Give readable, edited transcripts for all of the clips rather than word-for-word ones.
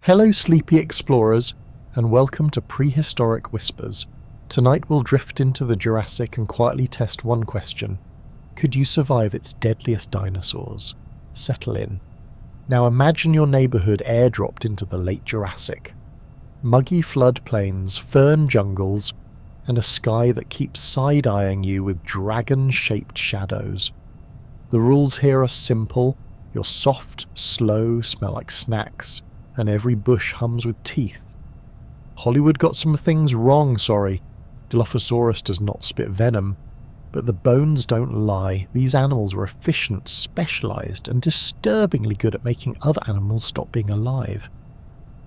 Hello sleepy explorers, and welcome to Prehistoric Whispers. Tonight we'll drift into the Jurassic and quietly test one question. Could you survive its deadliest dinosaurs? Settle in. Now imagine your neighbourhood airdropped into the late Jurassic. Muggy floodplains, fern jungles, and a sky that keeps side-eyeing you with dragon-shaped shadows. The rules here are simple. You're soft, slow, smell like snacks, and every bush hums with teeth. Hollywood got some things wrong, sorry. Dilophosaurus does not spit venom, but the bones don't lie. These animals were efficient, specialised, and disturbingly good at making other animals stop being alive.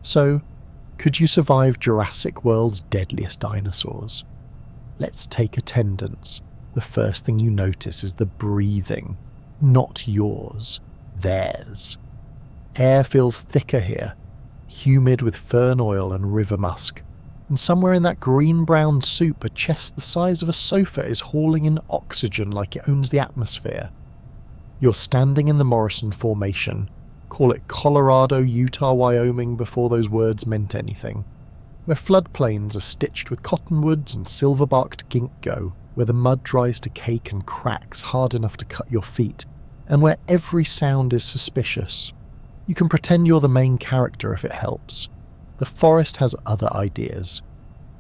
So, could you survive Jurassic World's deadliest dinosaurs? Let's take attendance. The first thing you notice is the breathing. Not yours, theirs. Air feels thicker here, humid with fern oil and river musk, and somewhere in that green-brown soup a chest the size of a sofa is hauling in oxygen like it owns the atmosphere. You're standing in the Morrison Formation, call it Colorado, Utah, Wyoming before those words meant anything, where floodplains are stitched with cottonwoods and silver-barked ginkgo, where the mud dries to cake and cracks hard enough to cut your feet, and where every sound is suspicious. You can pretend you're the main character if it helps. The forest has other ideas.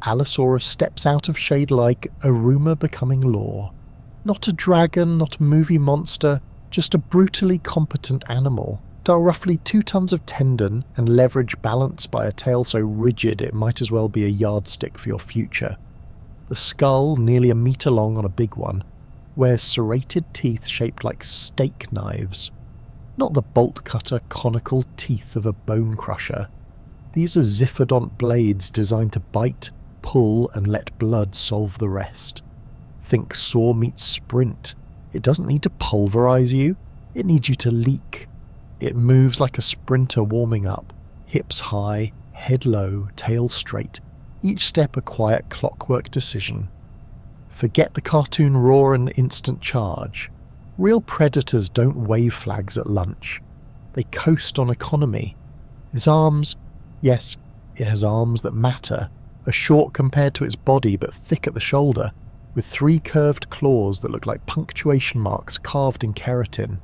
Allosaurus steps out of shade like a rumour becoming law. Not a dragon, not a movie monster, just a brutally competent animal. Are roughly 2 tons of tendon and leverage balanced by a tail so rigid it might as well be a yardstick for your future. The skull, nearly a metre long on a big one, wears serrated teeth shaped like steak knives. Not the bolt-cutter conical teeth of a bone crusher. These are ziphodont blades designed to bite, pull and let blood solve the rest. Think saw meets sprint. It doesn't need to pulverise you, it needs you to leak. It moves like a sprinter warming up, hips high, head low, tail straight, each step a quiet clockwork decision. Forget the cartoon roar and instant charge. Real predators don't wave flags at lunch. They coast on economy. Its arms, yes, it has arms that matter, are short compared to its body but thick at the shoulder, with 3 curved claws that look like punctuation marks carved in keratin.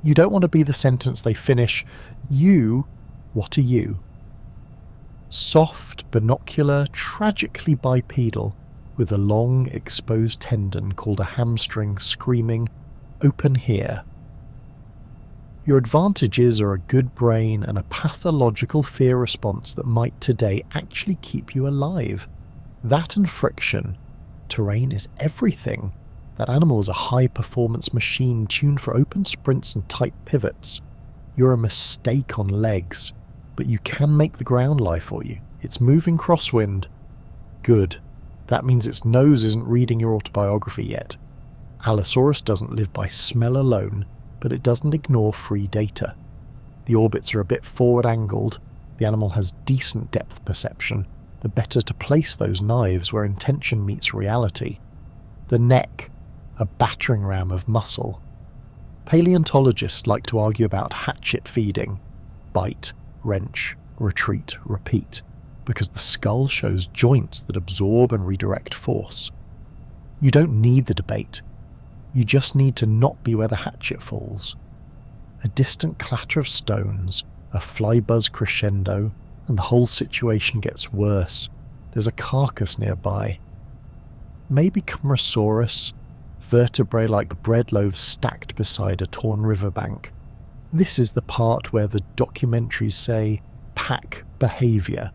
You don't want to be the sentence they finish, you, what are you? Soft, binocular, tragically bipedal, with a long, exposed tendon called a hamstring screaming, open here. Your advantages are a good brain and a pathological fear response that might today actually keep you alive. That and friction. Terrain is everything. That animal is a high-performance machine tuned for open sprints and tight pivots. You're a mistake on legs, but you can make the ground lie for you. It's moving crosswind. Good. That means its nose isn't reading your autobiography yet. Allosaurus doesn't live by smell alone, but it doesn't ignore free data. The orbits are a bit forward-angled. The animal has decent depth perception. The better to place those knives where intention meets reality. The neck, a battering ram of muscle. Paleontologists like to argue about hatchet feeding. Bite, wrench, retreat, repeat, because the skull shows joints that absorb and redirect force. You don't need the debate. You just need to not be where the hatchet falls. A distant clatter of stones, a flybuzz crescendo, and the whole situation gets worse. There's a carcass nearby. Maybe Camarasaurus, vertebrae like bread loaves stacked beside a torn riverbank. This is the part where the documentaries say, pack behaviour.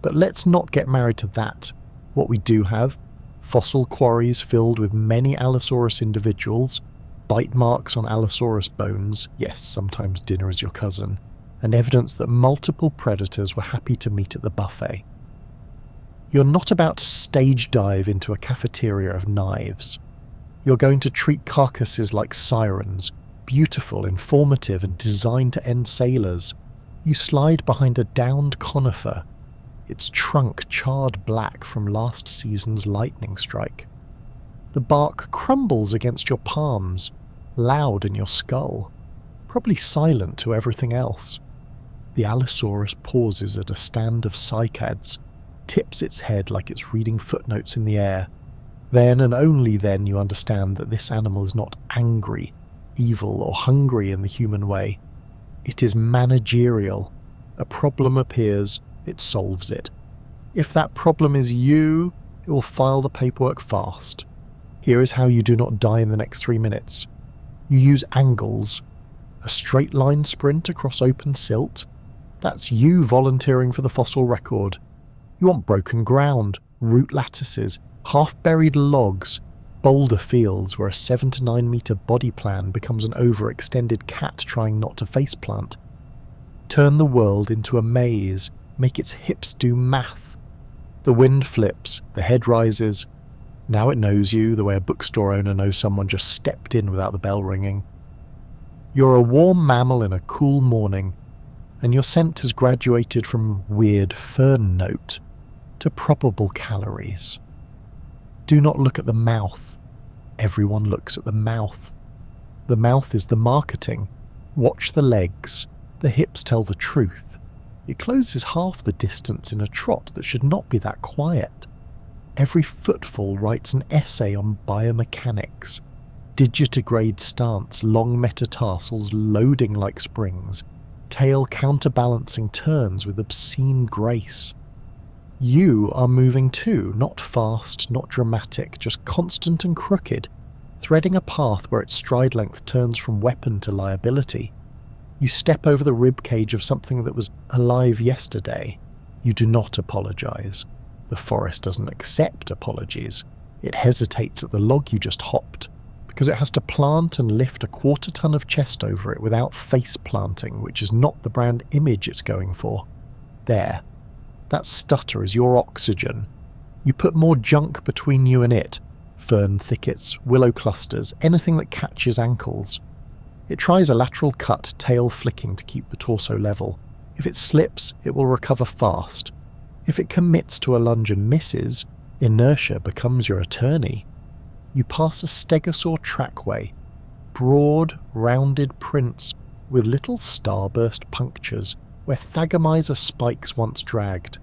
But let's not get married to that. What we do have, fossil quarries filled with many Allosaurus individuals, bite marks on Allosaurus bones, yes, sometimes dinner is your cousin, and evidence that multiple predators were happy to meet at the buffet. You're not about to stage dive into a cafeteria of knives. You're going to treat carcasses like sirens, beautiful, informative, and designed to end sailors. You slide behind a downed conifer, its trunk charred black from last season's lightning strike. The bark crumbles against your palms, loud in your skull, probably silent to everything else. The Allosaurus pauses at a stand of cycads, tips its head like it's reading footnotes in the air. Then and only then you understand that this animal is not angry, evil or hungry in the human way. It is managerial. A problem appears, it solves it. If that problem is you, it will file the paperwork fast. Here is how you do not die in the next 3 minutes. You use angles. A straight line sprint across open silt? That's you volunteering for the fossil record. You want broken ground, root lattices, half-buried logs, boulder fields where a 7 to 9 metre body plan becomes an overextended cat trying not to faceplant. Turn the world into a maze, make its hips do math. The wind flips, the head rises. Now it knows you the way a bookstore owner knows someone just stepped in without the bell ringing. You're a warm mammal in a cool morning, and your scent has graduated from weird fern note to probable calories. Do not look at the mouth. Everyone looks at the mouth. The mouth is the marketing. Watch the legs. The hips tell the truth. It closes half the distance in a trot that should not be that quiet. Every footfall writes an essay on biomechanics. Digitigrade stance, long metatarsals loading like springs, tail counterbalancing turns with obscene grace. You are moving too, not fast, not dramatic, just constant and crooked, threading a path where its stride length turns from weapon to liability. You step over the rib cage of something that was alive yesterday. You do not apologize. The forest doesn't accept apologies. It hesitates at the log you just hopped, because it has to plant and lift a 1/4 ton of chest over it without face planting, which is not the brand image it's going for. There. That stutter is your oxygen. You put more junk between you and it. Fern thickets, willow clusters, anything that catches ankles. It tries a lateral cut, tail flicking to keep the torso level. If it slips, it will recover fast. If it commits to a lunge and misses, inertia becomes your attorney. You pass a stegosaur trackway, broad, rounded prints with little starburst punctures where Thagomizer spikes once dragged.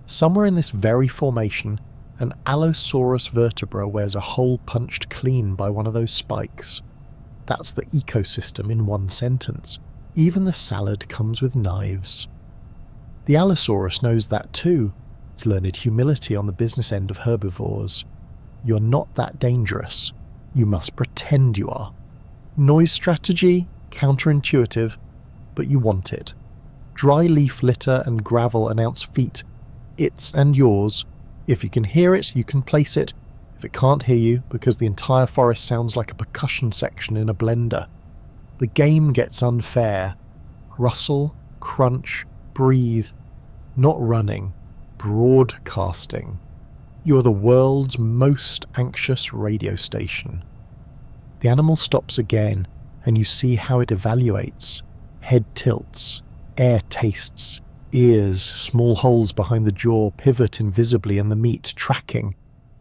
Somewhere in this very formation, an Allosaurus vertebra wears a hole punched clean by one of those spikes. That's the ecosystem in one sentence. Even the salad comes with knives. The Allosaurus knows that too. It's learned humility on the business end of herbivores. You're not that dangerous. You must pretend you are. Noise strategy? Counterintuitive, but you want it. Dry leaf litter and gravel announce feet. Its and yours. If you can hear it, you can place it. If it can't hear you, because the entire forest sounds like a percussion section in a blender. The game gets unfair. Rustle, crunch, breathe. Not running. Broadcasting. You are the world's most anxious radio station. The animal stops again, and you see how it evaluates. Head tilts. Air tastes. Ears, small holes behind the jaw, pivot invisibly in the meat, tracking.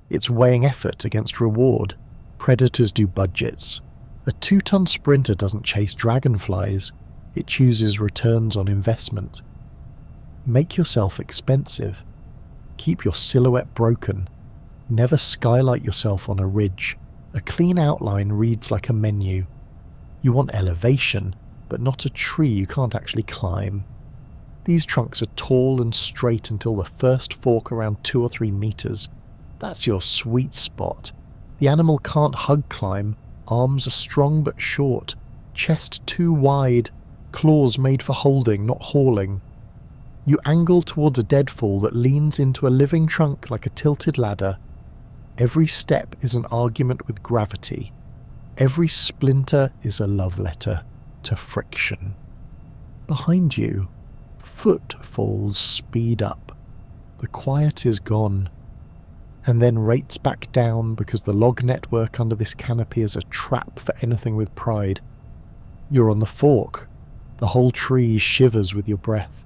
It's weighing effort against reward. Predators do budgets. A 2-ton sprinter doesn't chase dragonflies. It chooses returns on investment. Make yourself expensive. Keep your silhouette broken. Never skylight yourself on a ridge. A clean outline reads like a menu. You want elevation, but not a tree you can't actually climb. These trunks are tall and straight until the first fork around 2 or 3 meters. That's your sweet spot. The animal can't hug climb. Arms are strong but short. Chest too wide. Claws made for holding, not hauling. You angle towards a deadfall that leans into a living trunk like a tilted ladder. Every step is an argument with gravity. Every splinter is a love letter to friction. Behind you, footfalls speed up. The quiet is gone, and then rates back down because the log network under this canopy is a trap for anything with pride. You're on the fork. The whole tree shivers with your breath.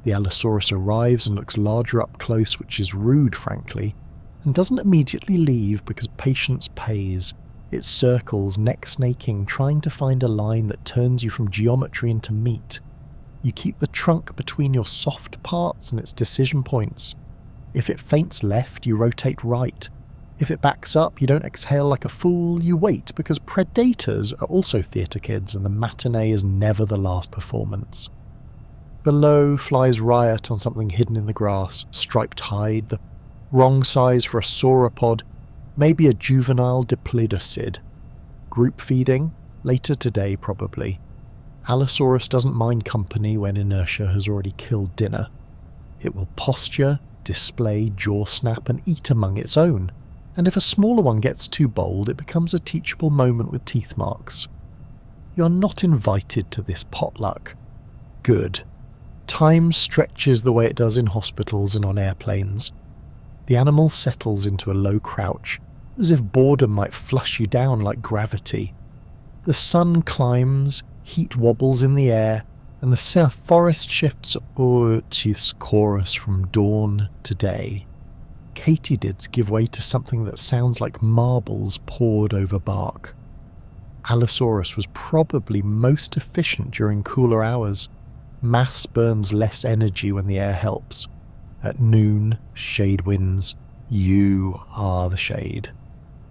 The Allosaurus arrives and looks larger up close, which is rude, frankly, and doesn't immediately leave because patience pays. It circles, neck snaking, trying to find a line that turns you from geometry into meat. You keep the trunk between your soft parts and its decision points. If it feints left, you rotate right. If it backs up, you don't exhale like a fool, you wait, because predators are also theatre kids and the matinee is never the last performance. Below flies riot on something hidden in the grass, striped hide, the wrong size for a sauropod, maybe a juvenile diplodocid. Group feeding? Later today, probably. Allosaurus doesn't mind company when inertia has already killed dinner. It will posture, display, jaw snap, and eat among its own. And if a smaller one gets too bold, it becomes a teachable moment with teeth marks. You're not invited to this potluck. Good. Time stretches the way it does in hospitals and on airplanes. The animal settles into a low crouch, as if boredom might flush you down like gravity. The sun climbs, heat wobbles in the air, and the forest shifts Ortis chorus from dawn to day. Katydids give way to something that sounds like marbles poured over bark. Allosaurus was probably most efficient during cooler hours. Mass burns less energy when the air helps. At noon, shade wins. You are the shade.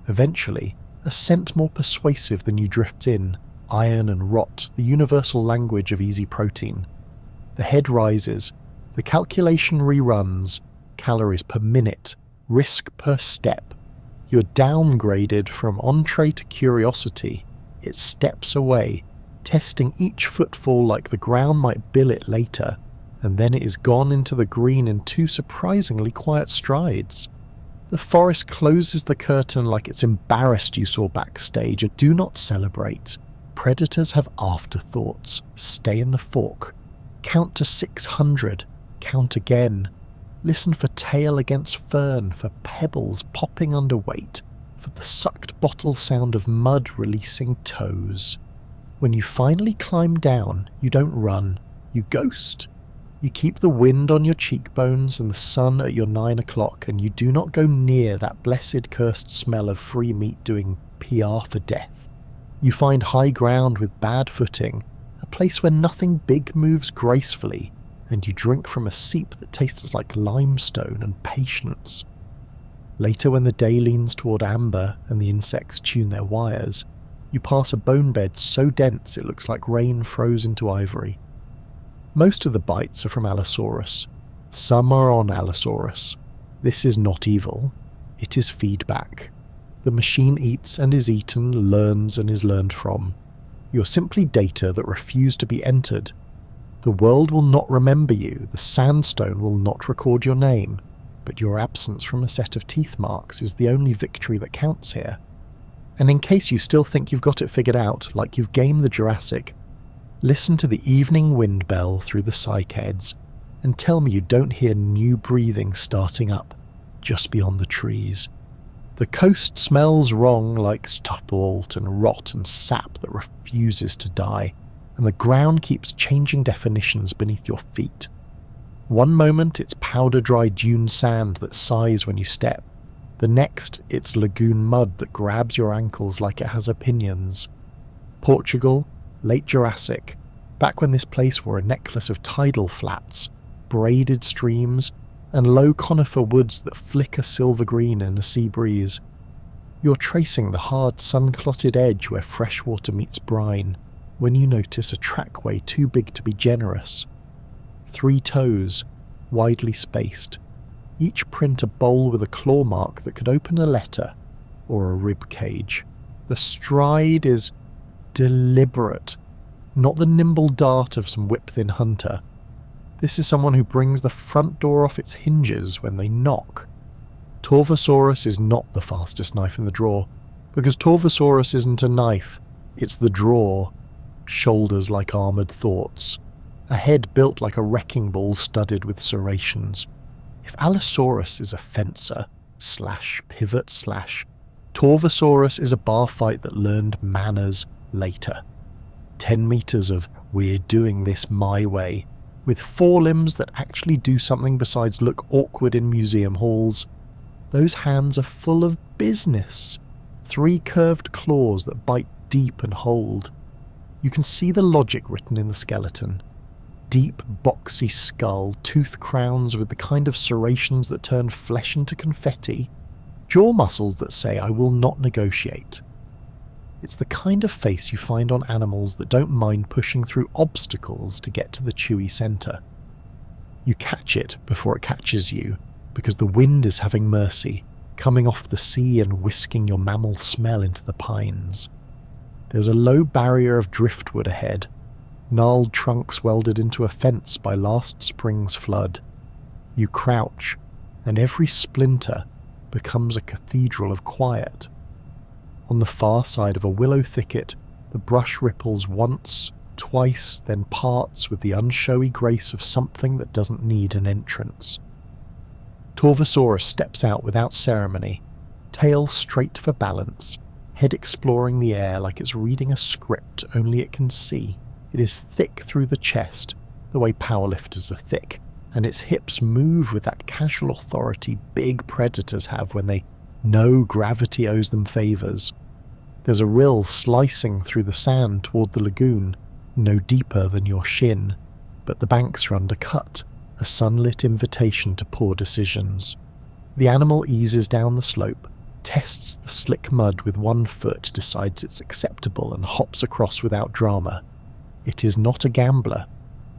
Eventually, a scent more persuasive than you drifts in, iron and rot, the universal language of easy protein. The head rises, the calculation reruns, calories per minute, risk per step. You're downgraded from entree to curiosity. It steps away, testing each footfall like the ground might bill it later, and then it is gone into the green in two surprisingly quiet strides. The forest closes the curtain like it's embarrassed you saw backstage, and do not celebrate. Predators have afterthoughts. Stay in the fork. Count to 600. Count again. Listen for tail against fern, for pebbles popping under weight, for the sucked bottle sound of mud releasing toes. When you finally climb down, you don't run, you ghost. You keep the wind on your cheekbones and the sun at your 9 o'clock, and you do not go near that blessed cursed smell of free meat doing PR for death. You find high ground with bad footing, a place where nothing big moves gracefully, and you drink from a seep that tastes like limestone and patience. Later, when the day leans toward amber and the insects tune their wires, you pass a bone bed so dense it looks like rain froze into ivory. Most of the bites are from Allosaurus. Some are on Allosaurus. This is not evil. It is feedback. The machine eats and is eaten, learns and is learned from. You're simply data that refuse to be entered. The world will not remember you, the sandstone will not record your name, but your absence from a set of teeth marks is the only victory that counts here. And in case you still think you've got it figured out, like you've gamed the Jurassic, listen to the evening wind bell through the cycads, and tell me you don't hear new breathing starting up, just beyond the trees. The coast smells wrong like stubble and rot and sap that refuses to die, and the ground keeps changing definitions beneath your feet. One moment it's powder-dry dune sand that sighs when you step. The next it's lagoon mud that grabs your ankles like it has opinions. Portugal, late Jurassic, back when this place wore a necklace of tidal flats, braided streams, and low conifer woods that flicker silver green in a sea breeze. You're tracing the hard sun-clotted edge where fresh water meets brine, when you notice a trackway too big to be generous. 3 toes, widely spaced, each print a bowl with a claw mark that could open a letter or a rib cage. The stride is deliberate, not the nimble dart of some whip-thin hunter. This is someone who brings the front door off its hinges when they knock. Torvosaurus is not the fastest knife in the drawer, because Torvosaurus isn't a knife, it's the drawer. Shoulders like armoured thoughts. A head built like a wrecking ball studded with serrations. If Allosaurus is a fencer, pivot, Torvosaurus is a bar fight that learned manners later. 10 meters of "we're doing this my way," with forelimbs that actually do something besides look awkward in museum halls. Those hands are full of business. 3 curved claws that bite deep and hold. You can see the logic written in the skeleton. deep, boxy skull, tooth crowns with the kind of serrations that turn flesh into confetti, jaw muscles that say, "I will not negotiate." It's the kind of face you find on animals that don't mind pushing through obstacles to get to the chewy centre. You catch it before it catches you, because the wind is having mercy, coming off the sea and whisking your mammal smell into the pines. There's a low barrier of driftwood ahead, gnarled trunks welded into a fence by last spring's flood. You crouch, and every splinter becomes a cathedral of quiet. On the far side of a willow thicket, the brush ripples once, twice, then parts with the unshowy grace of something that doesn't need an entrance. Torvosaurus steps out without ceremony, tail straight for balance, head exploring the air like it's reading a script only it can see. It is thick through the chest, the way powerlifters are thick, and its hips move with that casual authority big predators have when they know gravity owes them favours. There's a rill slicing through the sand toward the lagoon, no deeper than your shin, but the banks are undercut, a sunlit invitation to poor decisions. The animal eases down the slope, tests the slick mud with one foot, decides it's acceptable and hops across without drama. It is not a gambler.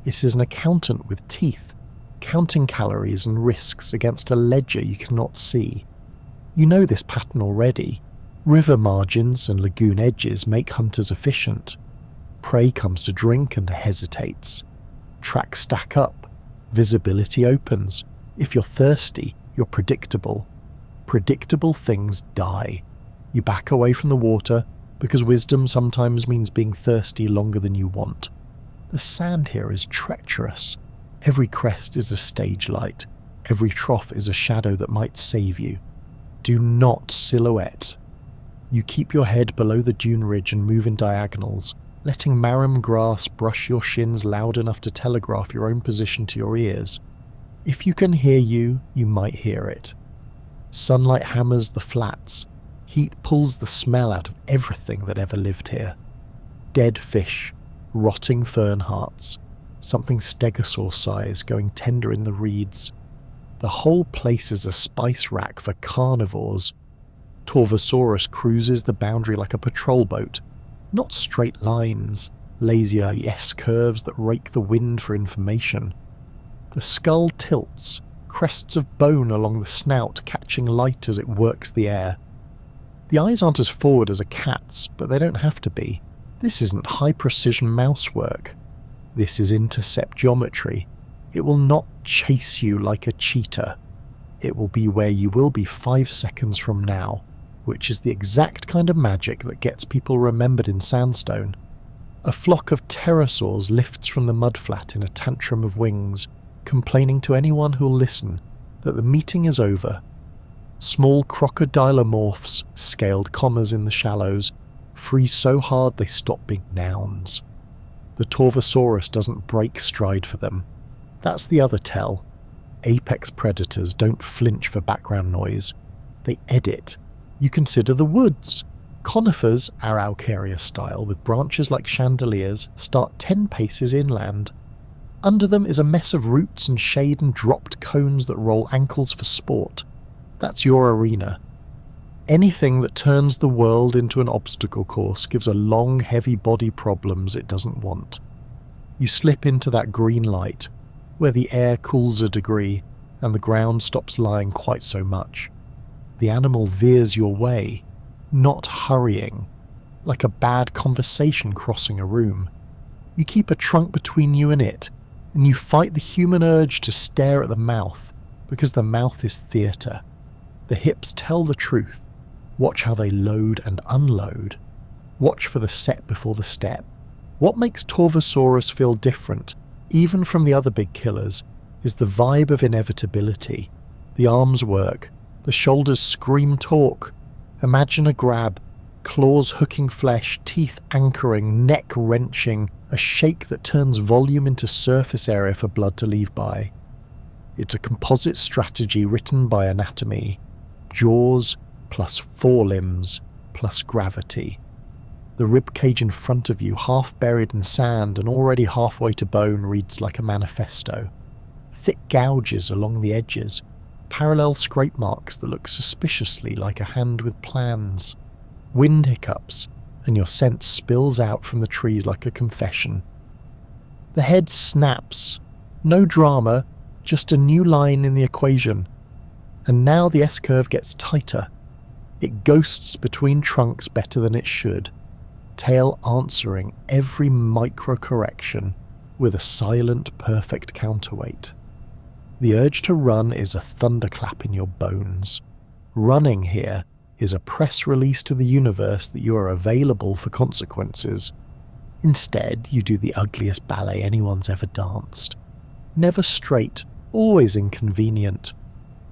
It is an accountant with teeth, counting calories and risks against a ledger you cannot see. You know this pattern already. River margins and lagoon edges make hunters efficient. Prey comes to drink and hesitates. Tracks stack up. Visibility opens. If you're thirsty, you're predictable. Predictable things die. You back away from the water because wisdom sometimes means being thirsty longer than you want. The sand here is treacherous. Every crest is a stage light. Every trough is a shadow that might save you. Do not silhouette. You keep your head below the dune ridge and move in diagonals, letting marram grass brush your shins loud enough to telegraph your own position to your ears. If you can hear you, you might hear it. Sunlight hammers the flats. Heat pulls the smell out of everything that ever lived here. Dead fish, rotting fern hearts, something stegosaur size going tender in the reeds. The whole place is a spice rack for carnivores. Torvosaurus cruises the boundary like a patrol boat, not straight lines, lazy S-curves that rake the wind for information. The skull tilts, crests of bone along the snout catching light as it works the air. The eyes aren't as forward as a cat's, but they don't have to be. This isn't high-precision mouse work. This is intercept geometry. It will not chase you like a cheetah. It will be where you will be 5 seconds from now, which is the exact kind of magic that gets people remembered in sandstone. A flock of pterosaurs lifts from the mudflat in a tantrum of wings, complaining to anyone who'll listen that the meeting is over. Small crocodilomorphs, scaled commas in the shallows, freeze so hard they stop being nouns. The Torvosaurus doesn't break stride for them. That's the other tell. Apex predators don't flinch for background noise. They edit. You consider the woods. Conifers, Araucaria style, with branches like chandeliers, start 10 paces inland. Under them is a mess of roots and shade and dropped cones that roll ankles for sport. That's your arena. Anything that turns the world into an obstacle course gives a long, heavy body problems it doesn't want. You slip into that green light, where the air cools a degree and the ground stops lying quite so much. The animal veers your way, not hurrying, like a bad conversation crossing a room. You keep a trunk between you and it, and you fight the human urge to stare at the mouth, because the mouth is theatre. The hips tell the truth. Watch how they load and unload. Watch for the set before the step. What makes Torvosaurus feel different, even from the other big killers, is the vibe of inevitability. The arms work. The shoulders scream torque. Imagine a grab. Claws hooking flesh, teeth anchoring, neck wrenching, a shake that turns volume into surface area for blood to leave by. It's a composite strategy written by anatomy. Jaws plus forelimbs plus gravity. The ribcage in front of you, half buried in sand and already halfway to bone, reads like a manifesto. Thick gouges along the edges, parallel scrape marks that look suspiciously like a hand with plans. Wind hiccups, and your scent spills out from the trees like a confession. The head snaps. No drama, just a new line in the equation. And now the S-curve gets tighter. It ghosts between trunks better than it should, tail answering every micro-correction with a silent, perfect counterweight. The urge to run is a thunderclap in your bones. Running here is a press release to the universe that you are available for consequences. Instead, you do the ugliest ballet anyone's ever danced. Never straight, always inconvenient.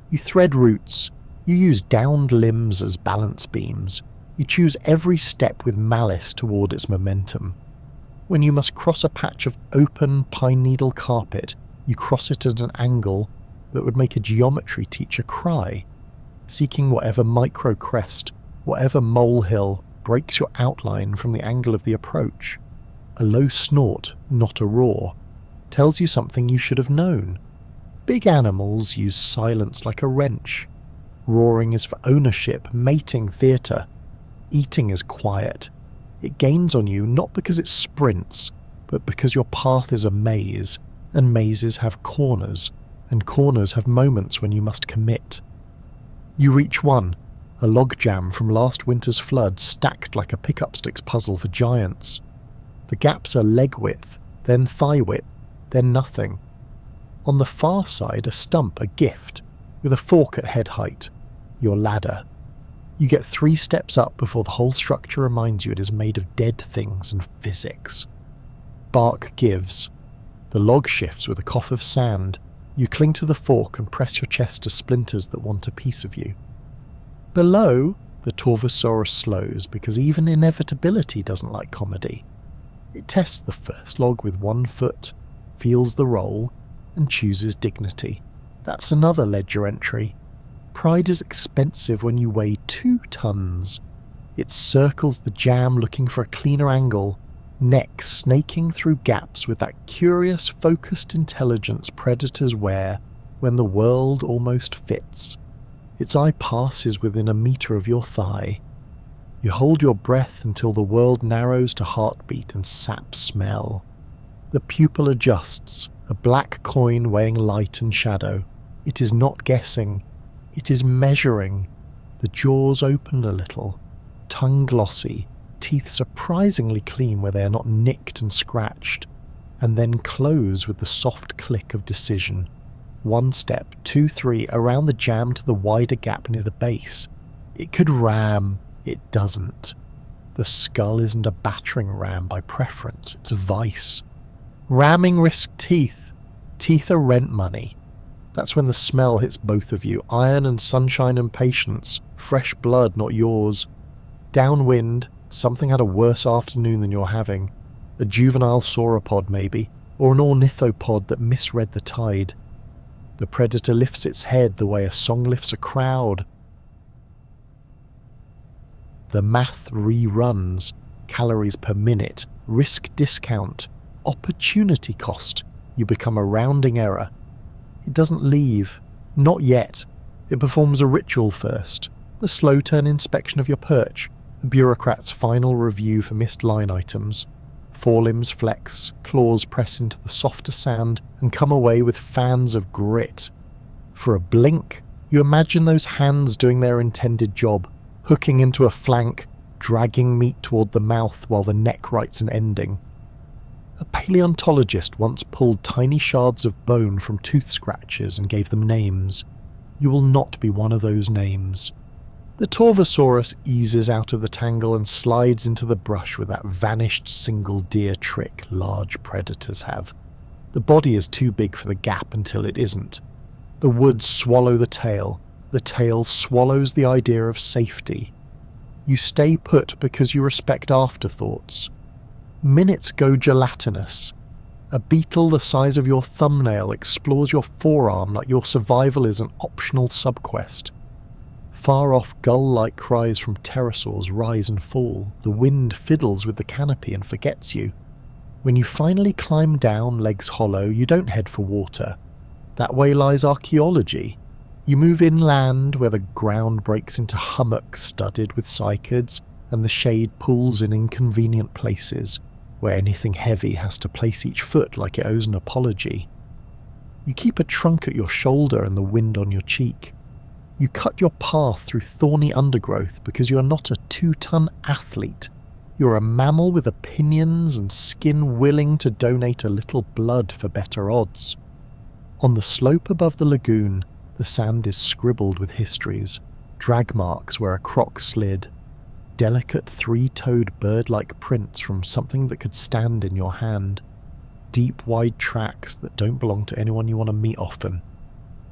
You thread roots, you use downed limbs as balance beams, you choose every step with malice toward its momentum. When you must cross a patch of open pine needle carpet, you cross it at an angle that would make a geometry teacher cry, seeking whatever micro-crest, whatever molehill breaks your outline from the angle of the approach. A low snort, not a roar, tells you something you should have known. Big animals use silence like a wrench. Roaring is for ownership, mating, theatre. Eating is quiet. It gains on you not because it sprints, but because your path is a maze, and mazes have corners, and corners have moments when you must commit. You reach one, a logjam from last winter's flood stacked like a pickup sticks puzzle for giants. The gaps are leg width, then thigh width, then nothing. On the far side, a stump, a gift, with a fork at head height, your ladder. You get 3 steps up before the whole structure reminds you it is made of dead things and physics. Bark gives. The log shifts with a cough of sand. You cling to the fork and press your chest to splinters that want a piece of you. Below, the Torvosaurus slows because even inevitability doesn't like comedy. It tests the first log with 1 foot, feels the roll, and chooses dignity. That's another ledger entry. Pride is expensive when you weigh 2 tons. It circles the jam looking for a cleaner angle, neck snaking through gaps with that curious, focused intelligence predators wear when the world almost fits. Its eye passes within a meter of your thigh. You hold your breath until the world narrows to heartbeat and sap smell. The pupil adjusts, a black coin weighing light and shadow. It is not guessing. It is measuring. The jaws open a little, tongue glossy, teeth surprisingly clean where they are not nicked and scratched, and then close with the soft click of decision. 1 step, 2, 3, around the jam to the wider gap near the base. It could ram. It doesn't. The skull isn't a battering ram by preference, it's a vice. Ramming risks teeth. Teeth are rent money. That's when the smell hits both of you, iron and sunshine and patience, fresh blood not yours. Downwind, something had a worse afternoon than you're having. A juvenile sauropod maybe, or an ornithopod that misread the tide. The predator lifts its head the way a song lifts a crowd. The math reruns, calories per minute, risk discount, opportunity cost. You become a rounding error. It doesn't leave. Not yet. It performs a ritual first. The slow turn inspection of your perch. A bureaucrat's final review for missed line items. Forelimbs flex, claws press into the softer sand and come away with fans of grit. For a blink, you imagine those hands doing their intended job, hooking into a flank, dragging meat toward the mouth while the neck writes an ending. A paleontologist once pulled tiny shards of bone from tooth scratches and gave them names. You will not be one of those names. The Torvosaurus eases out of the tangle and slides into the brush with that vanished single deer trick large predators have. The body is too big for the gap until it isn't. The woods swallow the tail swallows the idea of safety. You stay put because you respect afterthoughts. Minutes go gelatinous. A beetle the size of your thumbnail explores your forearm like your survival is an optional subquest. Far off, gull-like cries from pterosaurs rise and fall. The wind fiddles with the canopy and forgets you. When you finally climb down, legs hollow, you don't head for water. That way lies archaeology. You move inland, where the ground breaks into hummocks studded with cycads, and the shade pulls in inconvenient places, where anything heavy has to place each foot like it owes an apology. You keep a trunk at your shoulder and the wind on your cheek. You cut your path through thorny undergrowth because you are not a 2-ton athlete. You're a mammal with opinions and skin willing to donate a little blood for better odds. On the slope above the lagoon, the sand is scribbled with histories, drag marks where a croc slid, delicate 3-toed bird-like prints from something that could stand in your hand, deep wide tracks that don't belong to anyone you want to meet often.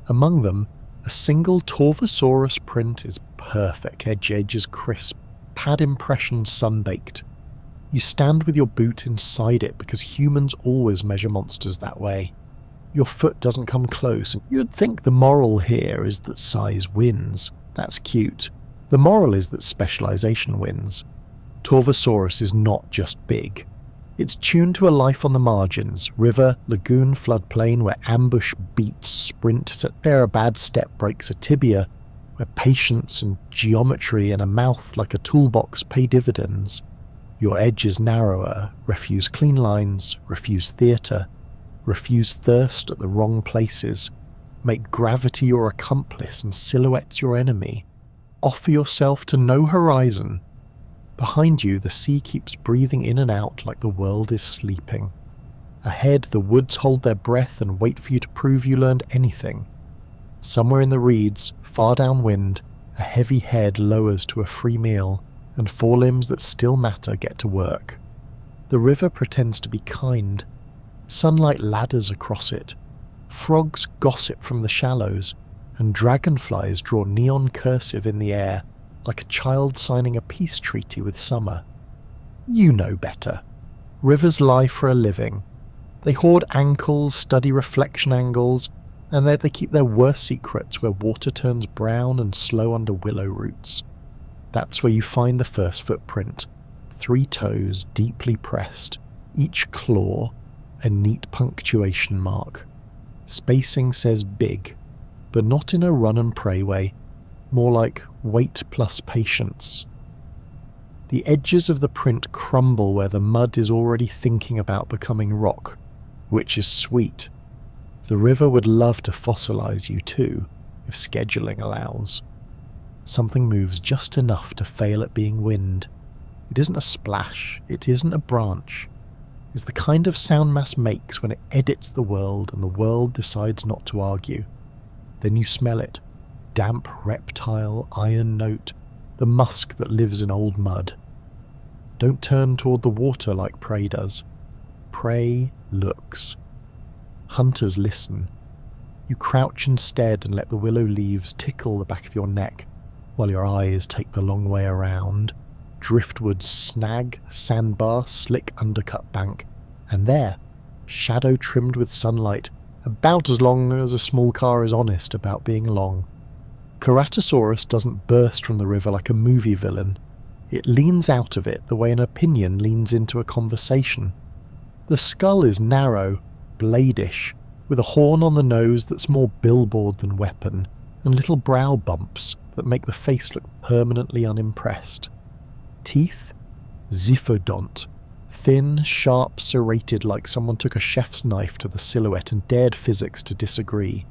Among them, a single Torvosaurus print is perfect, edges crisp, pad impressions sunbaked. You stand with your boot inside it because humans always measure monsters that way. Your foot doesn't come close, and you'd think the moral here is that size wins. That's cute. The moral is that specialization wins. Torvosaurus is not just big. It's tuned to a life on the margins, river, lagoon, floodplain, where ambush beats sprint, where a bad step breaks a tibia, where patience and geometry and a mouth like a toolbox pay dividends. Your edge is narrower, refuse clean lines, refuse theatre, refuse thirst at the wrong places, make gravity your accomplice and silhouettes your enemy. Offer yourself to no horizon. Behind you, the sea keeps breathing in and out like the world is sleeping. Ahead, the woods hold their breath and wait for you to prove you learned anything. Somewhere in the reeds, far downwind, a heavy head lowers to a free meal, and forelimbs that still matter get to work. The river pretends to be kind. Sunlight ladders across it. Frogs gossip from the shallows, and dragonflies draw neon cursive in the air, like a child signing a peace treaty with summer. You know better. Rivers lie for a living. They hoard ankles, study reflection angles, and there they keep their worst secrets where water turns brown and slow under willow roots. That's where you find the first footprint. 3 toes deeply pressed, each claw a neat punctuation mark. Spacing says big, but not in a run and pray way, more like wait plus patience. The edges of the print crumble where the mud is already thinking about becoming rock, which is sweet. The river would love to fossilize you too, if scheduling allows. Something moves just enough to fail at being wind. It isn't a splash, it isn't a branch. It's the kind of sound mass makes when it edits the world and the world decides not to argue. Then you smell it. Damp reptile, iron note, the musk that lives in old mud. Don't turn toward the water like prey does. Prey looks. Hunters listen. You crouch instead and let the willow leaves tickle the back of your neck, while your eyes take the long way around. Driftwood snag, sandbar, slick undercut bank, and there, shadow trimmed with sunlight, about as long as a small car is honest about being long. Ceratosaurus doesn't burst from the river like a movie villain. It leans out of it the way an opinion leans into a conversation. The skull is narrow, bladish, with a horn on the nose that's more billboard than weapon, and little brow bumps that make the face look permanently unimpressed. Teeth? Xiphodont. Thin, sharp, serrated like someone took a chef's knife to the silhouette and dared physics to disagree.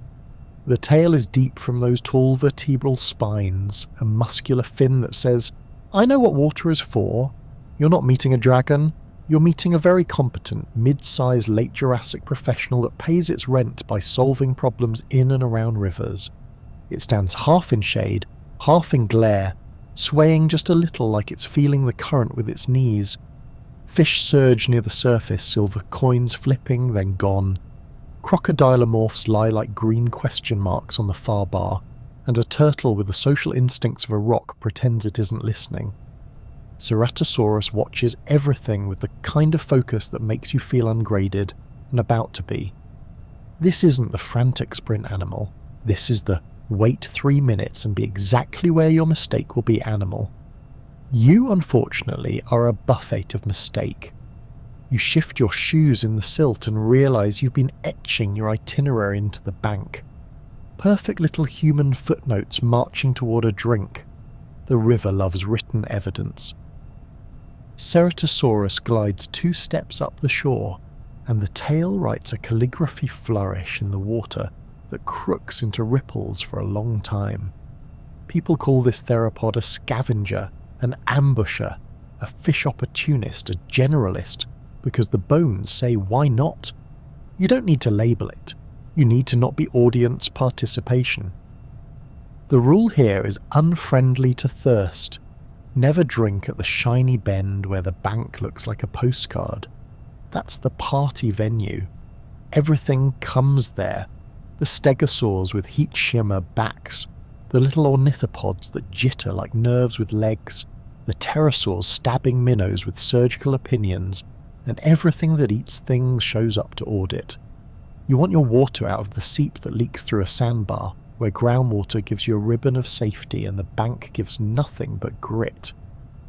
The tail is deep from those tall vertebral spines, a muscular fin that says, I know what water is for. You're not meeting a dragon. You're meeting a very competent, mid-sized late Jurassic professional that pays its rent by solving problems in and around rivers. It stands half in shade, half in glare, swaying just a little like it's feeling the current with its knees. Fish surge near the surface, silver coins flipping, then gone. Crocodilomorphs lie like green question marks on the far bar, and a turtle with the social instincts of a rock pretends it isn't listening. Ceratosaurus watches everything with the kind of focus that makes you feel ungraded and about to be. This isn't the frantic sprint animal. This is the Wait 3 minutes and be exactly where your mistake will be animal. You, unfortunately, are a buffet of mistake. You shift your shoes in the silt and realise you've been etching your itinerary into the bank. Perfect little human footnotes marching toward a drink. The river loves written evidence. Ceratosaurus glides 2 steps up the shore, and the tail writes a calligraphy flourish in the water that crooks into ripples for a long time. People call this theropod a scavenger, an ambusher, a fish opportunist, a generalist, because the bones say why not? You don't need to label it. You need to not be audience participation. The rule here is unfriendly to thirst. Never drink at the shiny bend where the bank looks like a postcard. That's the party venue. Everything comes there. The stegosaurs with heat shimmer backs, the little ornithopods that jitter like nerves with legs, the pterosaurs stabbing minnows with surgical opinions, and everything that eats things shows up to audit. You want your water out of the seep that leaks through a sandbar, where groundwater gives you a ribbon of safety and the bank gives nothing but grit.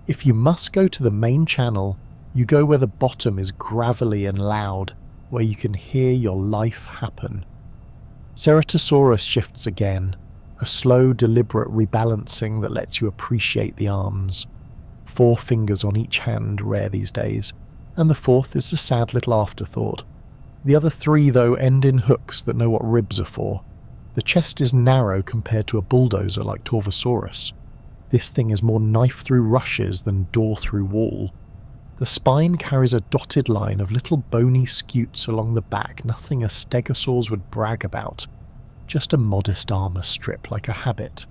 If you must go to the main channel, you go where the bottom is gravelly and loud, where you can hear your life happen. Ceratosaurus shifts again, a slow, deliberate rebalancing that lets you appreciate the arms. 4 fingers on each hand, rare these days, and the 4th is a sad little afterthought. The other 3, though, end in hooks that know what ribs are for. The chest is narrow compared to a bulldozer like Torvosaurus. This thing is more knife through rushes than door through wall. The spine carries a dotted line of little bony scutes along the back, nothing a stegosaurus would brag about. Just a modest armour strip like a habit.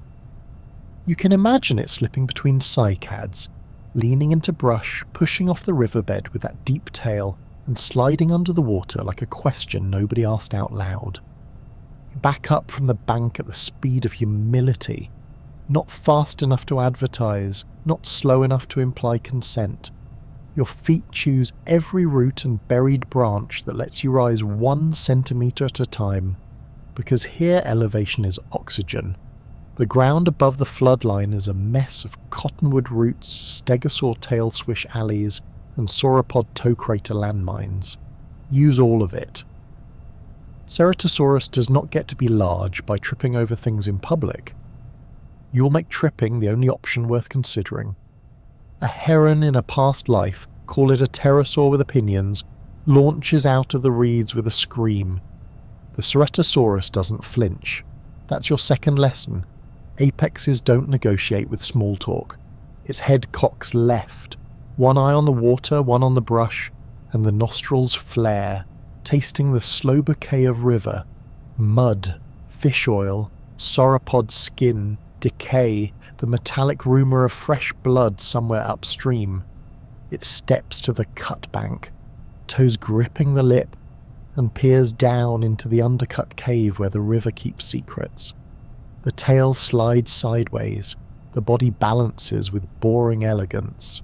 You can imagine it slipping between cycads, leaning into brush, pushing off the riverbed with that deep tail, and sliding under the water like a question nobody asked out loud. You back up from the bank at the speed of humility, not fast enough to advertise, not slow enough to imply consent. Your feet choose every root and buried branch that lets you rise 1 centimetre at a time, because here elevation is oxygen. The ground above the floodline is a mess of cottonwood roots, stegosaur tail swish alleys, and sauropod toe crater landmines. Use all of it. Ceratosaurus does not get to be large by tripping over things in public. You'll make tripping the only option worth considering. A heron in a past life, call it a pterosaur with opinions, launches out of the reeds with a scream. The Ceratosaurus doesn't flinch. That's your second lesson. Apexes don't negotiate with small talk. Its head cocks left, 1 eye on the water, 1 on the brush, and the nostrils flare, tasting the slow bouquet of river, mud, fish oil, sauropod skin, decay, the metallic rumour of fresh blood somewhere upstream. It steps to the cut bank, toes gripping the lip, and peers down into the undercut cave where the river keeps secrets. The tail slides sideways, the body balances with boring elegance.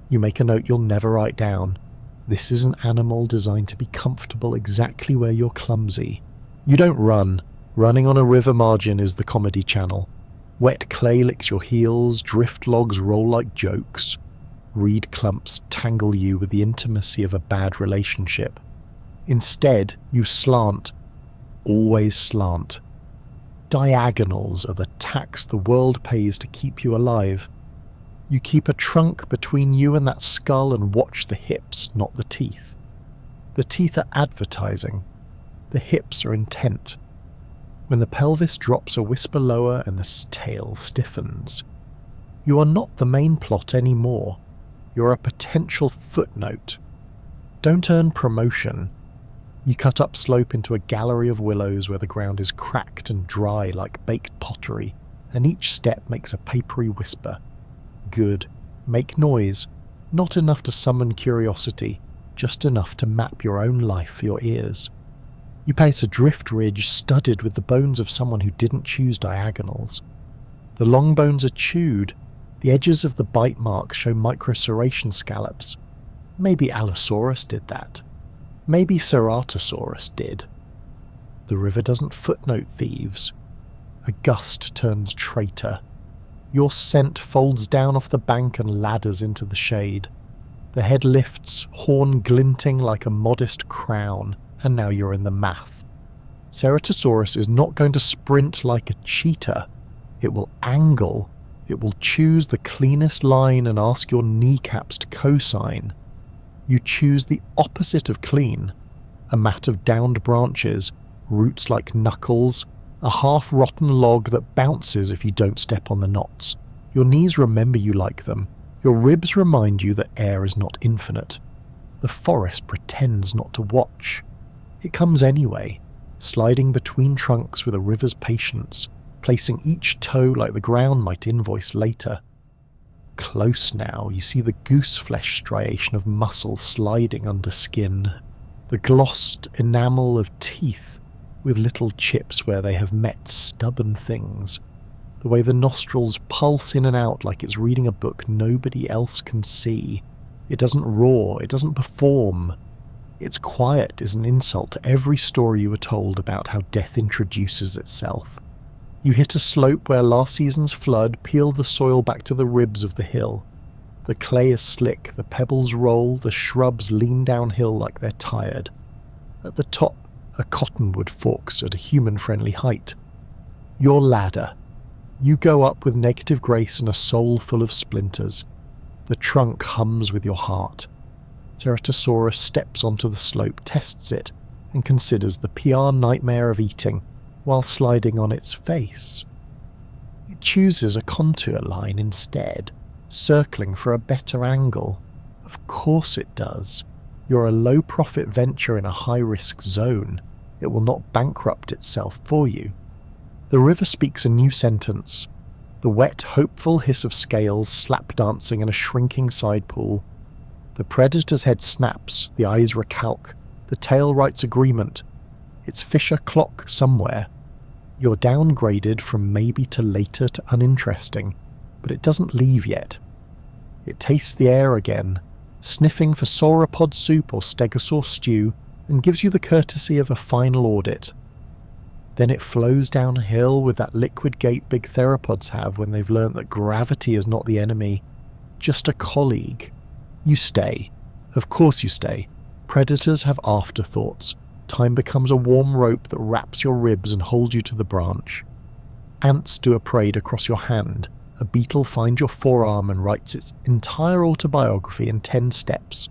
You make a note you'll never write down. This is an animal designed to be comfortable exactly where you're clumsy. You don't run. Running on a river margin is the comedy channel. Wet clay licks your heels, drift logs roll like jokes. Reed clumps tangle you with the intimacy of a bad relationship. Instead, you slant. Always slant. Diagonals are the tax the world pays to keep you alive. You keep a trunk between you and that skull and watch the hips, not the teeth. The teeth are advertising. The hips are intent. When the pelvis drops a whisper lower and the tail stiffens, you are not the main plot anymore. You're a potential footnote. Don't earn promotion. You cut upslope into a gallery of willows where the ground is cracked and dry like baked pottery, and each step makes a papery whisper. Good. Make noise. Not enough to summon curiosity, just enough to map your own life for your ears. You pace a drift ridge studded with the bones of someone who didn't choose diagonals. The long bones are chewed. The edges of the bite marks show microceration scallops. Maybe Allosaurus did that. Maybe Ceratosaurus did. The river doesn't footnote thieves. a gust turns traitor. Your scent folds down off the bank and ladders into the shade. The head lifts, horn glinting like a modest crown, and now you're in the math. Ceratosaurus is not going to sprint like a cheetah. It will angle. It will choose the cleanest line and ask your kneecaps to cosign. You choose the opposite of clean. A mat of downed branches, roots like knuckles, a half-rotten log that bounces if you don't step on the knots. Your knees remember you like them. Your ribs remind you that air is not infinite. The forest pretends not to watch. It comes anyway, sliding between trunks with a river's patience, placing each toe like the ground might invoice later. Close now, you see the goose flesh striation of muscle sliding under skin, the glossed enamel of teeth with little chips where they have met stubborn things, the way the nostrils pulse in and out like it's reading a book nobody else can see. It doesn't roar, it doesn't perform. Its quiet is an insult to every story you were told about how death introduces itself. You hit a slope where last season's flood peeled the soil back to the ribs of the hill. The clay is slick, the pebbles roll, the shrubs lean downhill like they're tired. At the top, a cottonwood forks at a human-friendly height. Your ladder. You go up with negative grace and a soul full of splinters. The trunk hums with your heart. Ceratosaurus steps onto the slope, tests it, and considers the PR nightmare of eating while sliding on its face. It chooses a contour line instead, circling for a better angle. Of course it does. You're a low-profit venture in a high-risk zone. It will not bankrupt itself for you. The river speaks a new sentence. The wet, hopeful hiss of scales slap dancing in a shrinking side pool. The predator's head snaps, the eyes recalc, the tail writes agreement. Its Fisher clock somewhere. You're downgraded from maybe to later to uninteresting, but it doesn't leave yet. It tastes the air again, sniffing for sauropod soup or stegosaur stew, and gives you the courtesy of a final audit. Then it flows down a hill with that liquid gait big theropods have when they've learnt that gravity is not the enemy, just a colleague. You stay. Of course you stay. Predators have afterthoughts. Time becomes a warm rope that wraps your ribs and holds you to the branch. Ants do a parade across your hand. A beetle finds your forearm and writes its entire autobiography in 10 steps.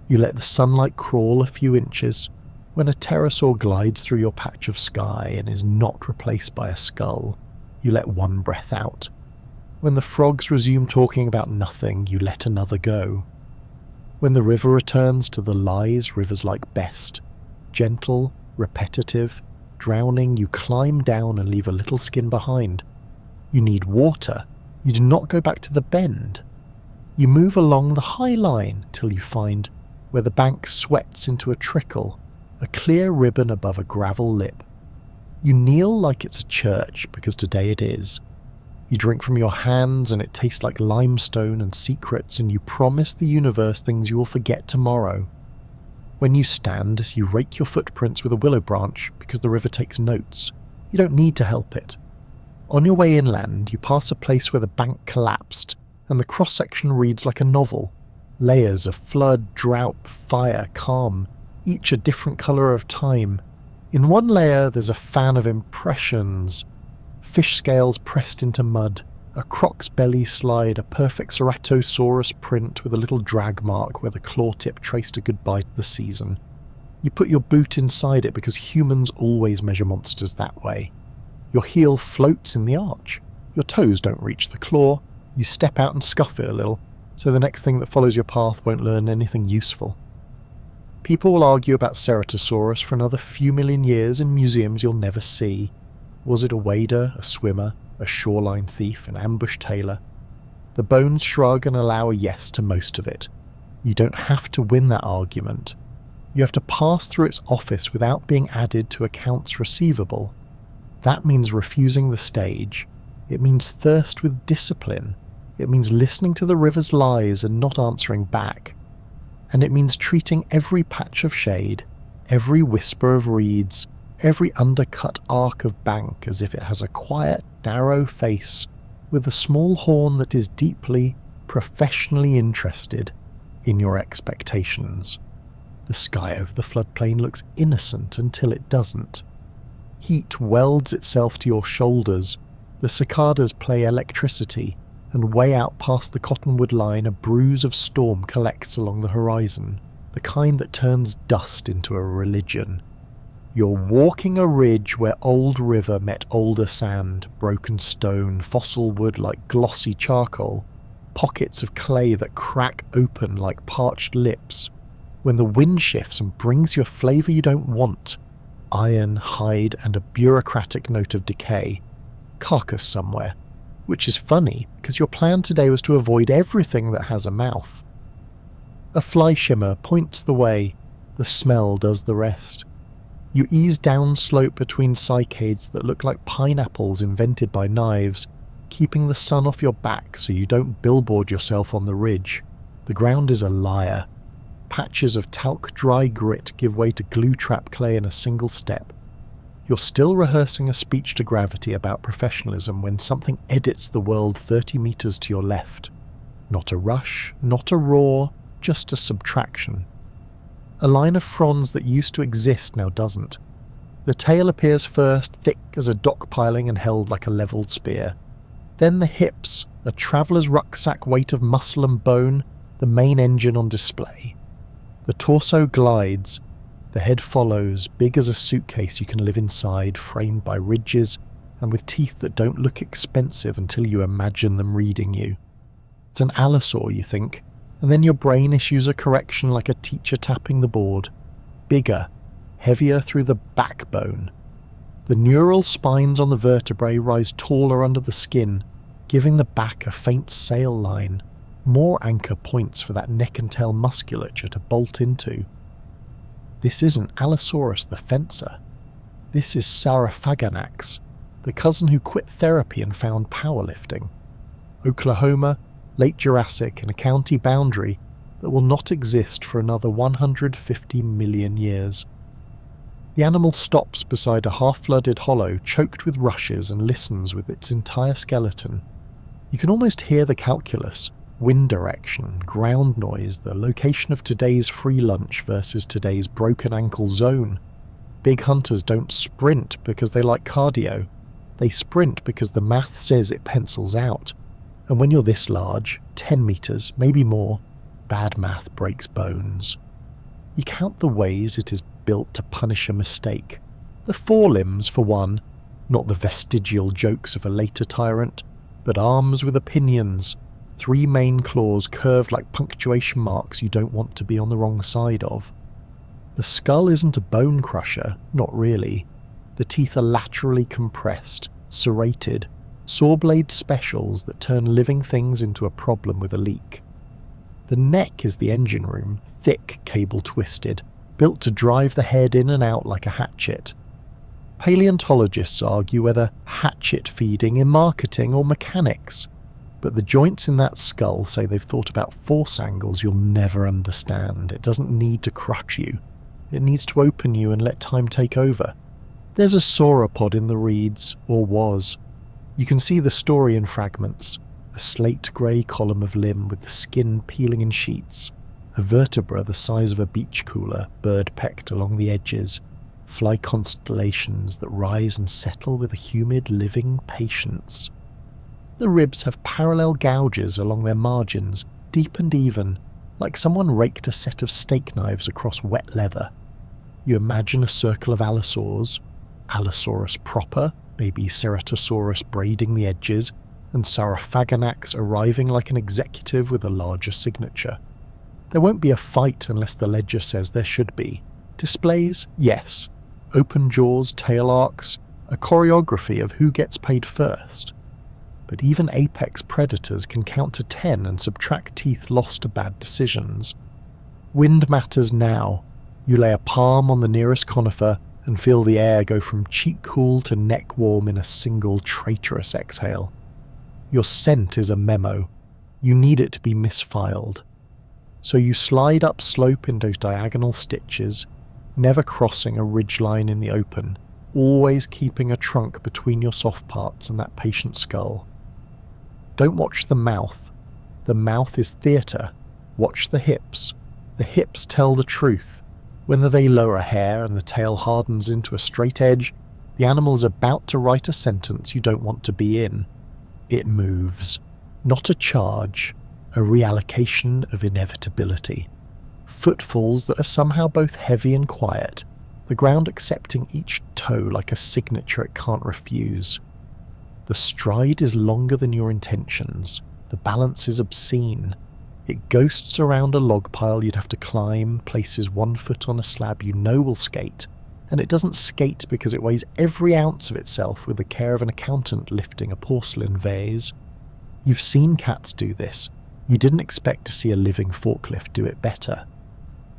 You let the sunlight crawl a few inches when a pterosaur glides through your patch of sky and is not replaced by a skull. You let one breath out. When the frogs resume talking about nothing, you let another go. When the river returns to the lies rivers like best, gentle, repetitive, drowning, you climb down and leave a little skin behind. You need water. You do not go back to the bend. You move along the high line till you find where the bank sweats into a trickle, a clear ribbon above a gravel lip. You kneel like it's a church, because today it is. You drink from your hands and it tastes like limestone and secrets, and you promise the universe things you will forget tomorrow. When you stand, you rake your footprints with a willow branch because the river takes notes. You don't need to help it. On your way inland, you pass a place where the bank collapsed, and the cross-section reads like a novel. Layers of flood, drought, fire, calm, each a different colour of time. In one layer there's a fan of impressions. Fish scales pressed into mud, a croc's belly slide, a perfect Ceratosaurus print with a little drag mark where the claw tip traced a goodbye to the season. You put your boot inside it because humans always measure monsters that way. Your heel floats in the arch. Your toes don't reach the claw. You step out and scuff it a little, so the next thing that follows your path won't learn anything useful. People will argue about Ceratosaurus for another few million years in museums you'll never see. Was it a wader, a swimmer, a shoreline thief, an ambush tailor? The bones shrug and allow a yes to most of it. You don't have to win that argument. You have to pass through its office without being added to accounts receivable. That means refusing the stage. It means thirst with discipline. It means listening to the river's lies and not answering back. And it means treating every patch of shade, every whisper of reeds, every undercut arc of bank as if it has a quiet, narrow face with a small horn that is deeply, professionally interested in your expectations. The sky over the floodplain looks innocent until it doesn't. Heat welds itself to your shoulders, the cicadas play electricity, and way out past the cottonwood line a bruise of storm collects along the horizon, the kind that turns dust into a religion. You're walking a ridge where old river met older sand, broken stone, fossil wood like glossy charcoal, pockets of clay that crack open like parched lips. When the wind shifts and brings you a flavour you don't want, iron, hide, and a bureaucratic note of decay, carcass somewhere, which is funny because your plan today was to avoid everything that has a mouth. A fly shimmer points the way, the smell does the rest. You ease down slope between cycades that look like pineapples invented by knives, keeping the sun off your back so you don't billboard yourself on the ridge. The ground is a liar. Patches of talc dry grit give way to glue trap clay in a single step. You're still rehearsing a speech to gravity about professionalism when something edits the world 30 meters to your left. Not a rush, not a roar, just a subtraction. A line of fronds that used to exist now doesn't. The tail appears first, thick as a dock piling and held like a levelled spear. Then the hips, a traveller's rucksack weight of muscle and bone, the main engine on display. The torso glides, the head follows, big as a suitcase you can live inside, framed by ridges and with teeth that don't look expensive until you imagine them reading you. It's an allosaur, you think, and then your brain issues a correction like a teacher tapping the board. Bigger, heavier through the backbone. The neural spines on the vertebrae rise taller under the skin, giving the back a faint sail line, more anchor points for that neck and tail musculature to bolt into. This isn't Allosaurus the fencer. This is Saurophaganax, the cousin who quit therapy and found powerlifting. Oklahoma, late Jurassic, and a county boundary that will not exist for another 150 million years. The animal stops beside a half-flooded hollow choked with rushes and listens with its entire skeleton. You can almost hear the calculus, wind direction, ground noise, the location of today's free lunch versus today's broken ankle zone. Big hunters don't sprint because they like cardio. They sprint because the math says it pencils out. And when you're this large, 10 meters, maybe more, bad math breaks bones. You count the ways it is built to punish a mistake. The forelimbs, for one, not the vestigial jokes of a later tyrant, but arms with opinions, 3 main claws curved like punctuation marks you don't want to be on the wrong side of. The skull isn't a bone crusher, not really. The teeth are laterally compressed, serrated, saw blade specials that turn living things into a problem with a leak. The neck is the engine room, thick, cable twisted, built to drive the head in and out like a hatchet. Paleontologists argue whether hatchet feeding in marketing or mechanics, but the joints in that skull say they've thought about force angles you'll never understand. It doesn't need to crush you. It needs to open you and let time take over. There's a sauropod in the reeds, or was. You can see the story in fragments, a slate-grey column of limb with the skin peeling in sheets, a vertebra the size of a beach cooler, bird-pecked along the edges, fly constellations that rise and settle with a humid, living patience. The ribs have parallel gouges along their margins, deep and even, like someone raked a set of steak knives across wet leather. You imagine a circle of allosaurs, Allosaurus proper, maybe Ceratosaurus braiding the edges, and Saurophaganax arriving like an executive with a larger signature. There won't be a fight unless the ledger says there should be. Displays? Yes. Open jaws, tail arcs, a choreography of who gets paid first. But even apex predators can count to 10 and subtract teeth lost to bad decisions. Wind matters now. You lay a palm on the nearest conifer and feel the air go from cheek cool to neck warm in a single traitorous exhale. Your scent is a memo. You need it to be misfiled. So you slide up slope in those diagonal stitches, never crossing a ridgeline in the open, always keeping a trunk between your soft parts and that patient skull. Don't watch the mouth. The mouth is theatre. Watch the hips. The hips tell the truth. When they lower a hair and the tail hardens into a straight edge, the animal is about to write a sentence you don't want to be in. It moves. Not a charge, a reallocation of inevitability. Footfalls that are somehow both heavy and quiet, the ground accepting each toe like a signature it can't refuse. The stride is longer than your intentions. The balance is obscene. It ghosts around a log pile you'd have to climb, places one foot on a slab you know will skate, and it doesn't skate because it weighs every ounce of itself with the care of an accountant lifting a porcelain vase. You've seen cats do this. You didn't expect to see a living forklift do it better.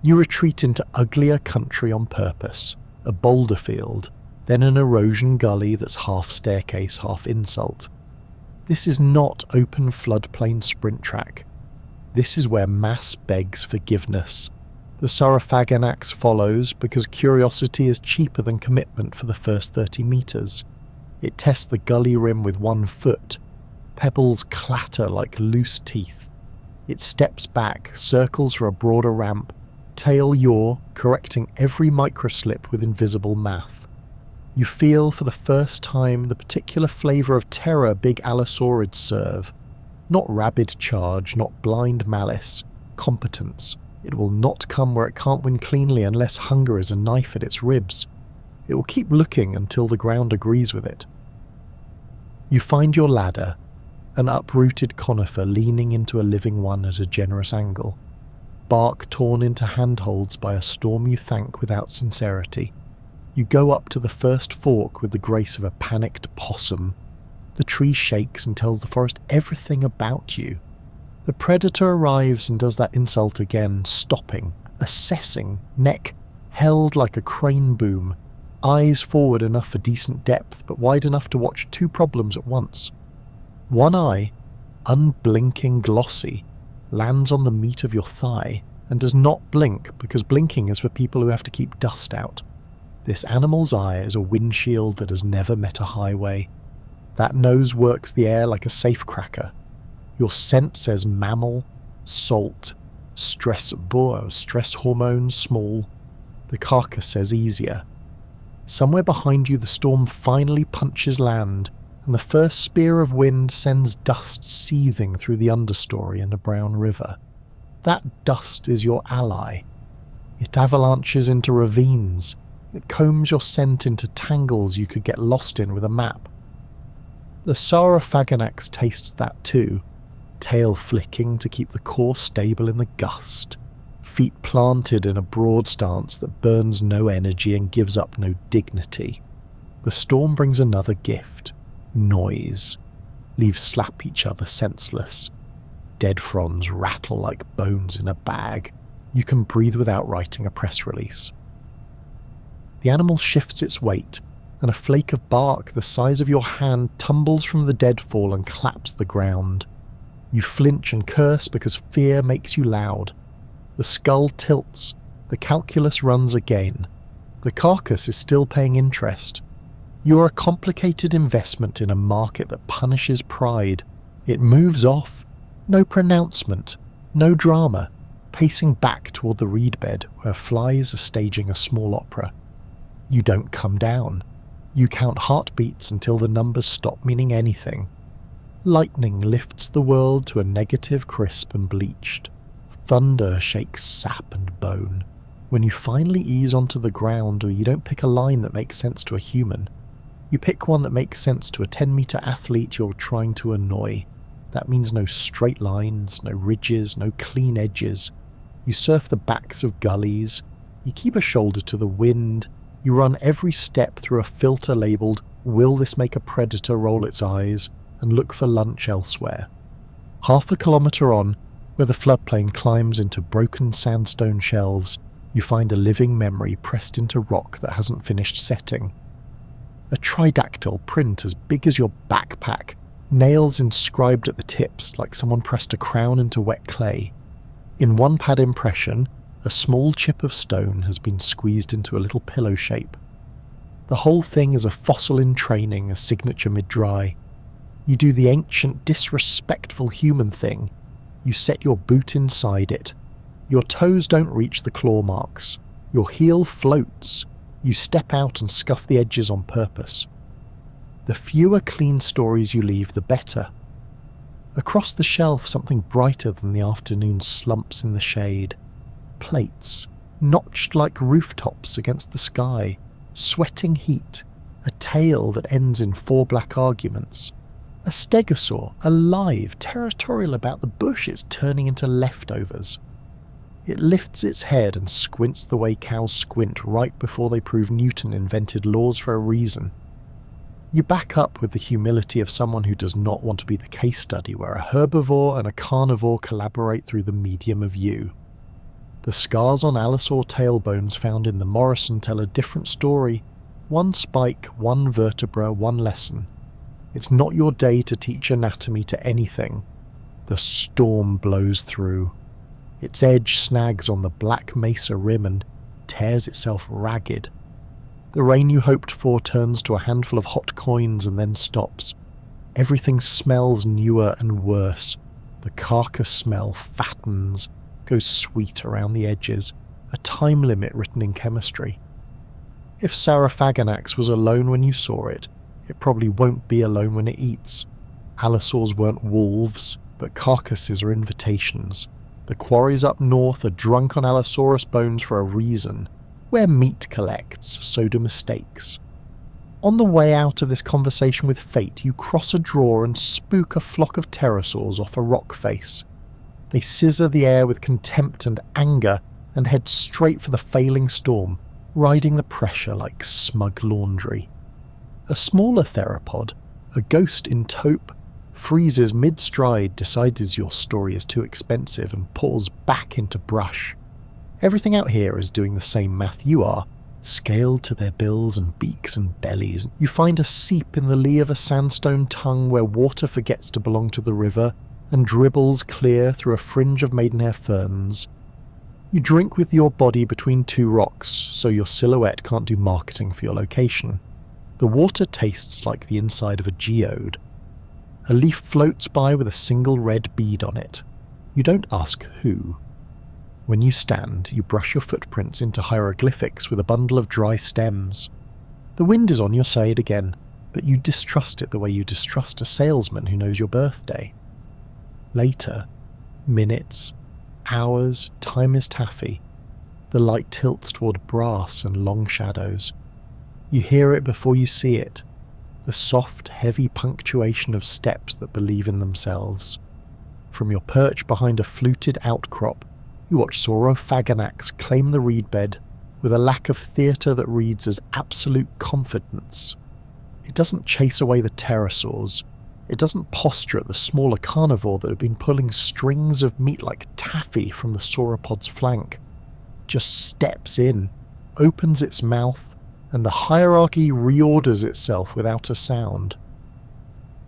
You retreat into uglier country on purpose, a boulder field, then an erosion gully that's half staircase, half insult. This is not open floodplain sprint track. This is where mass begs forgiveness. The Saurophaganax follows because curiosity is cheaper than commitment for the first 30 meters. It tests the gully rim with 1 foot. Pebbles clatter like loose teeth. It steps back, circles for a broader ramp, tail yaw, correcting every microslip with invisible math. You feel for the first time the particular flavour of terror big allosaurids serve. Not rabid charge, not blind malice. Competence. It will not come where it can't win cleanly unless hunger is a knife at its ribs. It will keep looking until the ground agrees with it. You find your ladder, an uprooted conifer leaning into a living one at a generous angle. Bark torn into handholds by a storm you thank without sincerity. You go up to the first fork with the grace of a panicked possum. The tree shakes and tells the forest everything about you. The predator arrives and does that insult again, stopping, assessing, neck held like a crane boom, eyes forward enough for decent depth but wide enough to watch 2 problems at once. One eye, unblinking glossy, lands on the meat of your thigh and does not blink because blinking is for people who have to keep dust out. This animal's eye is a windshield that has never met a highway. That nose works the air like a safecracker. Your scent says mammal, salt, stress hormones small. The carcass says easier. Somewhere behind you the storm finally punches land, and the first spear of wind sends dust seething through the understory in a brown river. That dust is your ally. It avalanches into ravines. It combs your scent into tangles you could get lost in with a map. The Saurophaganax tastes that too, tail flicking to keep the core stable in the gust, feet planted in a broad stance that burns no energy and gives up no dignity. The storm brings another gift, noise. Leaves slap each other senseless. Dead fronds rattle like bones in a bag. You can breathe without writing a press release. The animal shifts its weight, and a flake of bark the size of your hand tumbles from the deadfall and claps the ground. You flinch and curse because fear makes you loud. The skull tilts. The calculus runs again. The carcass is still paying interest. You are a complicated investment in a market that punishes pride. It moves off. No pronouncement. No drama. Pacing back toward the reed bed where flies are staging a small opera. You don't come down. You count heartbeats until the numbers stop meaning anything. Lightning lifts the world to a negative crisp and bleached. Thunder shakes sap and bone. When you finally ease onto the ground, or you don't pick a line that makes sense to a human, you pick one that makes sense to a 10-meter athlete you're trying to annoy. That means no straight lines, no ridges, no clean edges. You surf the backs of gullies. You keep a shoulder to the wind. You run every step through a filter labelled, "Will this make a predator roll its eyes?" and look for lunch elsewhere. Half a kilometre on, where the floodplain climbs into broken sandstone shelves, you find a living memory pressed into rock that hasn't finished setting. A tridactyl print as big as your backpack, nails inscribed at the tips like someone pressed a crown into wet clay. In one pad impression, a small chip of stone has been squeezed into a little pillow shape. The whole thing is a fossil in training, a signature mid-dry. You do the ancient, disrespectful human thing. You set your boot inside it. Your toes don't reach the claw marks. Your heel floats. You step out and scuff the edges on purpose. The fewer clean stories you leave, the better. Across the shelf, something brighter than the afternoon slumps in the shade. Plates, notched like rooftops against the sky, sweating heat, a tale that ends in 4 black arguments. A stegosaur, alive, territorial about the bush it's turning into leftovers. It lifts its head and squints the way cows squint right before they prove Newton invented laws for a reason. You back up with the humility of someone who does not want to be the case study where a herbivore and a carnivore collaborate through the medium of you. The scars on allosaur tailbones found in the Morrison tell a different story. 1 spike, 1 vertebra, 1 lesson. It's not your day to teach anatomy to anything. The storm blows through. Its edge snags on the black mesa rim and tears itself ragged. The rain you hoped for turns to a handful of hot coins and then stops. Everything smells newer and worse. The carcass smell fattens, goes sweet around the edges, a time limit written in chemistry. If Sarafaganax was alone when you saw it, it probably won't be alone when it eats. Allosaurs weren't wolves, but carcasses are invitations. The quarries up north are drunk on Allosaurus bones for a reason. Where meat collects, so do mistakes. On the way out of this conversation with fate, you cross a drawer and spook a flock of pterosaurs off a rock face. They scissor the air with contempt and anger and head straight for the failing storm, riding the pressure like smug laundry. A smaller theropod, a ghost in taupe, freezes mid-stride, decides your story is too expensive and pours back into brush. Everything out here is doing the same math you are, scaled to their bills and beaks and bellies. You find a seep in the lee of a sandstone tongue where water forgets to belong to the river and dribbles clear through a fringe of maidenhair ferns. You drink with your body between 2 rocks, so your silhouette can't do marketing for your location. The water tastes like the inside of a geode. A leaf floats by with a single red bead on it. You don't ask who. When you stand, you brush your footprints into hieroglyphics with a bundle of dry stems. The wind is on your side again, but you distrust it the way you distrust a salesman who knows your birthday. Later, minutes, hours, time is taffy. The light tilts toward brass and long shadows. You hear it before you see it, the soft, heavy punctuation of steps that believe in themselves. From your perch behind a fluted outcrop, you watch Saurophaganax claim the reed bed with a lack of theatre that reads as absolute confidence. It doesn't chase away the pterosaurs. It doesn't posture at the smaller carnivore that had been pulling strings of meat like taffy from the sauropod's flank. Just steps in, opens its mouth, and the hierarchy reorders itself without a sound.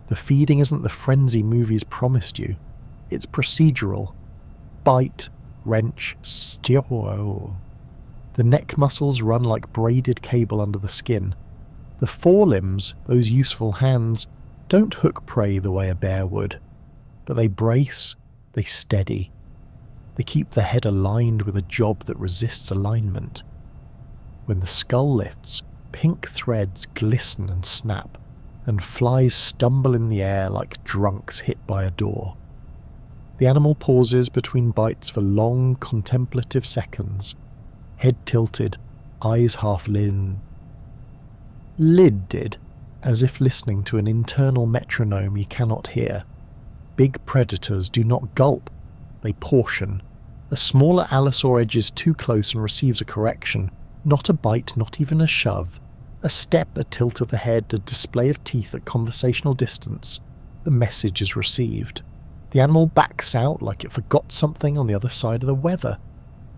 The feeding isn't the frenzy movies promised you. It's procedural. Bite, wrench, steer. The neck muscles run like braided cable under the skin. The forelimbs, those useful hands, don't hook prey the way a bear would, but they brace, they steady. They keep the head aligned with a job that resists alignment. When the skull lifts, pink threads glisten and snap, and flies stumble in the air like drunks hit by a door. The animal pauses between bites for long, contemplative seconds, head tilted, eyes half lidded, as if listening to an internal metronome you cannot hear. Big predators do not gulp, they portion. A smaller allosaur edges too close and receives a correction. Not a bite, not even a shove. A step, a tilt of the head, a display of teeth at conversational distance. The message is received. The animal backs out like it forgot something on the other side of the weather.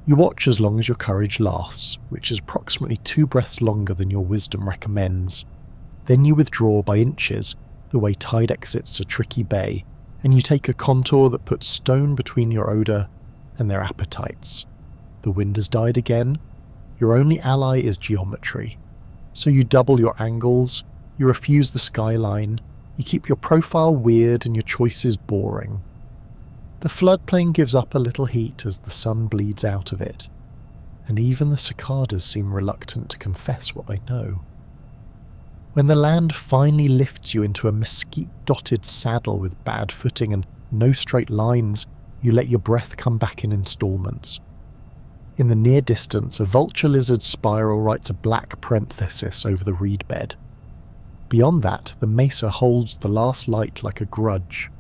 You watch as long as your courage lasts, which is approximately 2 breaths longer than your wisdom recommends. Then you withdraw by inches, the way tide exits a tricky bay, and you take a contour that puts stone between your odour and their appetites. The wind has died again. Your only ally is geometry. So you double your angles, you refuse the skyline, you keep your profile weird and your choices boring. The floodplain gives up a little heat as the sun bleeds out of it, and even the cicadas seem reluctant to confess what they know. When the land finally lifts you into a mesquite-dotted saddle with bad footing and no straight lines, you let your breath come back in installments. In the near distance, a vulture lizard spiral writes a black parenthesis over the reed bed. Beyond that, the mesa holds the last light like a grudge.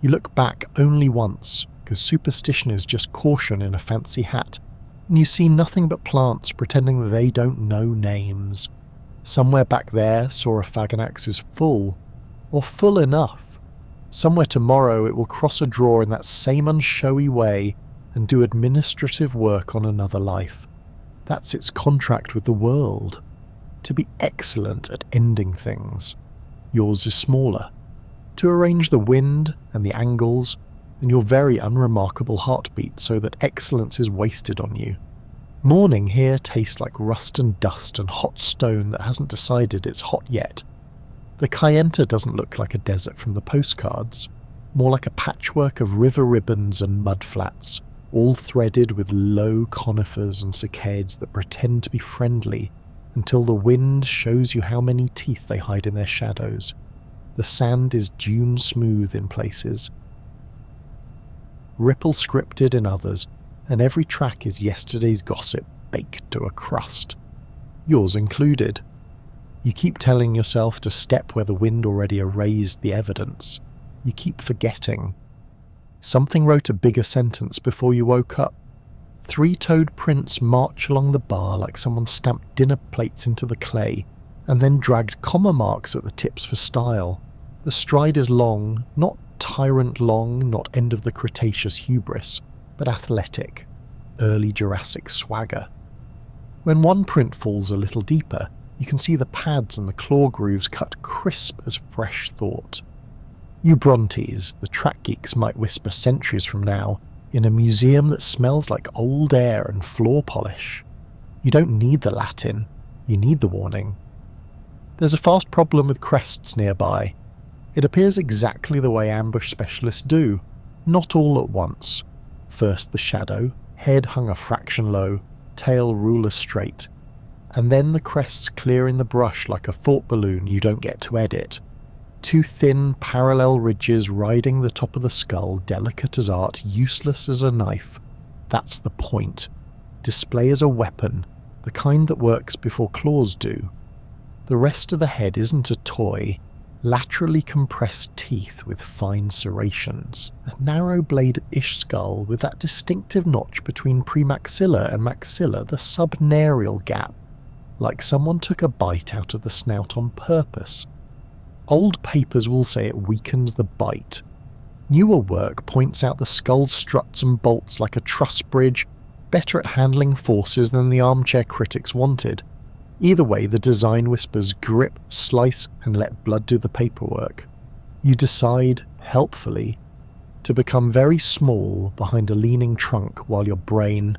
You look back only once, because superstition is just caution in a fancy hat, and you see nothing but plants pretending that they don't know names. Somewhere back there, Saurophaganax is full, or full enough. Somewhere tomorrow it will cross a drawer in that same unshowy way and do administrative work on another life. That's its contract with the world. To be excellent at ending things. Yours is smaller. To arrange the wind and the angles and your very unremarkable heartbeat so that excellence is wasted on you. Morning here tastes like rust and dust and hot stone that hasn't decided it's hot yet. The Kayenta doesn't look like a desert from the postcards, more like a patchwork of river ribbons and mud flats, all threaded with low conifers and saccades that pretend to be friendly until the wind shows you how many teeth they hide in their shadows. The sand is dune smooth in places, ripple scripted in others, and every track is yesterday's gossip baked to a crust. Yours included. You keep telling yourself to step where the wind already erased the evidence. You keep forgetting. Something wrote a bigger sentence before you woke up. Three-toed prints march along the bar like someone stamped dinner plates into the clay, and then dragged comma marks at the tips for style. The stride is long, not tyrant long, not end of the Cretaceous hubris, but athletic, early Jurassic swagger. When one print falls a little deeper, you can see the pads and the claw grooves cut crisp as fresh thought. You Brontes, the track geeks might whisper centuries from now, in a museum that smells like old air and floor polish. You don't need the Latin, you need the warning. There's a fast problem with crests nearby. It appears exactly the way ambush specialists do, not all at once. First the shadow, head hung a fraction low, tail ruler straight, and then the crests clearing the brush like a thought balloon you don't get to edit. Two thin, parallel ridges riding the top of the skull, delicate as art, useless as a knife. That's the point. Display as a weapon, the kind that works before claws do. The rest of the head isn't a toy. Laterally compressed teeth with fine serrations, a narrow-blade-ish skull with that distinctive notch between premaxilla and maxilla, the subnarial gap, like someone took a bite out of the snout on purpose. Old papers will say it weakens the bite. Newer work points out the skull's struts and bolts like a truss bridge, better at handling forces than the armchair critics wanted. Either way, the design whispers grip, slice, and let blood do the paperwork. You decide, helpfully, to become very small behind a leaning trunk while your brain,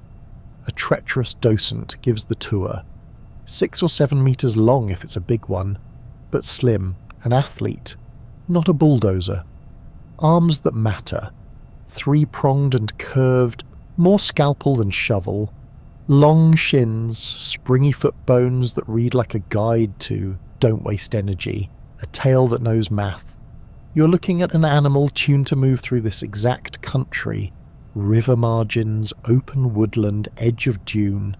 a treacherous docent, gives the tour. 6 or 7 meters long if it's a big one, but slim, an athlete, not a bulldozer. Arms that matter, 3-pronged and curved, more scalpel than shovel. Long shins, springy foot bones that read like a guide to don't waste energy, a tail that knows math. You're looking at an animal tuned to move through this exact country, river margins, open woodland, edge of dune,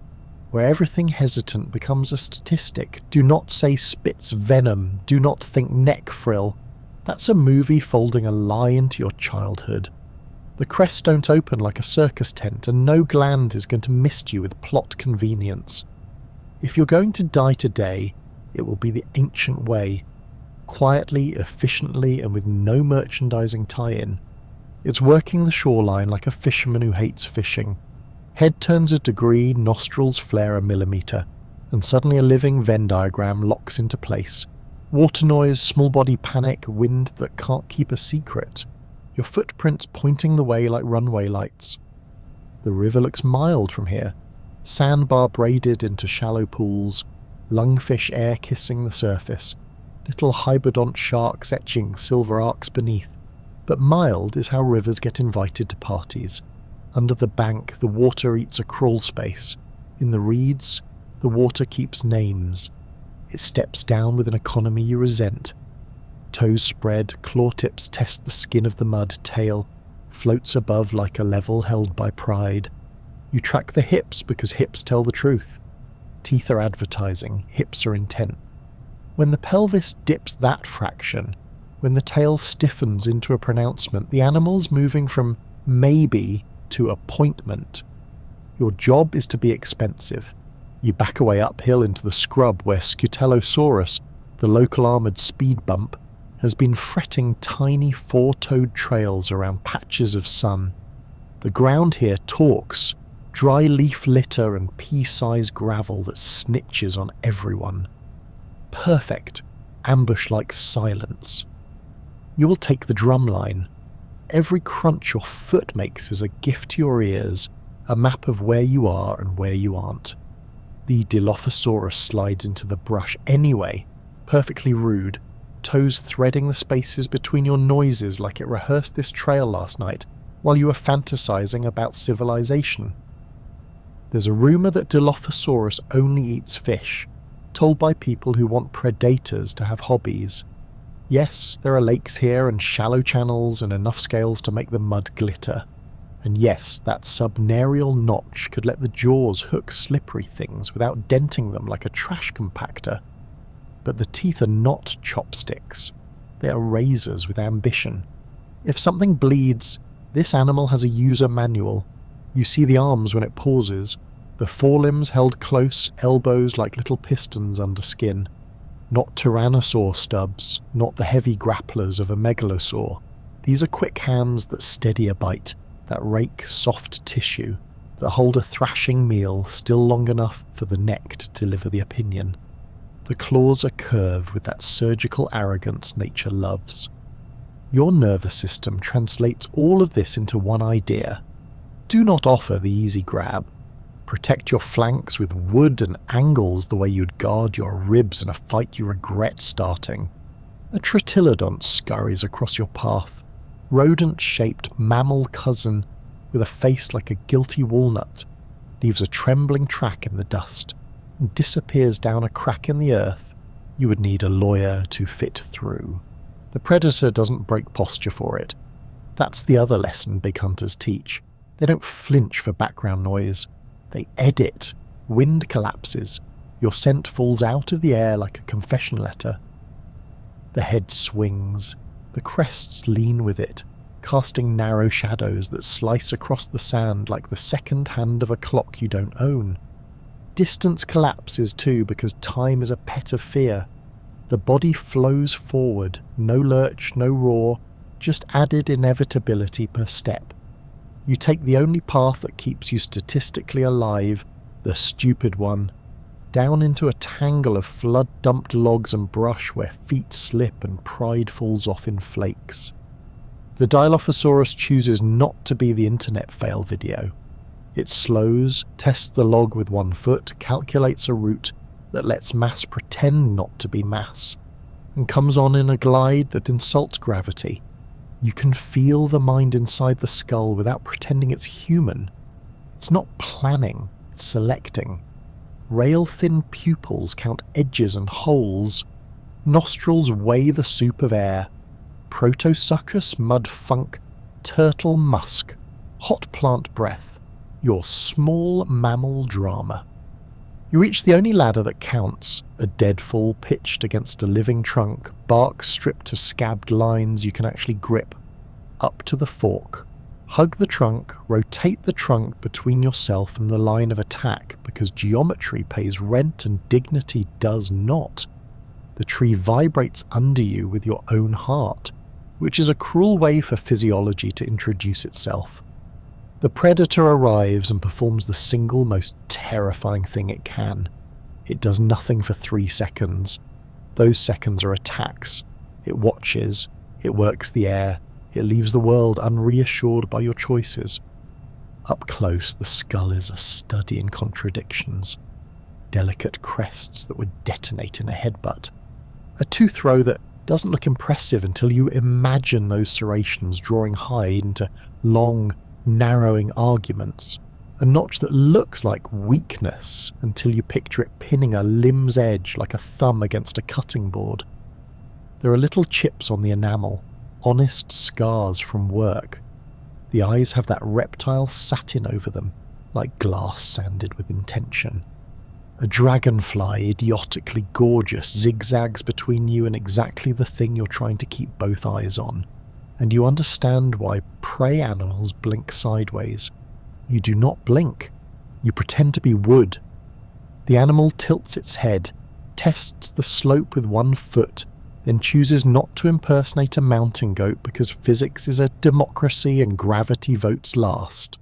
where everything hesitant becomes a statistic. Do not say spits venom, do not think neck frill. That's a movie folding a lie into your childhood. The crests don't open like a circus tent, and no gland is going to mist you with plot convenience. If you're going to die today, it will be the ancient way, quietly, efficiently, and with no merchandising tie-in. It's working the shoreline like a fisherman who hates fishing. Head turns a degree, nostrils flare a millimeter, and suddenly a living Venn diagram locks into place. Water noise, small body panic, wind that can't keep a secret. Your footprints pointing the way like runway lights. The river looks mild from here, sandbar braided into shallow pools, lungfish air-kissing the surface, little hybodont sharks etching silver arcs beneath. But mild is how rivers get invited to parties. Under the bank, the water eats a crawl space. In the reeds, the water keeps names. It steps down with an economy you resent. Toes spread, claw tips test the skin of the mud, tail floats above like a level held by pride. You track the hips because hips tell the truth. Teeth are advertising, hips are intent. When the pelvis dips that fraction, when the tail stiffens into a pronouncement, the animal's moving from maybe to appointment. Your job is to be expensive. You back away uphill into the scrub where Scutellosaurus, the local armoured speed bump, has been fretting tiny four-toed trails around patches of sun. The ground here talks, dry leaf litter and pea-sized gravel that snitches on everyone. Perfect, ambush-like silence. You will take the drumline. Every crunch your foot makes is a gift to your ears, a map of where you are and where you aren't. The Dilophosaurus slides into the brush anyway, perfectly rude, toes threading the spaces between your noises like it rehearsed this trail last night while you were fantasizing about civilization. There's a rumour that Dilophosaurus only eats fish, told by people who want predators to have hobbies. Yes, there are lakes here and shallow channels and enough scales to make the mud glitter. And yes, that subnarial notch could let the jaws hook slippery things without denting them like a trash compactor. But the teeth are not chopsticks. They are razors with ambition. If something bleeds, this animal has a user manual. You see the arms when it pauses, the forelimbs held close, elbows like little pistons under skin. Not tyrannosaur stubs, not the heavy grapplers of a megalosaur. These are quick hands that steady a bite, that rake soft tissue, that hold a thrashing meal still long enough for the neck to deliver the opinion. The claws are curved with that surgical arrogance nature loves. Your nervous system translates all of this into one idea. Do not offer the easy grab. Protect your flanks with wood and angles the way you'd guard your ribs in a fight you regret starting. A tritylodont scurries across your path, rodent-shaped mammal cousin with a face like a guilty walnut, leaves a trembling track in the dust, and disappears down a crack in the earth you would need a lawyer to fit through. The predator doesn't break posture for it. That's the other lesson big hunters teach. They don't flinch for background noise. They edit. Wind collapses. Your scent falls out of the air like a confession letter. The head swings. The crests lean with it, casting narrow shadows that slice across the sand like the second hand of a clock you don't own. Distance collapses too because time is a pet of fear. The body flows forward, no lurch, no roar, just added inevitability per step. You take the only path that keeps you statistically alive, the stupid one, down into a tangle of flood-dumped logs and brush where feet slip and pride falls off in flakes. The Dilophosaurus chooses not to be the internet fail video. It slows, tests the log with one foot, calculates a route that lets mass pretend not to be mass, and comes on in a glide that insults gravity. You can feel the mind inside the skull without pretending it's human. It's not planning, it's selecting. Rail-thin pupils count edges and holes. Nostrils weigh the soup of air. Protosuchus, mud funk, turtle musk, hot plant breath. Your small mammal drama. You reach the only ladder that counts, a deadfall pitched against a living trunk, bark stripped to scabbed lines you can actually grip. Up to the fork. Hug the trunk, rotate the trunk between yourself and the line of attack because geometry pays rent and dignity does not. The tree vibrates under you with your own heart, which is a cruel way for physiology to introduce itself. The predator arrives and performs the single most terrifying thing it can. It does nothing for 3 seconds. Those seconds are attacks. It watches. It works the air. It leaves the world unreassured by your choices. Up close, the skull is a study in contradictions. delicate crests that would detonate in a headbutt. A tooth row that doesn't look impressive until you imagine those serrations drawing high into long, narrowing arguments. A notch that looks like weakness until you picture it pinning a limb's edge like a thumb against a cutting board. There are little chips on the enamel, honest scars from work. The eyes have that reptile satin over them, like glass sanded with intention. A dragonfly, idiotically gorgeous, zigzags between you and exactly the thing you're trying to keep both eyes on, and you understand why prey animals blink sideways. You do not blink. You pretend to be wood. The animal tilts its head, tests the slope with one foot, then chooses not to impersonate a mountain goat because physics is a democracy and gravity votes last.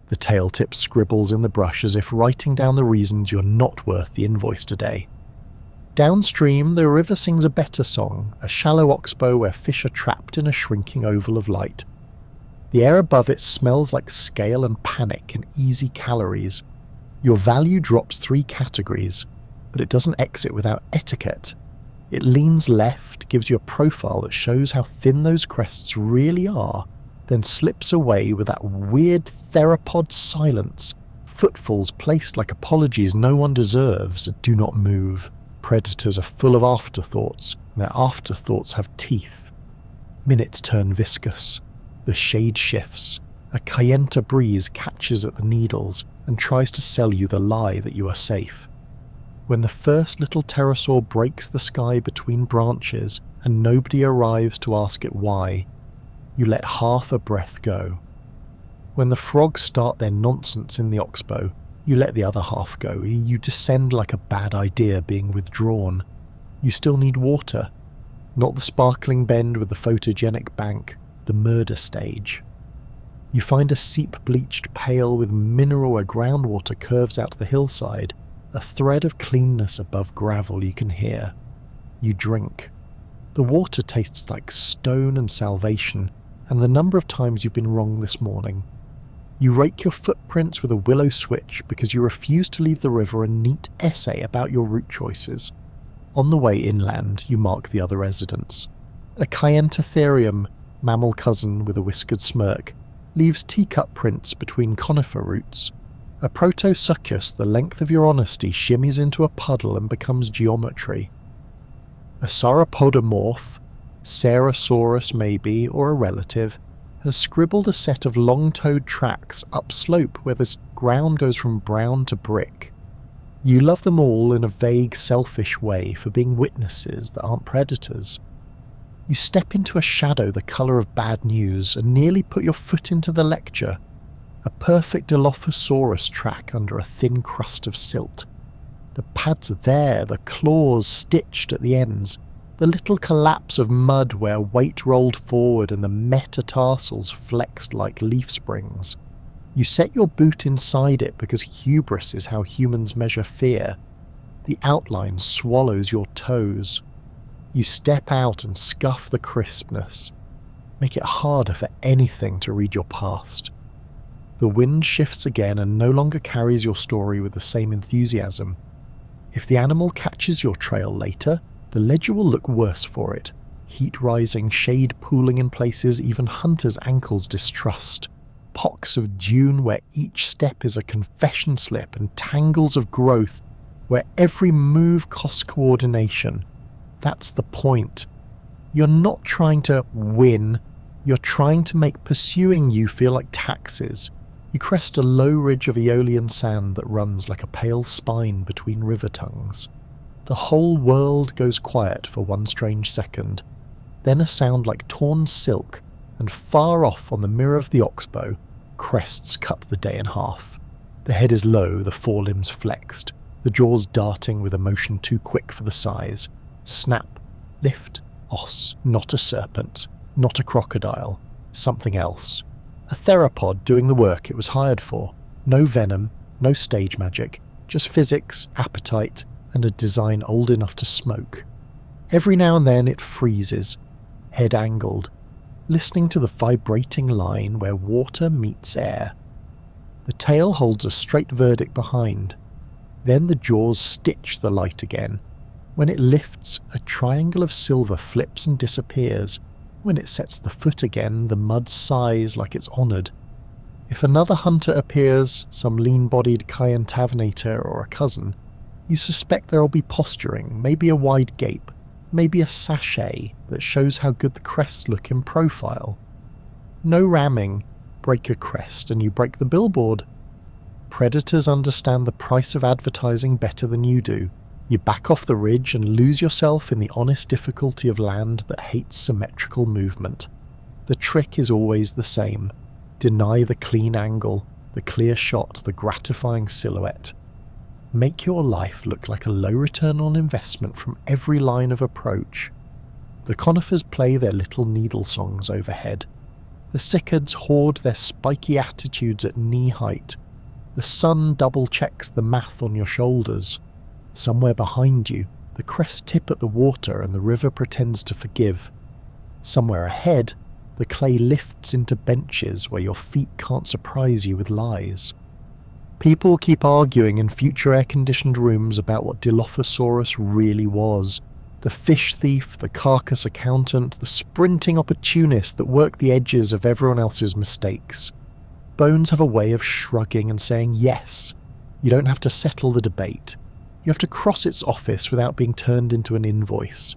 The tail tip scribbles in the brush as if writing down the reasons you're not worth the invoice today. Downstream, the river sings a better song, a shallow oxbow where fish are trapped in a shrinking oval of light. The air above it smells like scale and panic and easy calories. Your value drops 3 categories, but it doesn't exit without etiquette. It leans left, gives you a profile that shows how thin those crests really are, then slips away with that weird theropod silence, footfalls placed like apologies no one deserves. Do not move. Predators are full of afterthoughts, and their afterthoughts have teeth. Minutes turn viscous. The shade shifts. A cayenta breeze catches at the needles and tries to sell you the lie that you are safe. When the first little pterosaur breaks the sky between branches and nobody arrives to ask it why, you let half a breath go. When the frogs start their nonsense in the oxbow, you let the other half go. You descend like a bad idea being withdrawn. You still need water. Not the sparkling bend with the photogenic bank, the murder stage. You find a seep-bleached pail with mineral where groundwater curves out the hillside, a thread of cleanness above gravel you can hear. You drink. The water tastes like stone and salvation, and the number of times you've been wrong this morning. You rake your footprints with a willow switch because you refuse to leave the river a neat essay about your route choices. On the way inland, you mark the other residents. A Cyantotherium, mammal cousin with a whiskered smirk, leaves teacup prints between conifer roots. A Protosuchus the length of your honesty shimmies into a puddle and becomes geometry. A sauropodomorph, Cerosaurus maybe, or a relative, has scribbled a set of long-toed tracks upslope where the ground goes from brown to brick. You love them all in a vague, selfish way for being witnesses that aren't predators. You step into a shadow the colour of bad news and nearly put your foot into the lecture. A perfect Dilophosaurus track under a thin crust of silt. The pads are there, the claws stitched at the ends, the little collapse of mud where weight rolled forward and the metatarsals flexed like leaf springs. You set your boot inside it because hubris is how humans measure fear. The outline swallows your toes. You step out and scuff the crispness. Make it harder for anything to read your past. The wind shifts again and no longer carries your story with the same enthusiasm. If the animal catches your trail later, the ledger will look worse for it. Heat rising, shade pooling in places even hunters' ankles distrust. Pocks of dune where each step is a confession slip and tangles of growth where every move costs coordination. That's the point. You're not trying to win, you're trying to make pursuing you feel like taxes. You crest a low ridge of Aeolian sand that runs like a pale spine between river tongues. The whole world goes quiet for one strange second, then a sound like torn silk, and far off on the mirror of the oxbow, crests cut the day in half. The head is low, the forelimbs flexed, the jaws darting with a motion too quick for the size. Snap, lift, os, not a serpent, not a crocodile, something else. A theropod doing the work it was hired for. No venom, no stage magic, just physics, appetite, and a design old enough to smoke. Every now and then it freezes, head angled, listening to the vibrating line where water meets air. The tail holds a straight verdict behind. Then the jaws stitch the light again. When it lifts, a triangle of silver flips and disappears. When it sets the foot again, the mud sighs like it's honoured. If another hunter appears, some lean-bodied Cayenne Tavenator or a cousin, you suspect there'll be posturing, maybe a wide gape, maybe a sachet that shows how good the crests look in profile. No ramming, break your crest and you break the billboard. Predators understand the price of advertising better than you do. You back off the ridge and lose yourself in the honest difficulty of land that hates symmetrical movement. The trick is always the same. Deny the clean angle, the clear shot, the gratifying silhouette. Make your life look like a low return on investment from every line of approach. The conifers play their little needle songs overhead. The cycads hoard their spiky attitudes at knee height. The sun double-checks the math on your shoulders. Somewhere behind you, the crests tip at the water and the river pretends to forgive. Somewhere ahead, the clay lifts into benches where your feet can't surprise you with lies. People keep arguing in future air-conditioned rooms about what Dilophosaurus really was. The fish thief, the carcass accountant, the sprinting opportunist that worked the edges of everyone else's mistakes. Bones have a way of shrugging and saying yes. You don't have to settle the debate. You have to cross its office without being turned into an invoice.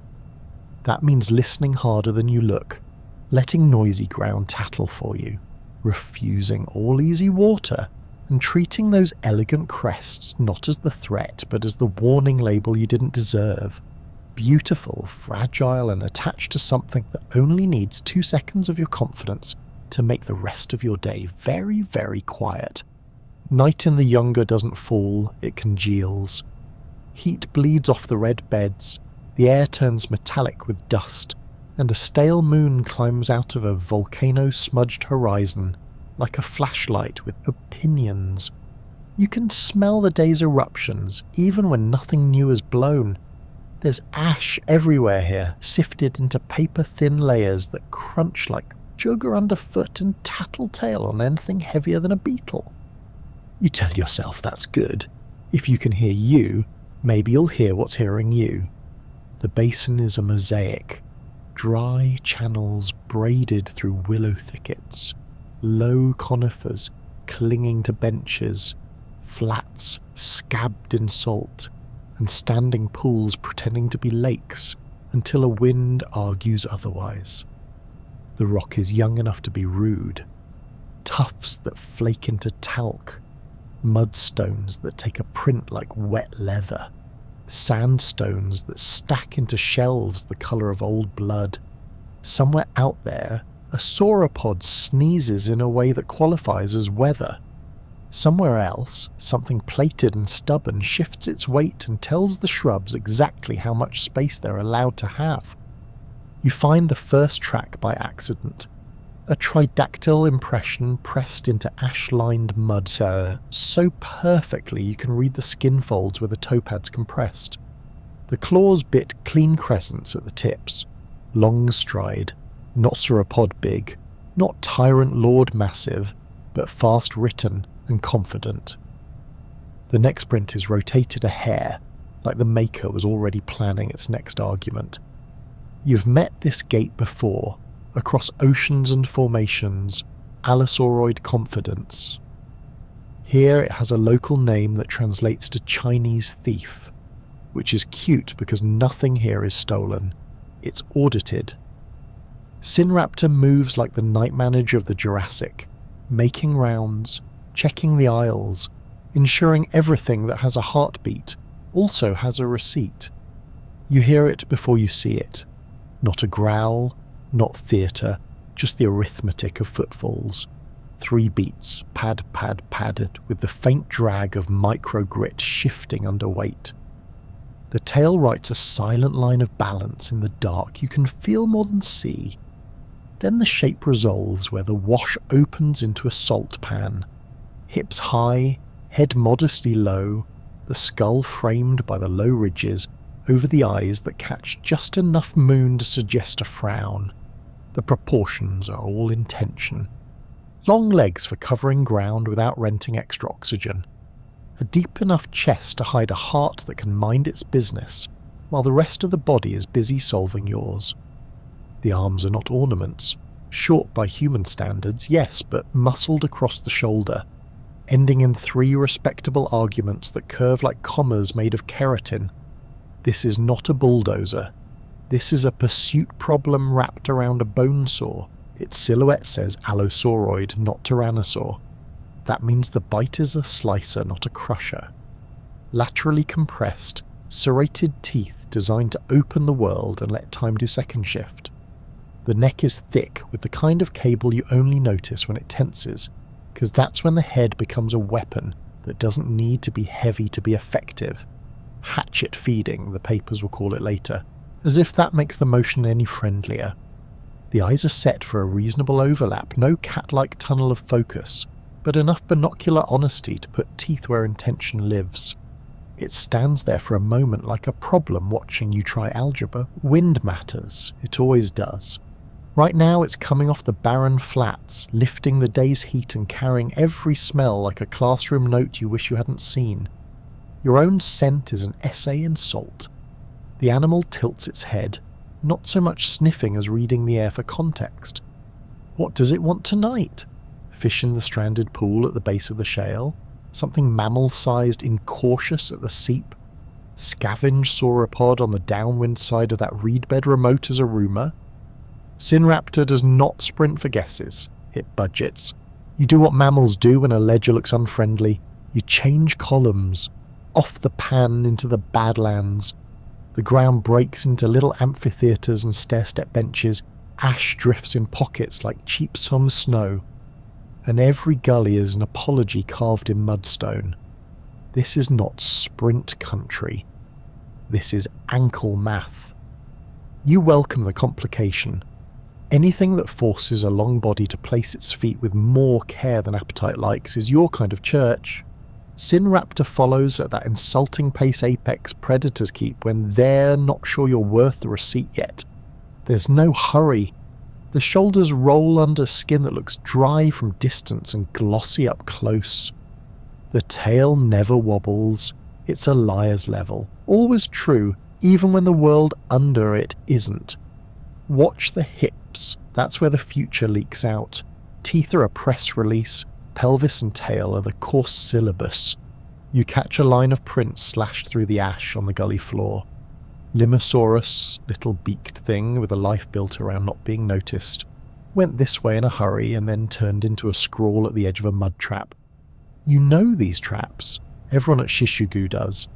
That means listening harder than you look, letting noisy ground tattle for you, refusing all easy water, and treating those elegant crests not as the threat but as the warning label you didn't deserve. Beautiful, fragile, and attached to something that only needs 2 seconds of your confidence to make the rest of your day very, very quiet. Night in the Younger doesn't fall, it congeals. Heat bleeds off the red beds, the air turns metallic with dust, and a stale moon climbs out of a volcano-smudged horizon like a flashlight with opinions. You can smell the day's eruptions even when nothing new is blown. There's ash everywhere here, sifted into paper-thin layers that crunch like sugar underfoot and tattletale on anything heavier than a beetle. You tell yourself that's good. If you can hear you, maybe you'll hear what's hearing you. The basin is a mosaic. Dry channels braided through willow thickets, low conifers clinging to benches, flats scabbed in salt, and standing pools pretending to be lakes until a wind argues otherwise. The rock is young enough to be rude. Tufts that flake into talc, mudstones that take a print like wet leather, sandstones that stack into shelves the colour of old blood. Somewhere out there, a sauropod sneezes in a way that qualifies as weather. Somewhere else, something plated and stubborn shifts its weight and tells the shrubs exactly how much space they're allowed to have. You find the first track by accident, a tridactyl impression pressed into ash-lined mud so perfectly you can read the skin folds where the toe pad's compressed. The claws bit clean crescents at the tips, long stride, not sauropod big, not tyrant lord massive, but fast written and confident. The next sprint is rotated a hair, like the maker was already planning its next argument. You've met this gate before, across oceans and formations, Allosauroid confidence. Here it has a local name that translates to Chinese thief, which is cute because nothing here is stolen. It's audited. Sinraptor moves like the night manager of the Jurassic, making rounds, checking the aisles, ensuring everything that has a heartbeat also has a receipt. You hear it before you see it. Not a growl, not theatre, just the arithmetic of footfalls. 3 beats, pad, pad, padded, with the faint drag of micro-grit shifting under weight. The tail writes a silent line of balance in the dark you can feel more than see. Then the shape resolves where the wash opens into a salt pan. Hips high, head modestly low, the skull framed by the low ridges over the eyes that catch just enough moon to suggest a frown. The proportions are all intention. Long legs for covering ground without renting extra oxygen. a deep enough chest to hide a heart that can mind its business, while the rest of the body is busy solving yours. The arms are not ornaments, short by human standards, yes, but muscled across the shoulder, ending in 3 respectable arguments that curve like commas made of keratin. This is not a bulldozer. This is a pursuit problem wrapped around a bone saw. Its silhouette says Allosauroid, not Tyrannosaur. That means the bite is a slicer, not a crusher. Laterally compressed, serrated teeth designed to open the world and let time do second shift. The neck is thick, with the kind of cable you only notice when it tenses, because that's when the head becomes a weapon that doesn't need to be heavy to be effective. Hatchet feeding, the papers will call it later, as if that makes the motion any friendlier. The eyes are set for a reasonable overlap, no cat-like tunnel of focus, but enough binocular honesty to put teeth where intention lives. It stands there for a moment like a problem watching you try algebra. Wind matters, it always does. Right now it's coming off the barren flats, lifting the day's heat and carrying every smell like a classroom note you wish you hadn't seen. Your own scent is an essay in salt. The animal tilts its head, not so much sniffing as reading the air for context. What does it want tonight? Fish in the stranded pool at the base of the shale? Something mammal-sized incautious at the seep? Scavenge sauropod on the downwind side of that reedbed remote as a rumour? Synraptor does not sprint for guesses, it budgets. You do what mammals do when a ledger looks unfriendly. You change columns, off the pan into the badlands. The ground breaks into little amphitheatres and stair-step benches, ash drifts in pockets like cheap Somme snow, and every gully is an apology carved in mudstone. This is not sprint country. This is ankle math. You welcome the complication. Anything that forces a long body to place its feet with more care than appetite likes is your kind of church. Synraptor follows at that insulting pace apex predators keep when they're not sure you're worth the receipt yet. There's no hurry. The shoulders roll under skin that looks dry from distance and glossy up close. The tail never wobbles. It's a liar's level. Always true, even when the world under it isn't. Watch the hips. That's where the future leaks out. Teeth are a press release. Pelvis and tail are the course syllabus. You catch a line of prints slashed through the ash on the gully floor. Limosaurus, little beaked thing with a life built around not being noticed, went this way in a hurry and then turned into a scrawl at the edge of a mud trap. You know these traps. Everyone at Shishugu does.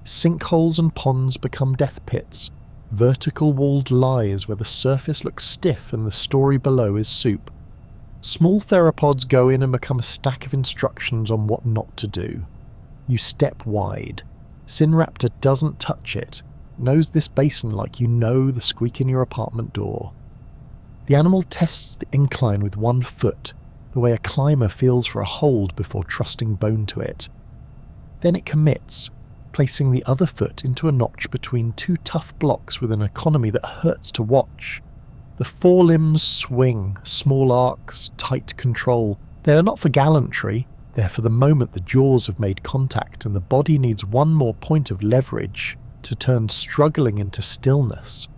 Sinkholes and ponds become death pits. Vertical walled lies where the surface looks stiff and the story below is soup. Small theropods go in and become a stack of instructions on what not to do. You step wide. Synraptor doesn't touch it. Knows this basin like you know the squeak in your apartment door. The animal tests the incline with one foot, the way a climber feels for a hold before trusting bone to it. Then it commits, placing the other foot into a notch between 2 tough blocks with an economy that hurts to watch. The forelimbs swing, small arcs, tight control. They are not for gallantry, they're for the moment the jaws have made contact and the body needs one more point of leverage to turn struggling into stillness.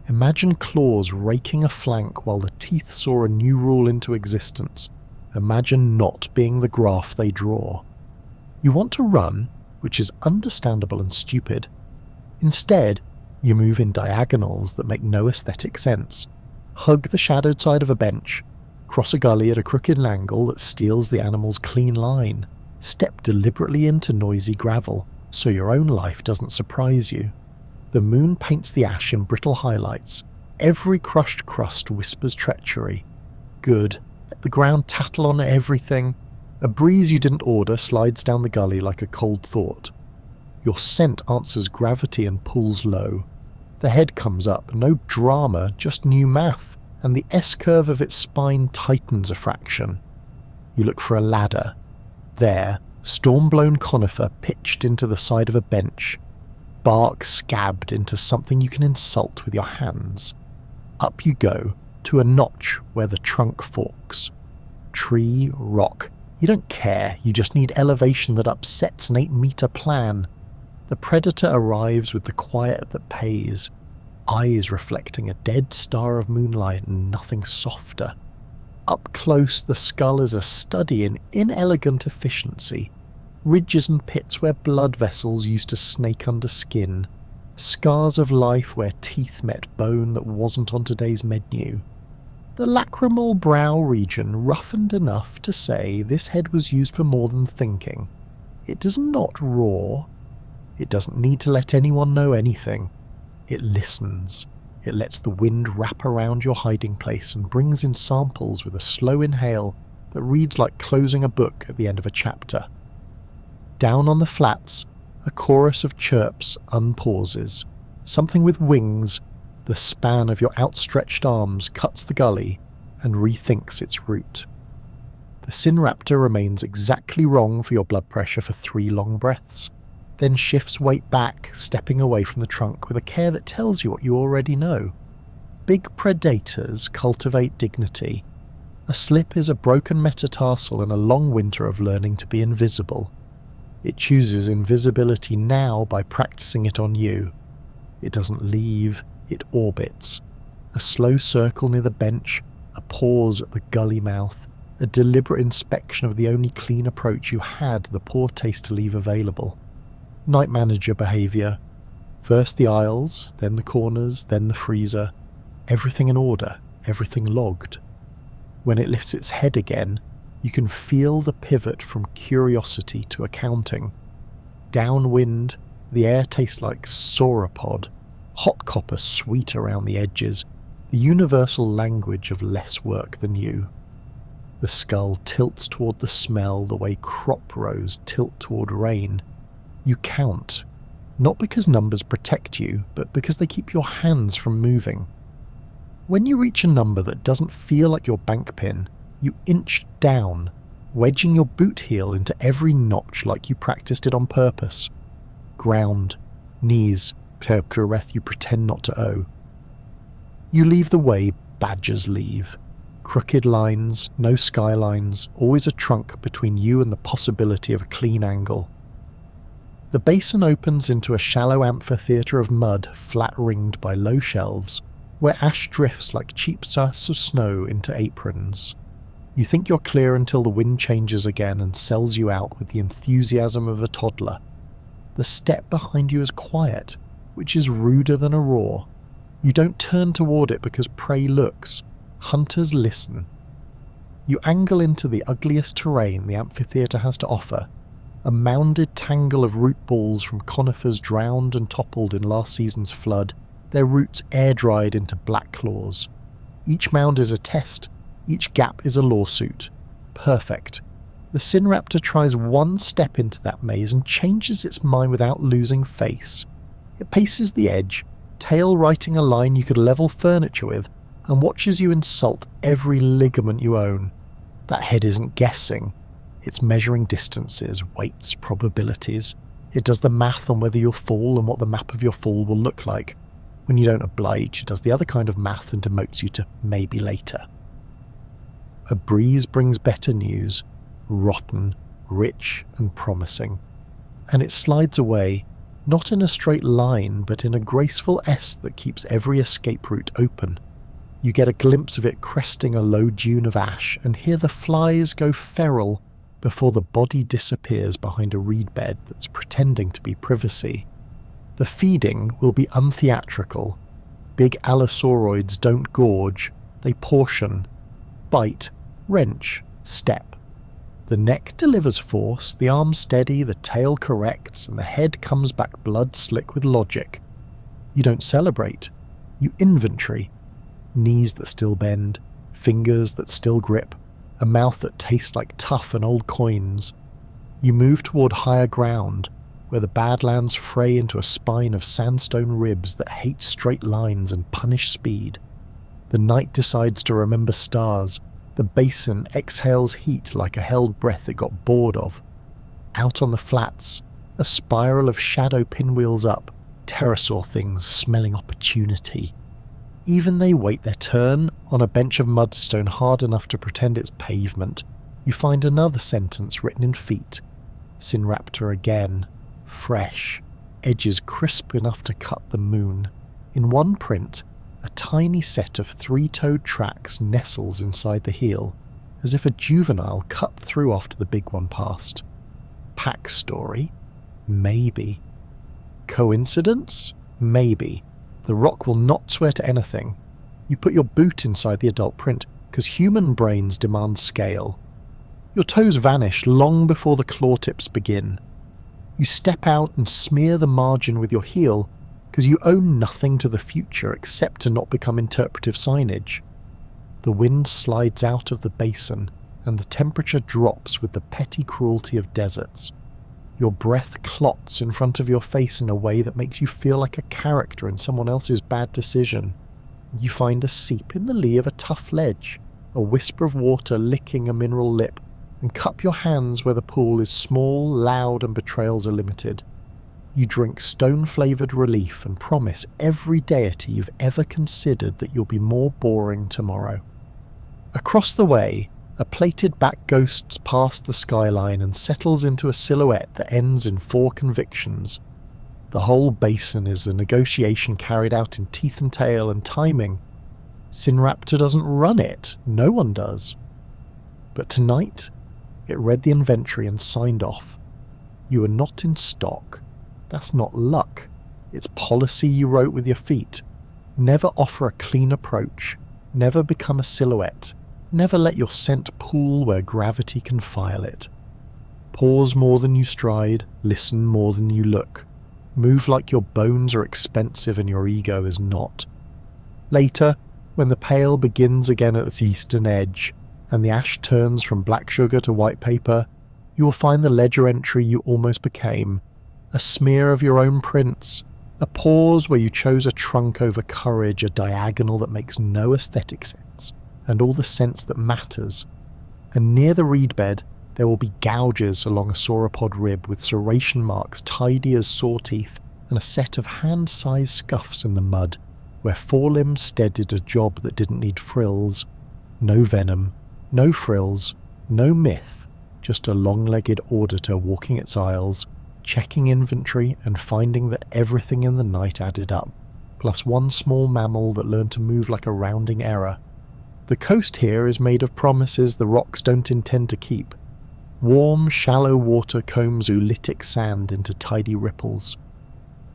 Imagine claws raking a flank while the teeth saw a new rule into existence. Imagine not being the graph they draw. You want to run, which is understandable and stupid. Instead, you move in diagonals that make no aesthetic sense. Hug the shadowed side of a bench, cross a gully at a crooked angle that steals the animal's clean line, step deliberately into noisy gravel, so your own life doesn't surprise you. The moon paints the ash in brittle highlights. Every crushed crust whispers treachery. Good. Let the ground tattle on everything. A breeze you didn't order slides down the gully like a cold thought. Your scent answers gravity and pulls low. The head comes up, no drama, just new math, and the S-curve of its spine tightens a fraction. You look for a ladder. There, storm-blown conifer pitched into the side of a bench, bark scabbed into something you can insult with your hands. Up you go, to a notch where the trunk forks. Tree, rock, You don't care, you just need elevation that upsets an 8-meter plan. The predator arrives with the quiet that pays, eyes reflecting a dead star of moonlight and nothing softer. Up close, the skull is a study in inelegant efficiency. Ridges and pits where blood vessels used to snake under skin. Scars of life where teeth met bone that wasn't on today's menu. The lacrimal brow region roughened enough to say this head was used for more than thinking. It does not roar. It doesn't need to let anyone know anything. It listens. It lets the wind wrap around your hiding place and brings in samples with a slow inhale that reads like closing a book at the end of a chapter. Down on the flats, a chorus of chirps unpauses. Something with wings, the span of your outstretched arms cuts the gully and rethinks its route. The Synraptor remains exactly wrong for your blood pressure for 3 long breaths, then shifts weight back, stepping away from the trunk with a care that tells you what you already know. Big predators cultivate dignity. A slip is a broken metatarsal in a long winter of learning to be invisible. It chooses invisibility now by practicing it on you. It doesn't leave, it orbits. A slow circle near the bench, a pause at the gully mouth, a deliberate inspection of the only clean approach you had the poor taste to leave available. Night manager behaviour. First the aisles, then the corners, then the freezer. Everything in order, everything logged. When it lifts its head again, you can feel the pivot from curiosity to accounting. Downwind, the air tastes like sauropod, hot copper sweet around the edges, the universal language of less work than you. The skull tilts toward the smell the way crop rows tilt toward rain. You count, not because numbers protect you, but because they keep your hands from moving. When you reach a number that doesn't feel like your bank pin, you inch down, wedging your boot heel into every notch like you practiced it on purpose. Ground, knees, breath you pretend not to owe. You leave the way badgers leave. Crooked lines, no skylines, always a trunk between you and the possibility of a clean angle. The basin opens into a shallow amphitheatre of mud flat-ringed by low shelves, where ash drifts like cheap sauce of snow into aprons. You think you're clear until the wind changes again and sells you out with the enthusiasm of a toddler. The step behind you is quiet, which is ruder than a roar. You don't turn toward it because prey looks. Hunters listen. You angle into the ugliest terrain the amphitheatre has to offer, a mounded tangle of root balls from conifers drowned and toppled in last season's flood, their roots air-dried into black claws. Each mound is a test, each gap is a lawsuit. Perfect. The Synraptor tries one step into that maze and changes its mind without losing face. It paces the edge, tail writing a line you could level furniture with, and watches you insult every ligament you own. That head isn't guessing. It's measuring distances, weights, probabilities. It does the math on whether you'll fall and what the map of your fall will look like. When you don't oblige, it does the other kind of math and demotes you to maybe later. A breeze brings better news, rotten, rich and promising. And it slides away, not in a straight line, but in a graceful S that keeps every escape route open. You get a glimpse of it cresting a low dune of ash and hear the flies go feral before the body disappears behind a reed bed that's pretending to be privacy. The feeding will be untheatrical. Big allosauroids don't gorge, they portion, bite, wrench, step. The neck delivers force, the arm steady, the tail corrects, and the head comes back blood slick with logic. You don't celebrate, you inventory. Knees that still bend, fingers that still grip, a mouth that tastes like tough and old coins. You move toward higher ground, where the Badlands fray into a spine of sandstone ribs that hate straight lines and punish speed. The night decides to remember stars. The basin exhales heat like a held breath it got bored of. Out on the flats, a spiral of shadow pinwheels up, pterosaur things smelling opportunity. Even they wait their turn on a bench of mudstone hard enough to pretend it's pavement. You find another sentence written in feet. Sinraptor again. Fresh. Edges crisp enough to cut the moon. In one print, a tiny set of three-toed tracks nestles inside the heel, as if a juvenile cut through after the big one passed. Pack story? Maybe. Coincidence? Maybe. The rock will not swear to anything. You put your boot inside the adult print, because human brains demand scale. Your toes vanish long before the claw tips begin. You step out and smear the margin with your heel, because you owe nothing to the future except to not become interpretive signage. The wind slides out of the basin, and the temperature drops with the petty cruelty of deserts. Your breath clots in front of your face in a way that makes you feel like a character in someone else's bad decision. You find a seep in the lee of a tough ledge, a whisper of water licking a mineral lip, and cup your hands where the pool is small, loud, and betrayals are limited. You drink stone-flavoured relief and promise every deity you've ever considered that you'll be more boring tomorrow. Across the way, a plated back ghosts past the skyline and settles into a silhouette that ends in 4 convictions. The whole basin is a negotiation carried out in teeth and tail and timing. Sinraptor doesn't run it, no one does. But tonight, it read the inventory and signed off. You are not in stock. That's not luck. It's policy you wrote with your feet. Never offer a clean approach. Never become a silhouette. Never let your scent pool where gravity can file it. Pause more than you stride, listen more than you look. Move like your bones are expensive and your ego is not. Later, when the pail begins again at its eastern edge, and the ash turns from black sugar to white paper, you will find the ledger entry you almost became, a smear of your own prints, a pause where you chose a trunk over courage, a diagonal that makes no aesthetic sense, and all the sense that matters. And near the reed bed, there will be gouges along a sauropod rib with serration marks tidy as saw teeth, and a set of hand-sized scuffs in the mud, where forelimbs steadied a job that didn't need frills. No venom, no frills, no myth, just a long-legged auditor walking its aisles, checking inventory and finding that everything in the night added up, plus one small mammal that learned to move like a rounding error. The coast here is made of promises the rocks don't intend to keep. Warm, shallow water combs oolitic sand into tidy ripples.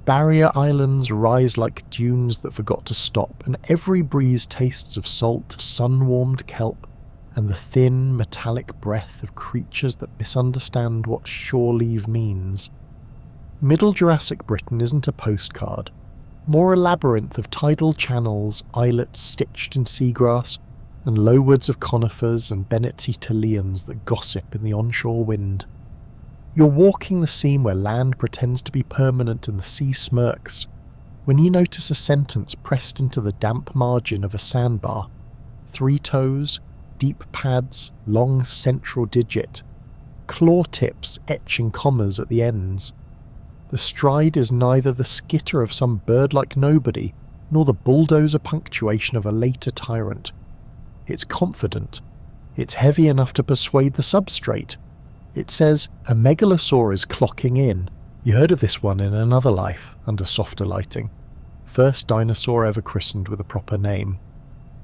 Barrier islands rise like dunes that forgot to stop, and every breeze tastes of salt, sun-warmed kelp, and the thin, metallic breath of creatures that misunderstand what shore leave means. Middle Jurassic Britain isn't a postcard, more a labyrinth of tidal channels, islets stitched in seagrass, and lowwoods of conifers and Bennett's Italians that gossip in the onshore wind. You're walking the seam where land pretends to be permanent and the sea smirks, when you notice a sentence pressed into the damp margin of a sandbar. 3 toes, deep pads, long central digit, claw tips etching commas at the ends. The stride is neither the skitter of some bird-like nobody, nor the bulldozer punctuation of a later tyrant. It's confident. It's heavy enough to persuade the substrate. It says, a megalosaur is clocking in. You heard of this one in another life, under softer lighting. First dinosaur ever christened with a proper name.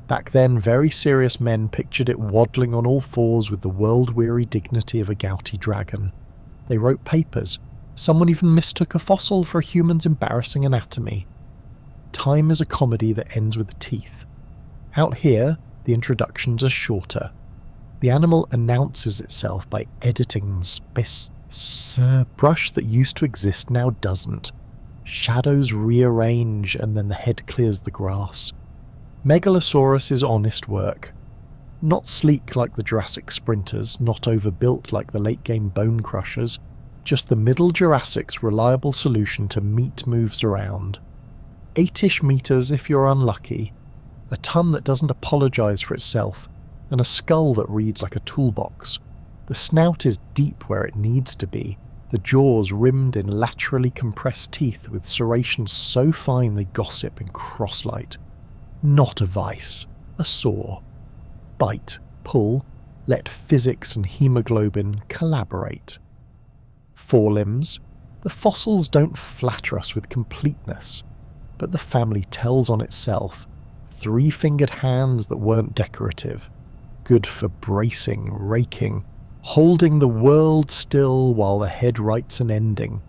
Back then, very serious men pictured it waddling on all fours with the world-weary dignity of a gouty dragon. They wrote papers. Someone even mistook a fossil for a human's embarrassing anatomy. Time is a comedy that ends with teeth. Out here, the introductions are shorter. The animal announces itself by editing brush that used to exist now doesn't. Shadows rearrange and then the head clears the grass. Megalosaurus is honest work. Not sleek like the Jurassic sprinters, not overbuilt like the late-game bone crushers, just the middle Jurassic's reliable solution to meat moves around. 8-ish meters if you're unlucky, a ton that doesn't apologise for itself, and a skull that reads like a toolbox. The snout is deep where it needs to be, the jaws rimmed in laterally compressed teeth with serrations so fine they gossip in crosslight. Not a vice, a saw. Bite, pull, Let physics and hemoglobin collaborate. Forelimbs. The fossils don't flatter us with completeness, but the family tells on itself. 3-fingered hands that weren't decorative. Good for bracing, raking, holding the world still while the head writes an ending.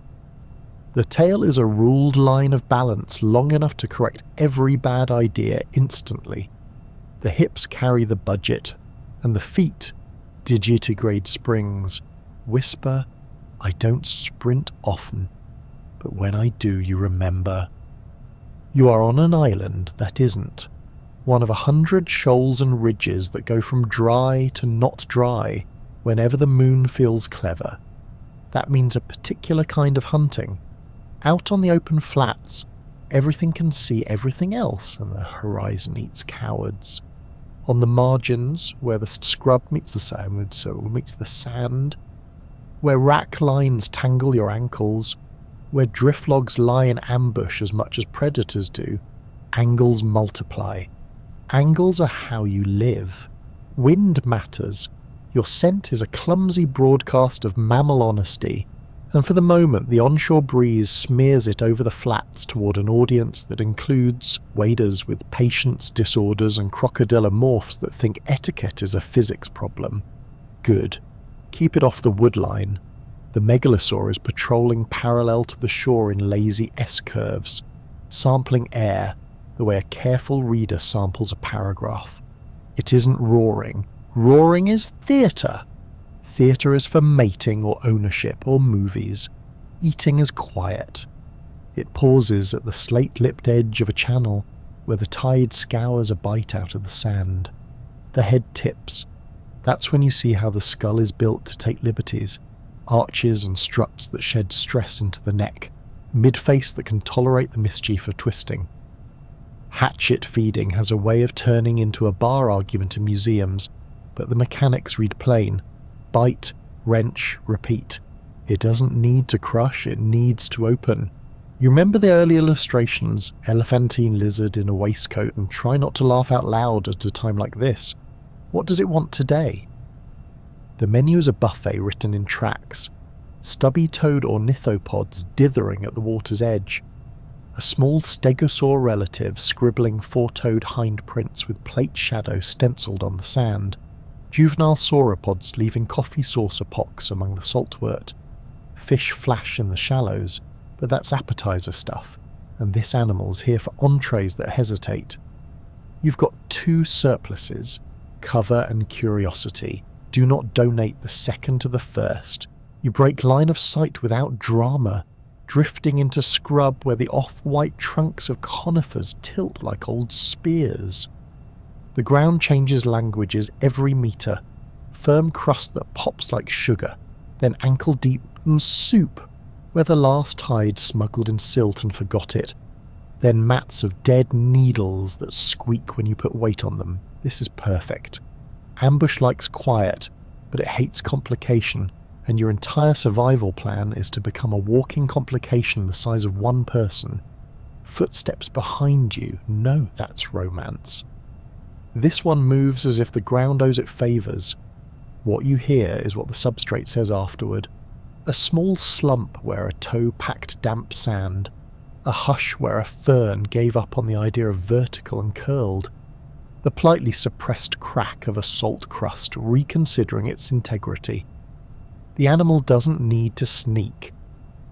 The tail is a ruled line of balance long enough to correct every bad idea instantly. The hips carry the budget, and the feet, digitigrade springs, whisper, I don't sprint often, but when I do you remember. You are on an island that isn't, one of 100 shoals and ridges that go from dry to not dry whenever the moon feels clever. That means a particular kind of hunting. Out on the open flats, everything can see everything else and the horizon eats cowards. On the margins, where the scrub meets the sand, where rack lines tangle your ankles, where drift logs lie in ambush as much as predators do, angles multiply. Angles are how you live. Wind matters. Your scent is a clumsy broadcast of mammal honesty, and for the moment the onshore breeze smears it over the flats toward an audience that includes waders with patience disorders and crocodilomorphs that think etiquette is a physics problem. Good. Keep it off the woodline. The megalosaur is patrolling parallel to the shore in lazy S-curves, sampling air the way a careful reader samples a paragraph. It isn't roaring. Roaring is theatre. Theatre is for mating or ownership or movies. Eating is quiet. It pauses at the slate-lipped edge of a channel where the tide scours a bite out of the sand. The head tips. That's when you see how the skull is built to take liberties. Arches and struts that shed stress into the neck. Midface that can tolerate the mischief of twisting. Hatchet feeding has a way of turning into a bar argument in museums, but the mechanics read plain. Bite, wrench, repeat. It doesn't need to crush, it needs to open. You remember the early illustrations, elephantine lizard in a waistcoat, and try not to laugh out loud at a time like this. What does it want today? The menu is a buffet written in tracks. Stubby-toed ornithopods dithering at the water's edge. A small stegosaur relative scribbling 4-toed hindprints with plate shadow stenciled on the sand. Juvenile sauropods leaving coffee saucer pocks among the saltwort. Fish flash in the shallows, but that's appetizer stuff, and this animal's here for entrees that hesitate. You've got 2 surpluses, cover and curiosity. Do not donate the second to the first. You break line of sight without drama, drifting into scrub where the off-white trunks of conifers tilt like old spears. The ground changes languages every metre, firm crust that pops like sugar, then ankle-deep soup, where the last tide smuggled in silt and forgot it, then mats of dead needles that squeak when you put weight on them. This is perfect. Ambush likes quiet, but it hates complication, and your entire survival plan is to become a walking complication the size of one person. Footsteps behind you, no, that's romance. This one moves as if the ground owes it favours. What you hear is what the substrate says afterward. A small slump where a toe packed damp sand. A hush where a fern gave up on the idea of vertical and curled. The politely suppressed crack of a salt crust reconsidering its integrity. The animal doesn't need to sneak.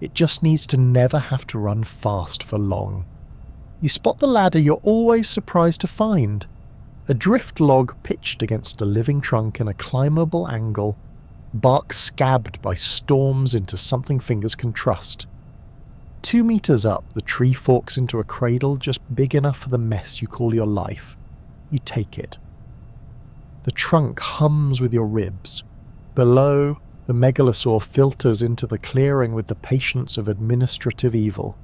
It just needs to never have to run fast for long. You spot the ladder you're always surprised to find. A drift log pitched against a living trunk in a climbable angle, bark scabbed by storms into something fingers can trust. 2 meters up, the tree forks into a cradle just big enough for the mess you call your life. You take it. The trunk hums with your ribs. Below, the megalosaur filters into the clearing with the patience of administrative evil.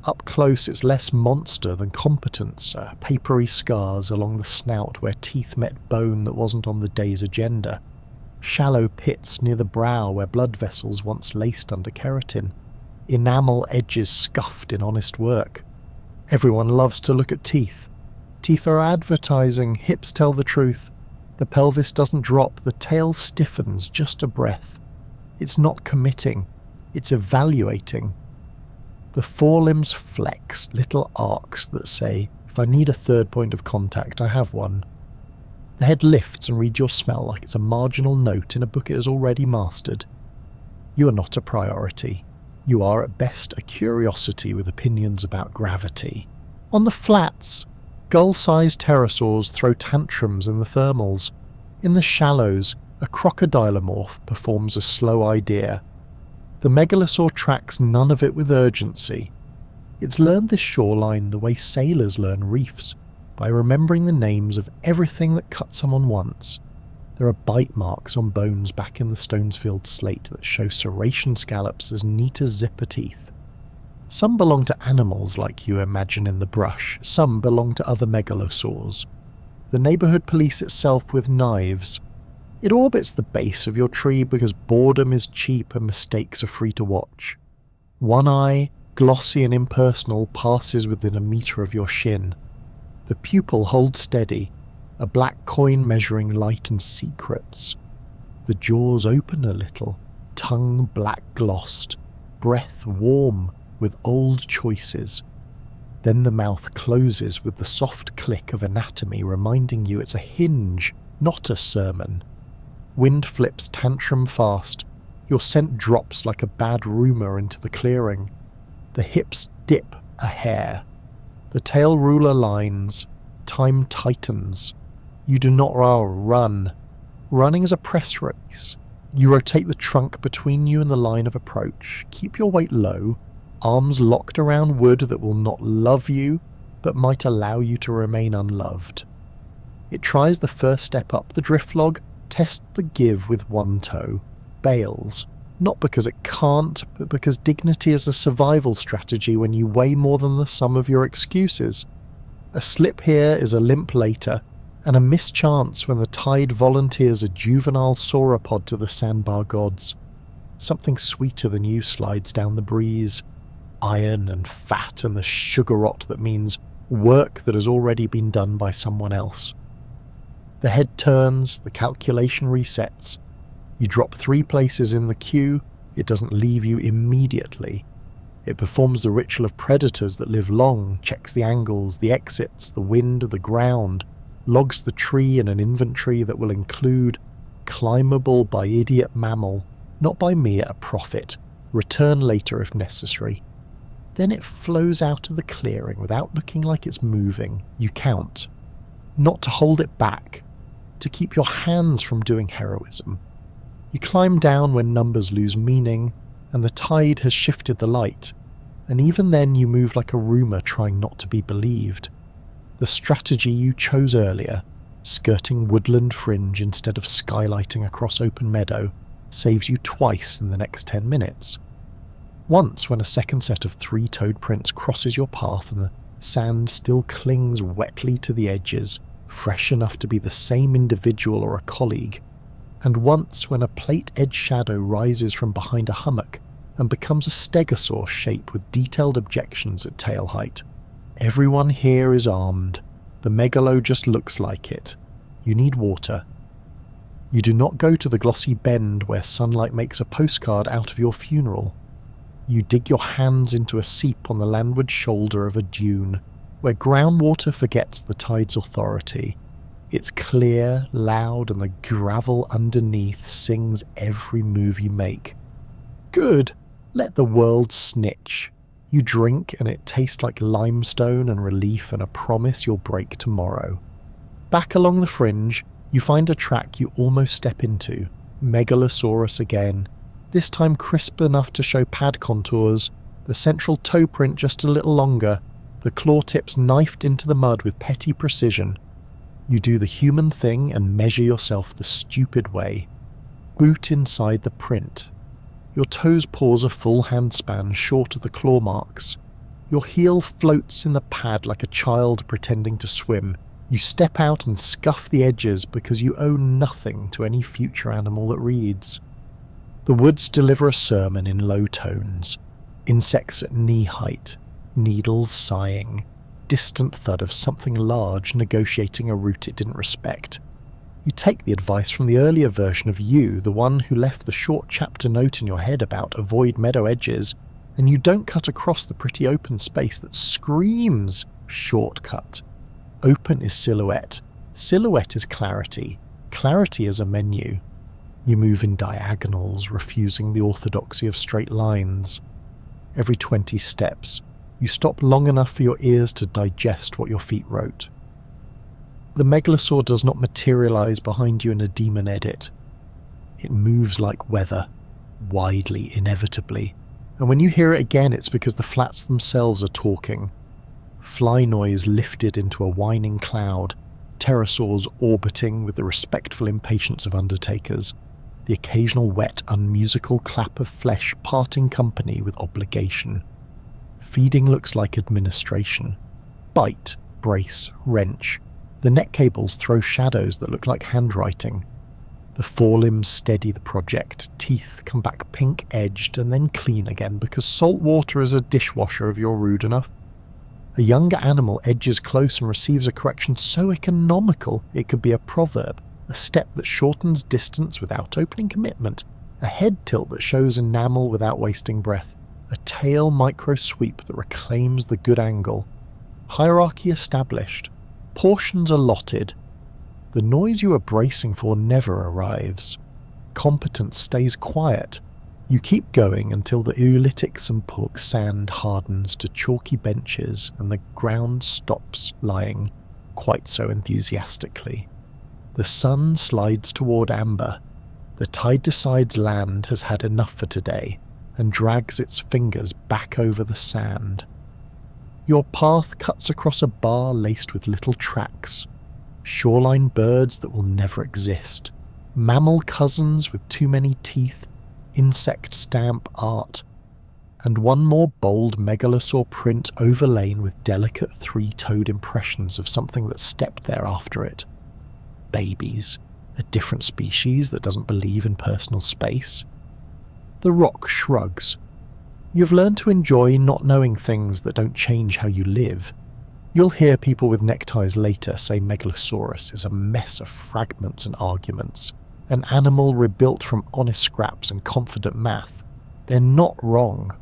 Up close it's less monster than competence, papery scars along the snout where teeth met bone that wasn't on the day's agenda. Shallow pits near the brow where blood vessels once laced under keratin. Enamel edges scuffed in honest work. Everyone loves to look at teeth. Teeth are advertising, hips tell the truth. The pelvis doesn't drop, the tail stiffens just a breath. It's not committing, it's evaluating. The forelimbs flex, little arcs that say, if I need a third point of contact, I have one. The head lifts and reads your smell like it's a marginal note in a book it has already mastered. You are not a priority. You are at best a curiosity with opinions about gravity. On the flats, gull-sized pterosaurs throw tantrums in the thermals. In the shallows, a crocodilomorph performs a slow idea. The megalosaur tracks none of it with urgency. It's learned this shoreline the way sailors learn reefs, by remembering the names of everything that cut someone once. There are bite marks on bones back in the Stonesfield slate that show serration scallops as neat as zipper teeth. Some belong to animals like you imagine in the brush, some belong to other megalosaurs. The neighbourhood police itself with knives. It orbits the base of your tree because boredom is cheap and mistakes are free to watch. One eye, glossy and impersonal, passes within a metre of your shin. The pupil holds steady, a black coin measuring light and secrets. The jaws open a little, tongue black glossed, breath warm with old choices. Then the mouth closes with the soft click of anatomy reminding you it's a hinge, not a sermon. Wind flips tantrum fast. Your scent drops like a bad rumour into the clearing. The hips dip a hair. The tail ruler lines. Time tightens. You do not run. Running is a press race. You rotate the trunk between you and the line of approach. Keep your weight low, arms locked around wood that will not love you, but might allow you to remain unloved. It tries the first step up the drift log, tests the give with one toe, bails, not because it can't, but because dignity is a survival strategy when you weigh more than the sum of your excuses. A slip here is a limp later, and a mischance when the tide volunteers a juvenile sauropod to the sandbar gods. Something sweeter than you slides down the breeze. Iron and fat and the sugar rot that means work that has already been done by someone else. The head turns, the calculation resets. You drop 3 places in the queue, it doesn't leave you immediately. It performs the ritual of predators that live long, checks the angles, the exits, the wind, the ground, logs the tree in an inventory that will include climbable by idiot mammal, not by me at a profit, return later if necessary. Then it flows out of the clearing without looking like it's moving. You count. Not to hold it back, to keep your hands from doing heroism. You climb down when numbers lose meaning, and the tide has shifted the light, and even then you move like a rumour trying not to be believed. The strategy you chose earlier, skirting woodland fringe instead of skylighting across open meadow, saves you twice in the next 10 minutes. Once when a second set of 3-toed prints crosses your path and the sand still clings wetly to the edges, fresh enough to be the same individual or a colleague, and once when a plate-edge shadow rises from behind a hummock and becomes a stegosaur shape with detailed objections at tail height. Everyone here is armed. The megalo just looks like it. You need water. You do not go to the glossy bend where sunlight makes a postcard out of your funeral. You dig your hands into a seep on the landward shoulder of a dune, where groundwater forgets the tide's authority. It's clear, loud, and the gravel underneath sings every move you make. Good! Let the world snitch. You drink and it tastes like limestone and relief and a promise you'll break tomorrow. Back along the fringe, you find a track you almost step into. Megalosaurus again. This time crisp enough to show pad contours, the central toe print just a little longer, the claw tips knifed into the mud with petty precision. You do the human thing and measure yourself the stupid way. Boot inside the print. Your toes pause a full handspan short of the claw marks. Your heel floats in the pad like a child pretending to swim. You step out and scuff the edges because you owe nothing to any future animal that reads. The woods deliver a sermon in low tones. Insects at knee height, needles sighing, distant thud of something large negotiating a route it didn't respect. You take the advice from the earlier version of you, the one who left the short chapter note in your head about avoid meadow edges, and you don't cut across the pretty open space that screams shortcut. Open is silhouette. Silhouette is clarity. Clarity is a menu. You move in diagonals, refusing the orthodoxy of straight lines. Every 20 steps, you stop long enough for your ears to digest what your feet wrote. The megalosaur does not materialize behind you in a demon edit. It moves like weather, widely, inevitably, and when you hear it again it's because the flats themselves are talking. Fly noise lifted into a whining cloud, pterosaurs orbiting with the respectful impatience of undertakers, the occasional wet, unmusical clap of flesh parting company with obligation. Feeding looks like administration. Bite, brace, wrench. The neck cables throw shadows that look like handwriting. The forelimbs steady the project, teeth come back pink-edged and then clean again because salt water is a dishwasher if you're rude enough. A younger animal edges close and receives a correction so economical it could be a proverb, a step that shortens distance without opening commitment, a head tilt that shows enamel without wasting breath, a tail micro-sweep that reclaims the good angle. Hierarchy established. Portions allotted. The noise you are bracing for never arrives. Competence stays quiet. You keep going until the Oolitic Simpurk sand hardens to chalky benches and the ground stops lying quite so enthusiastically. The sun slides toward amber. The tide decides land has had enough for today and drags its fingers back over the sand. Your path cuts across a bar laced with little tracks. Shoreline birds that will never exist. Mammal cousins with too many teeth. Insect stamp art. And one more bold megalosaur print overlain with delicate three-toed impressions of something that stepped there after it. Babies. A different species that doesn't believe in personal space. The rock shrugs. You've learned to enjoy not knowing things that don't change how you live. You'll hear people with neckties later say Megalosaurus is a mess of fragments and arguments, an animal rebuilt from honest scraps and confident math. They're not wrong.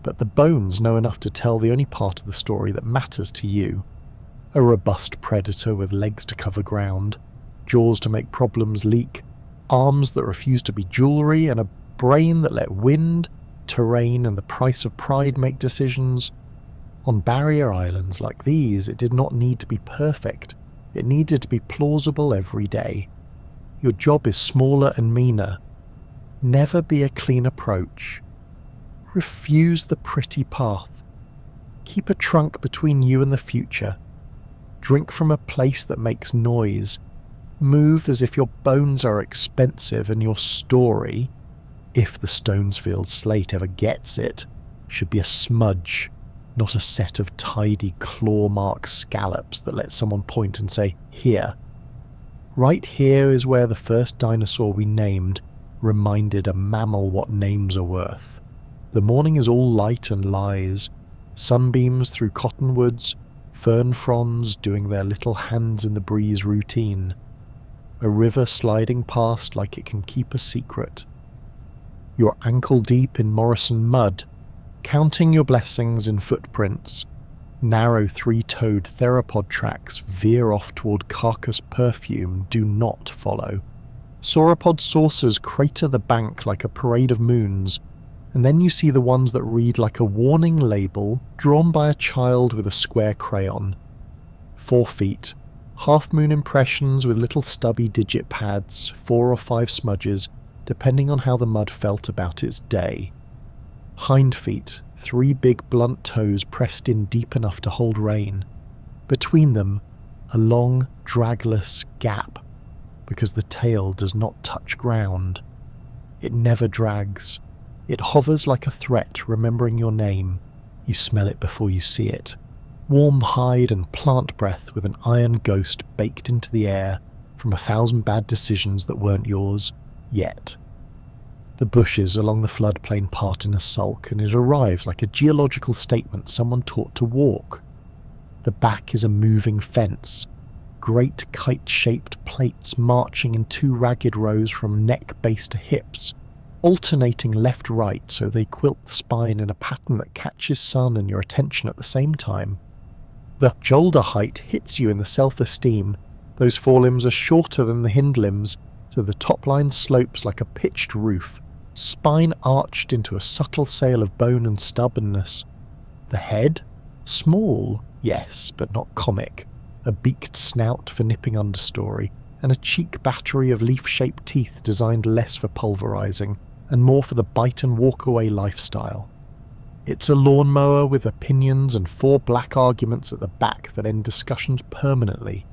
But the bones know enough to tell the only part of the story that matters to you. A robust predator with legs to cover ground, jaws to make problems leak, arms that refuse to be jewelry, and a brain that let wind, terrain and the price of pride make decisions. On barrier islands like these, it did not need to be perfect. It needed to be plausible every day. Your job is smaller and meaner. Never be a clean approach. Refuse the pretty path. Keep a trunk between you and the future. Drink from a place that makes noise. Move as if your bones are expensive and your story, if the Stonesfield slate ever gets it, should be a smudge, not a set of tidy claw-mark scallops that let someone point and say, here. Right here is where the first dinosaur we named reminded a mammal what names are worth. The morning is all light and lies, sunbeams through cottonwoods, fern fronds doing their little hands in the breeze routine, a river sliding past like it can keep a secret. You're ankle deep in Morrison mud, counting your blessings in footprints. Narrow three-toed theropod tracks veer off toward carcass perfume do not follow. Sauropod saucers crater the bank like a parade of moons, and then you see the ones that read like a warning label drawn by a child with a square crayon. 4 feet, half-moon impressions with little stubby digit pads, 4 or 5 smudges, depending on how the mud felt about its day. Hind feet, 3 big blunt toes pressed in deep enough to hold rain. Between them, a long, dragless gap, because the tail does not touch ground. It never drags. It hovers like a threat, remembering your name. You smell it before you see it. Warm hide and plant breath with an iron ghost baked into the air from 1,000 bad decisions that weren't yours. Yet. The bushes along the floodplain part in a sulk, and it arrives like a geological statement someone taught to walk. The back is a moving fence. great kite-shaped plates marching in two ragged rows from neck base to hips, alternating left-right so they quilt the spine in a pattern that catches sun and your attention at the same time. The shoulder height hits you in the self-esteem. Those forelimbs are shorter than the hind limbs, so the top line slopes like a pitched roof, spine arched into a subtle sail of bone and stubbornness. The head? Small, yes, but not comic. A beaked snout for nipping understory, and a cheek battery of leaf-shaped teeth designed less for pulverizing, and more for the bite-and-walk-away lifestyle. It's a lawnmower with opinions and 4 black arguments at the back that end discussions permanently.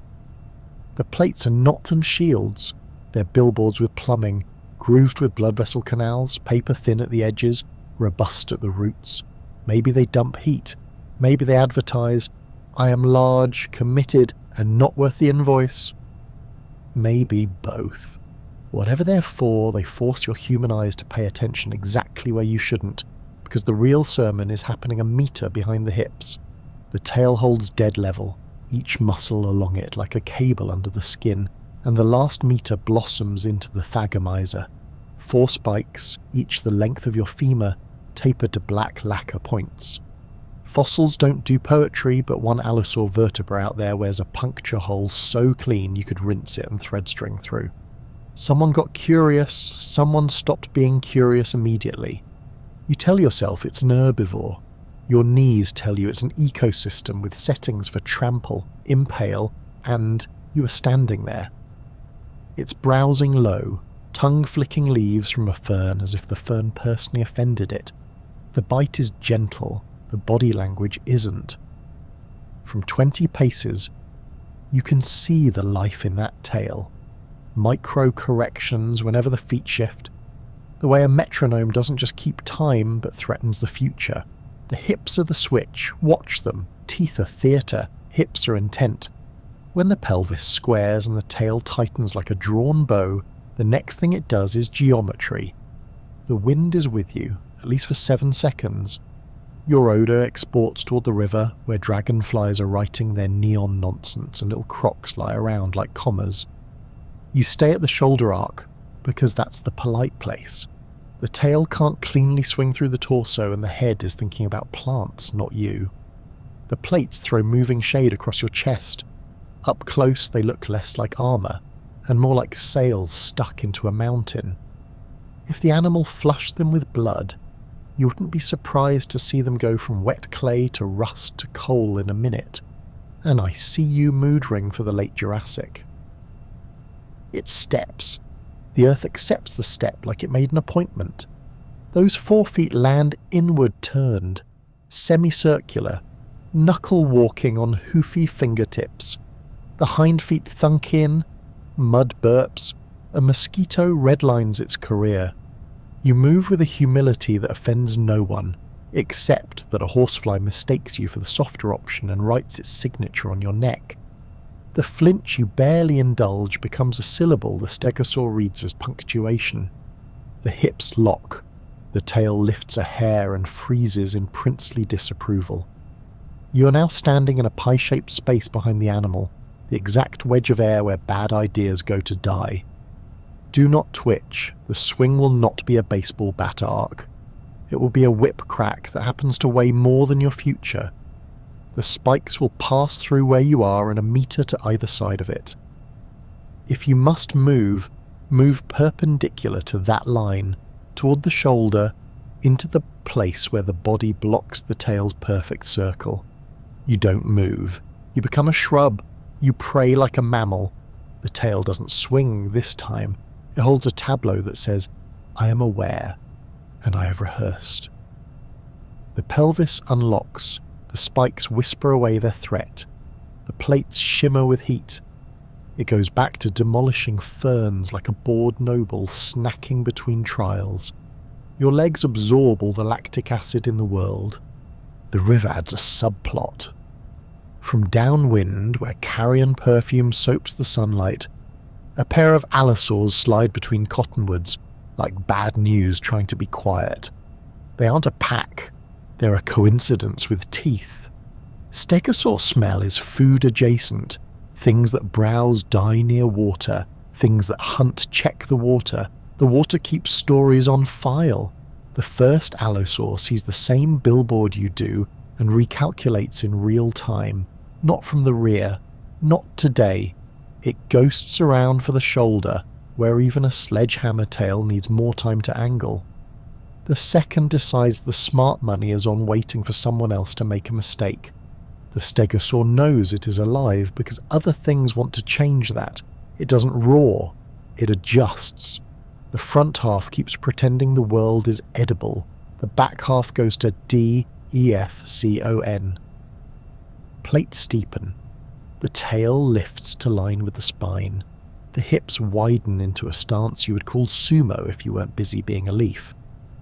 The plates are not on shields. They're billboards with plumbing, grooved with blood vessel canals, paper thin at the edges, robust at the roots. Maybe they dump heat. Maybe they advertise, "I am large, committed, and not worth the invoice." Maybe both. Whatever they're for, they force your human eyes to pay attention exactly where you shouldn't, because the real sermon is happening a meter behind the hips. The tail holds dead level, each muscle along it like a cable under the skin, and the last meter blossoms into the thagomizer. 4 spikes, each the length of your femur, tapered to black lacquer points. Fossils don't do poetry, but one allosaur vertebra out there wears a puncture hole so clean you could rinse it and thread string through. Someone got curious, someone stopped being curious immediately. You tell yourself it's an herbivore. Your knees tell you it's an ecosystem with settings for trample, impale, and you are standing there. It's browsing low, tongue flicking leaves from a fern as if the fern personally offended it. The bite is gentle, the body language isn't. From 20 paces, you can see the life in that tail. Micro corrections whenever the feet shift. The way a metronome doesn't just keep time but threatens the future. The hips are the switch, watch them. Teeth are theatre, hips are intent. When the pelvis squares and the tail tightens like a drawn bow, the next thing it does is geometry. The wind is with you, at least for 7 seconds. Your odour exports toward the river, where dragonflies are writing their neon nonsense and little crocs lie around like commas. You stay at the shoulder arc, because that's the polite place. The tail can't cleanly swing through the torso and the head is thinking about plants, not you. The plates throw moving shade across your chest. Up close they look less like armour, and more like sails stuck into a mountain. If the animal flushed them with blood, you wouldn't be surprised to see them go from wet clay to rust to coal in a minute. An I see you mood ring for the late Jurassic. It steps. The earth accepts the step like it made an appointment. Those 4 feet land inward turned, semicircular, knuckle walking on hoofy fingertips. The hind feet thunk in, mud burps, a mosquito redlines its career. You move with a humility that offends no one, except that a horsefly mistakes you for the softer option and writes its signature on your neck. The flinch you barely indulge becomes a syllable the stegosaur reads as punctuation. The hips lock, the tail lifts a hair and freezes in princely disapproval. You are now standing in a pie-shaped space behind the animal, the exact wedge of air where bad ideas go to die. Do not twitch, the swing will not be a baseball bat arc. It will be a whip crack that happens to weigh more than your future. The spikes will pass through where you are in a meter to either side of it. If you must move, move perpendicular to that line, toward the shoulder, into the place where the body blocks the tail's perfect circle. You don't move. You become a shrub. You prey like a mammal. The tail doesn't swing this time. It holds a tableau that says, "I am aware, and I have rehearsed." The pelvis unlocks. The spikes whisper away their threat. The plates shimmer with heat. It goes back to demolishing ferns like a bored noble snacking between trials. Your legs absorb all the lactic acid in the world. The river adds a subplot. From downwind, where carrion perfume soaps the sunlight, a pair of allosaurs slide between cottonwoods, like bad news trying to be quiet. They aren't a pack. They're a coincidence with teeth. Stegosaur smell is food adjacent, Things that browse die near water, things that hunt check the water. The water keeps stories on file. The first allosaur sees the same billboard you do and recalculates in real time, not from the rear, not today. It ghosts around for the shoulder, where even a sledgehammer tail needs more time to angle. The second decides the smart money is on waiting for someone else to make a mistake. The stegosaur knows it is alive because other things want to change that. It doesn't roar, it adjusts. The front half keeps pretending the world is edible. The back half goes to DEFCON. Plates steepen. The tail lifts to line with the spine. The hips widen into a stance you would call sumo if you weren't busy being a leaf.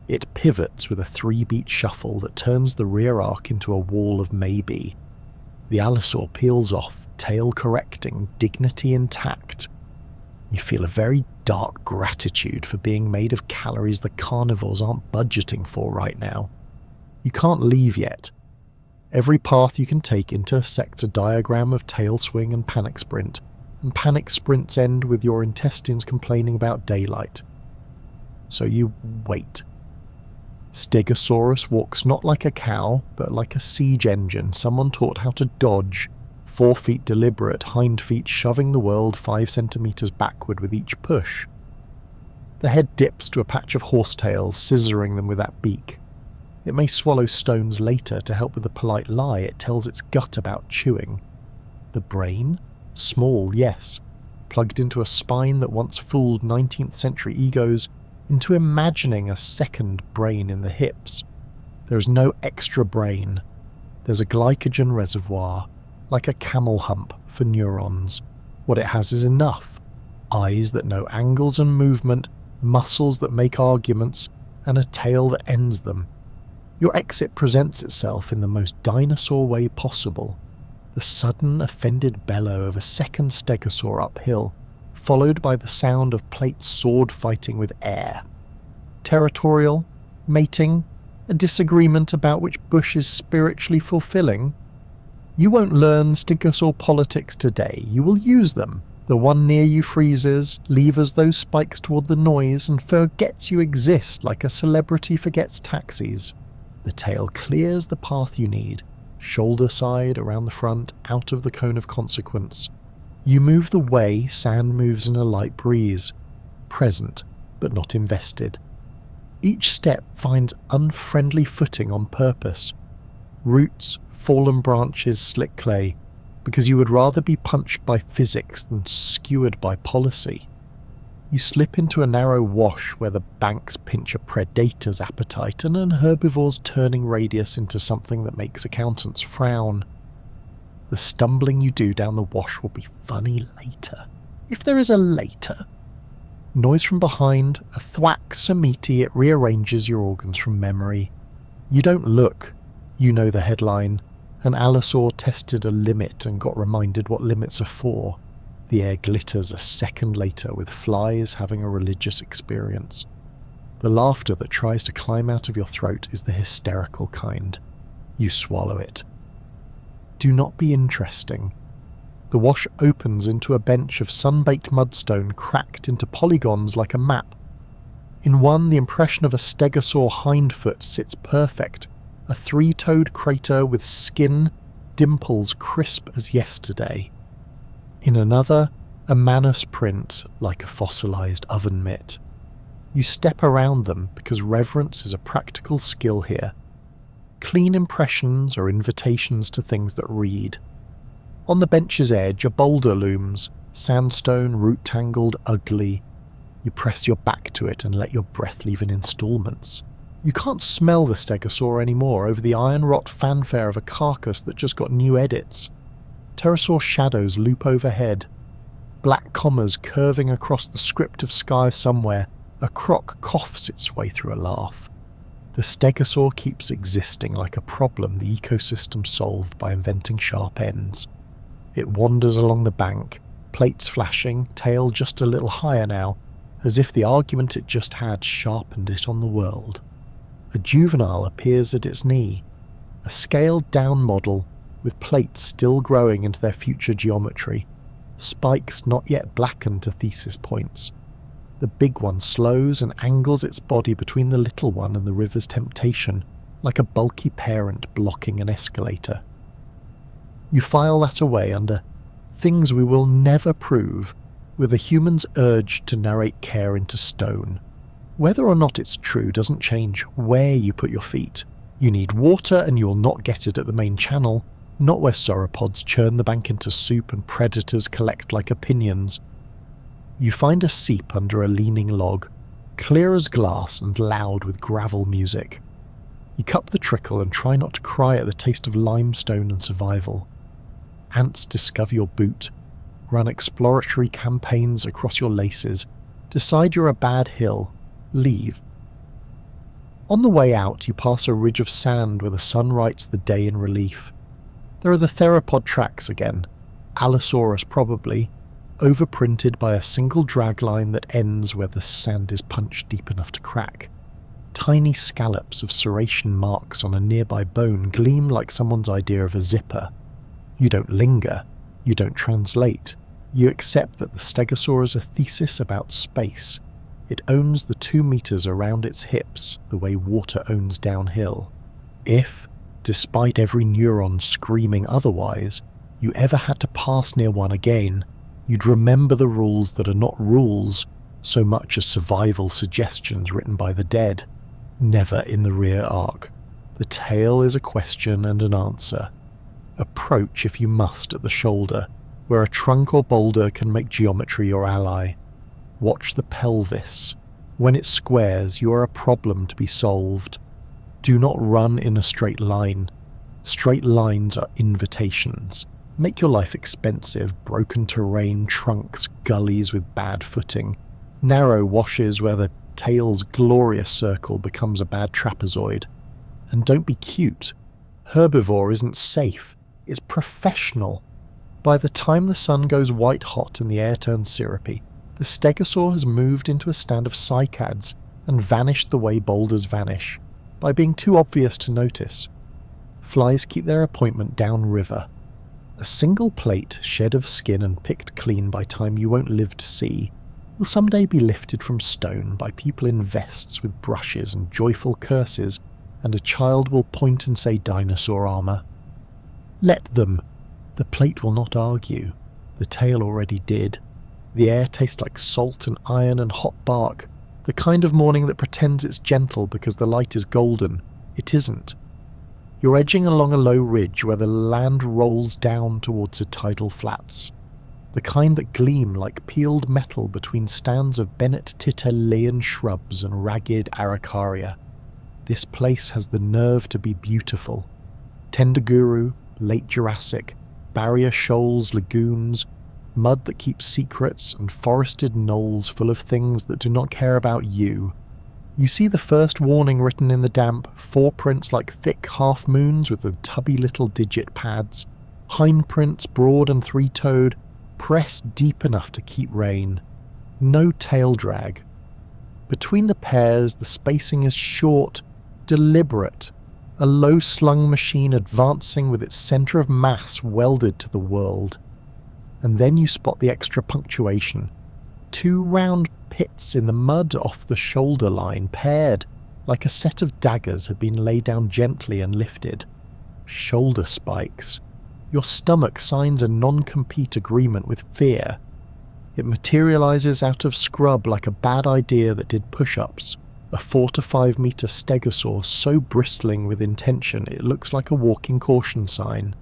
It pivots with a 3-beat shuffle that turns the rear arc into a wall of maybe. The allosaur peels off, tail correcting, dignity intact. You feel a very dark gratitude for being made of calories the carnivores aren't budgeting for right now. You can't leave yet. Every path you can take intersects a diagram of tail swing and panic sprint, and panic sprints end with your intestines complaining about daylight. So you wait. Stegosaurus walks not like a cow, but like a siege engine someone taught how to dodge, 4 feet deliberate, hind feet shoving the world 5 centimeters backward with each push. The head dips to a patch of horsetails, scissoring them with that beak. It may swallow stones later to help with the polite lie it tells its gut about chewing. The brain? Small, yes, plugged into a spine that once fooled 19th century egos into imagining a second brain in the hips. There is no extra brain. There's a glycogen reservoir, like a camel hump for neurons. What it has is enough. Eyes that know angles and movement, muscles that make arguments, and a tail that ends them. Your exit presents itself in the most dinosaur way possible. The sudden, offended bellow of a second stegosaur uphill, followed by the sound of plates sword fighting with air. Territorial? Mating? A disagreement about which bush is spiritually fulfilling? You won't learn stegosaur politics today, you will use them. The one near you freezes, levers those spikes toward the noise, and forgets you exist like a celebrity forgets taxis. The tail clears the path you need, shoulder side, around the front, out of the cone of consequence. You move the way sand moves in a light breeze, present but not invested. Each step finds unfriendly footing on purpose. Roots, fallen branches, slick clay, because you would rather be punched by physics than skewered by policy. You slip into a narrow wash where the banks pinch a predator's appetite and an herbivore's turning radius into something that makes accountants frown. The stumbling you do down the wash will be funny later. If there is a later. Noise from behind, a thwack so meaty it rearranges your organs from memory. You don't look. You know the headline. An allosaur tested a limit and got reminded what limits are for. The air glitters a second later with flies having a religious experience. The laughter that tries to climb out of your throat is the hysterical kind. You swallow it. Do not be interesting. The wash opens into a bench of sun-baked mudstone cracked into polygons like a map. In one, the impression of a stegosaur hindfoot sits perfect, a 3-toed crater with skin, dimples crisp as yesterday. In another, a manus print like a fossilized oven mitt. You step around them because reverence is a practical skill here. Clean impressions are invitations to things that read. On the bench's edge, a boulder looms, sandstone, root-tangled, ugly. You press your back to it and let your breath leave in installments. You can't smell the stegosaur anymore over the iron rot fanfare of a carcass that just got new edits. Pterosaur shadows loop overhead. Black commas curving across the script of sky somewhere, a croc coughs its way through a laugh. The stegosaur keeps existing like a problem the ecosystem solved by inventing sharp ends. It wanders along the bank, plates flashing, tail just a little higher now, as if the argument it just had sharpened it on the world. A juvenile appears at its knee, a scaled-down model with plates still growing into their future geometry. spikes not yet blackened to thesis points. The big one slows and angles its body between the little one and the river's temptation, like a bulky parent blocking an escalator. You file that away under things we will never prove, with a human's urge to narrate care into stone. Whether or not it's true doesn't change where you put your feet. You need water and you'll not get it at the main channel, not where sauropods churn the bank into soup and predators collect like opinions. You find a seep under a leaning log, clear as glass and loud with gravel music. You cup the trickle and try not to cry at the taste of limestone and survival. Ants discover your boot, run exploratory campaigns across your laces, decide you're a bad hill, leave. On the way out, you pass a ridge of sand where the sun writes the day in relief. There are the theropod tracks again, Allosaurus probably, overprinted by a single dragline that ends where the sand is punched deep enough to crack. Tiny scallops of serration marks on a nearby bone gleam like someone's idea of a zipper. You don't linger, you don't translate, you accept that the stegosaur is a thesis about space. It owns the 2 meters around its hips the way water owns downhill. If, despite every neuron screaming otherwise, you ever had to pass near one again, you'd remember the rules that are not rules so much as survival suggestions written by the dead. Never in the rear arc. The tail is a question and an answer. Approach if you must at the shoulder, where a trunk or boulder can make geometry your ally. Watch the pelvis. When it squares, you are a problem to be solved. Do not run in a straight line. Straight lines are invitations. Make your life expensive, broken terrain, trunks, gullies with bad footing, narrow washes where the tail's glorious circle becomes a bad trapezoid. And don't be cute. Herbivore isn't safe, it's professional. By the time the sun goes white hot and the air turns syrupy, the stegosaur has moved into a stand of cycads and vanished the way boulders vanish, by being too obvious to notice. Flies keep their appointment downriver. A single plate shed of skin and picked clean by time you won't live to see will someday be lifted from stone by people in vests with brushes and joyful curses, and a child will point and say dinosaur armour. Let them. The plate will not argue. The tail already did. The air tastes like salt and iron and hot bark, the kind of morning that pretends it's gentle because the light is golden. It isn't. You're edging along a low ridge where the land rolls down towards the tidal flats, the kind that gleam like peeled metal between stands of Bennett Titterlean shrubs and ragged Araucaria. This place has the nerve to be beautiful. Tendaguru, late Jurassic, barrier shoals, lagoons, mud that keeps secrets, and forested knolls full of things that do not care about you. You see the first warning written in the damp, foreprints like thick half-moons with the tubby little digit pads, hindprints broad and three-toed, pressed deep enough to keep rain. No tail drag. Between the pairs, the spacing is short, deliberate, a low-slung machine advancing with its centre of mass welded to the world. And then you spot the extra punctuation. 2 round pits in the mud off the shoulder line, paired like a set of daggers had been laid down gently and lifted. Shoulder spikes. Your stomach signs a non-compete agreement with fear. It materializes out of scrub like a bad idea that did push-ups. A 4 to 5 meter stegosaur so bristling with intention it looks like a walking caution sign.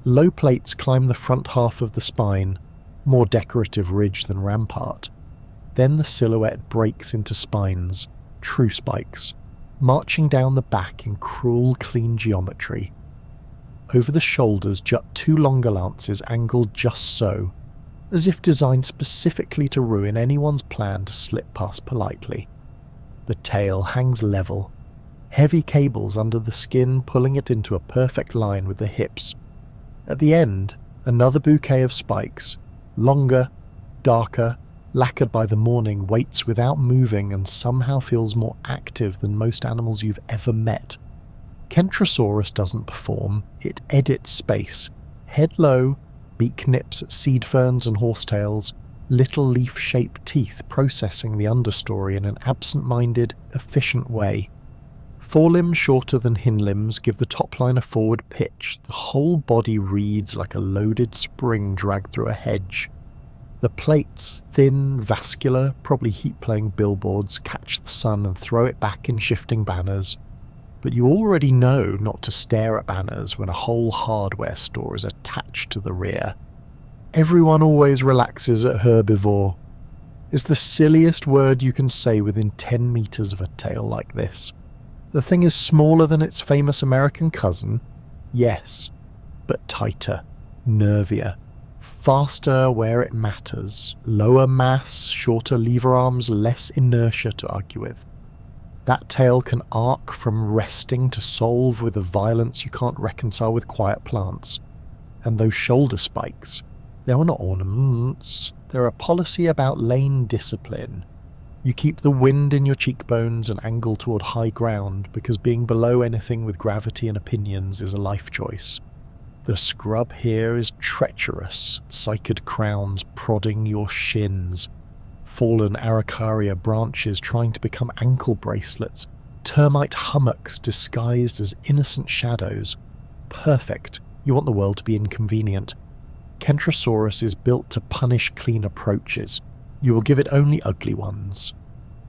Low plates climb the front half of the spine, more decorative ridge than rampart. Then the silhouette breaks into spines, true spikes, marching down the back in cruel, clean geometry. Over the shoulders jut 2 longer lances angled just so, as if designed specifically to ruin anyone's plan to slip past politely. The tail hangs level, heavy cables under the skin pulling it into a perfect line with the hips. At the end, another bouquet of spikes, longer, darker, lacquered by the morning, waits without moving and somehow feels more active than most animals you've ever met. Kentrosaurus doesn't perform, it edits space, head low, beak nips at seed ferns and horsetails, little leaf-shaped teeth processing the understory in an absent-minded, efficient way. Forelimbs shorter than hindlimbs give the top line a forward pitch. The whole body reads like a loaded spring dragged through a hedge. The plates, thin, vascular, probably heat-playing billboards, catch the sun and throw it back in shifting banners. But you already know not to stare at banners when a whole hardware store is attached to the rear. Everyone always relaxes at herbivore. It's the silliest word you can say within 10 meters of a tail like this. The thing is smaller than its famous American cousin, yes, but tighter, nervier, faster where it matters, lower mass, shorter lever arms, less inertia to argue with. That tail can arc from resting to solve with a violence you can't reconcile with quiet plants. And those shoulder spikes, they are not ornaments, they're a policy about lane discipline. You keep the wind in your cheekbones and angle toward high ground because being below anything with gravity and opinions is a life choice. The scrub here is treacherous, cycad crowns prodding your shins, fallen Araucaria branches trying to become ankle bracelets, termite hummocks disguised as innocent shadows. Perfect. You want the world to be inconvenient. Kentrosaurus is built to punish clean approaches. You will give it only ugly ones.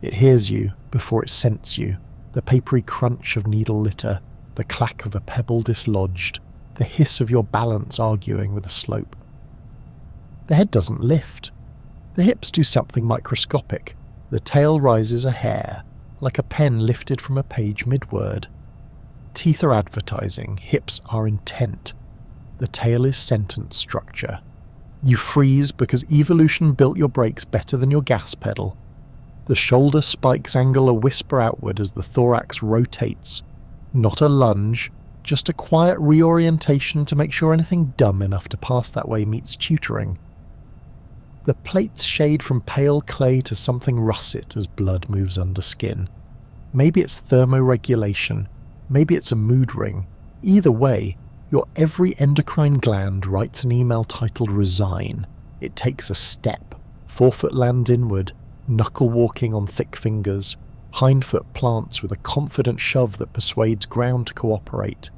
It hears you before it scents you, the papery crunch of needle litter, the clack of a pebble dislodged, the hiss of your balance arguing with a slope. The head doesn't lift. The hips do something microscopic. The tail rises a hair, like a pen lifted from a page mid-word. Teeth are advertising, hips are intent. The tail is sentence structure. You freeze because evolution built your brakes better than your gas pedal. The shoulder spikes angle a whisper outward as the thorax rotates. Not a lunge, just a quiet reorientation to make sure anything dumb enough to pass that way meets tutoring. The plates shade from pale clay to something russet as blood moves under skin. Maybe it's thermoregulation, maybe it's a mood ring. Either way, your every endocrine gland writes an email titled resign. It takes a step. Forefoot lands inward, knuckle walking on thick fingers. Hindfoot plants with a confident shove that persuades ground to cooperate.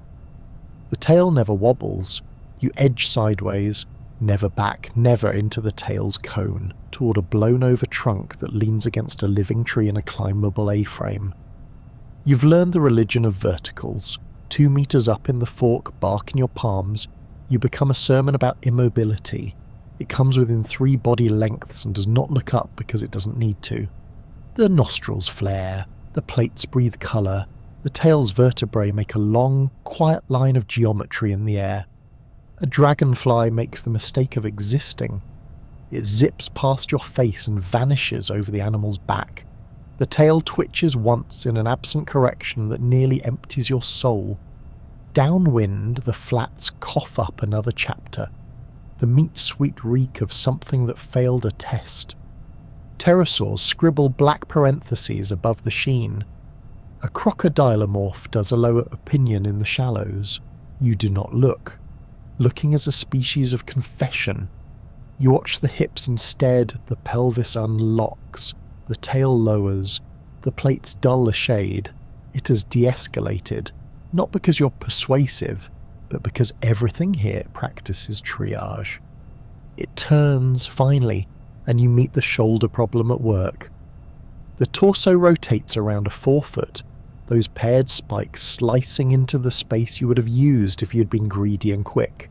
The tail never wobbles. You edge sideways, never back, never into the tail's cone, toward a blown-over trunk that leans against a living tree in a climbable A-frame. You've learned the religion of verticals. 2 meters up in the fork, bark in your palms, you become a sermon about immobility. It comes within 3 body lengths and does not look up because it doesn't need to. The nostrils flare, the plates breathe colour, the tail's vertebrae make a long, quiet line of geometry in the air. A dragonfly makes the mistake of existing. It zips past your face and vanishes over the animal's back. The tail twitches once in an absent correction that nearly empties your soul. Downwind, the flats cough up another chapter. The meat-sweet reek of something that failed a test. Pterosaurs scribble black parentheses above the sheen. A crocodilomorph does a lower opinion in the shallows. You do not look. Looking is a species of confession. You watch the hips instead, the pelvis unlocks. The tail lowers, the plates dull a shade. It has de-escalated, not because you're persuasive, but because everything here practices triage. It turns, finally, and you meet the shoulder problem at work. The torso rotates around a forefoot, those paired spikes slicing into the space you would have used if you'd been greedy and quick.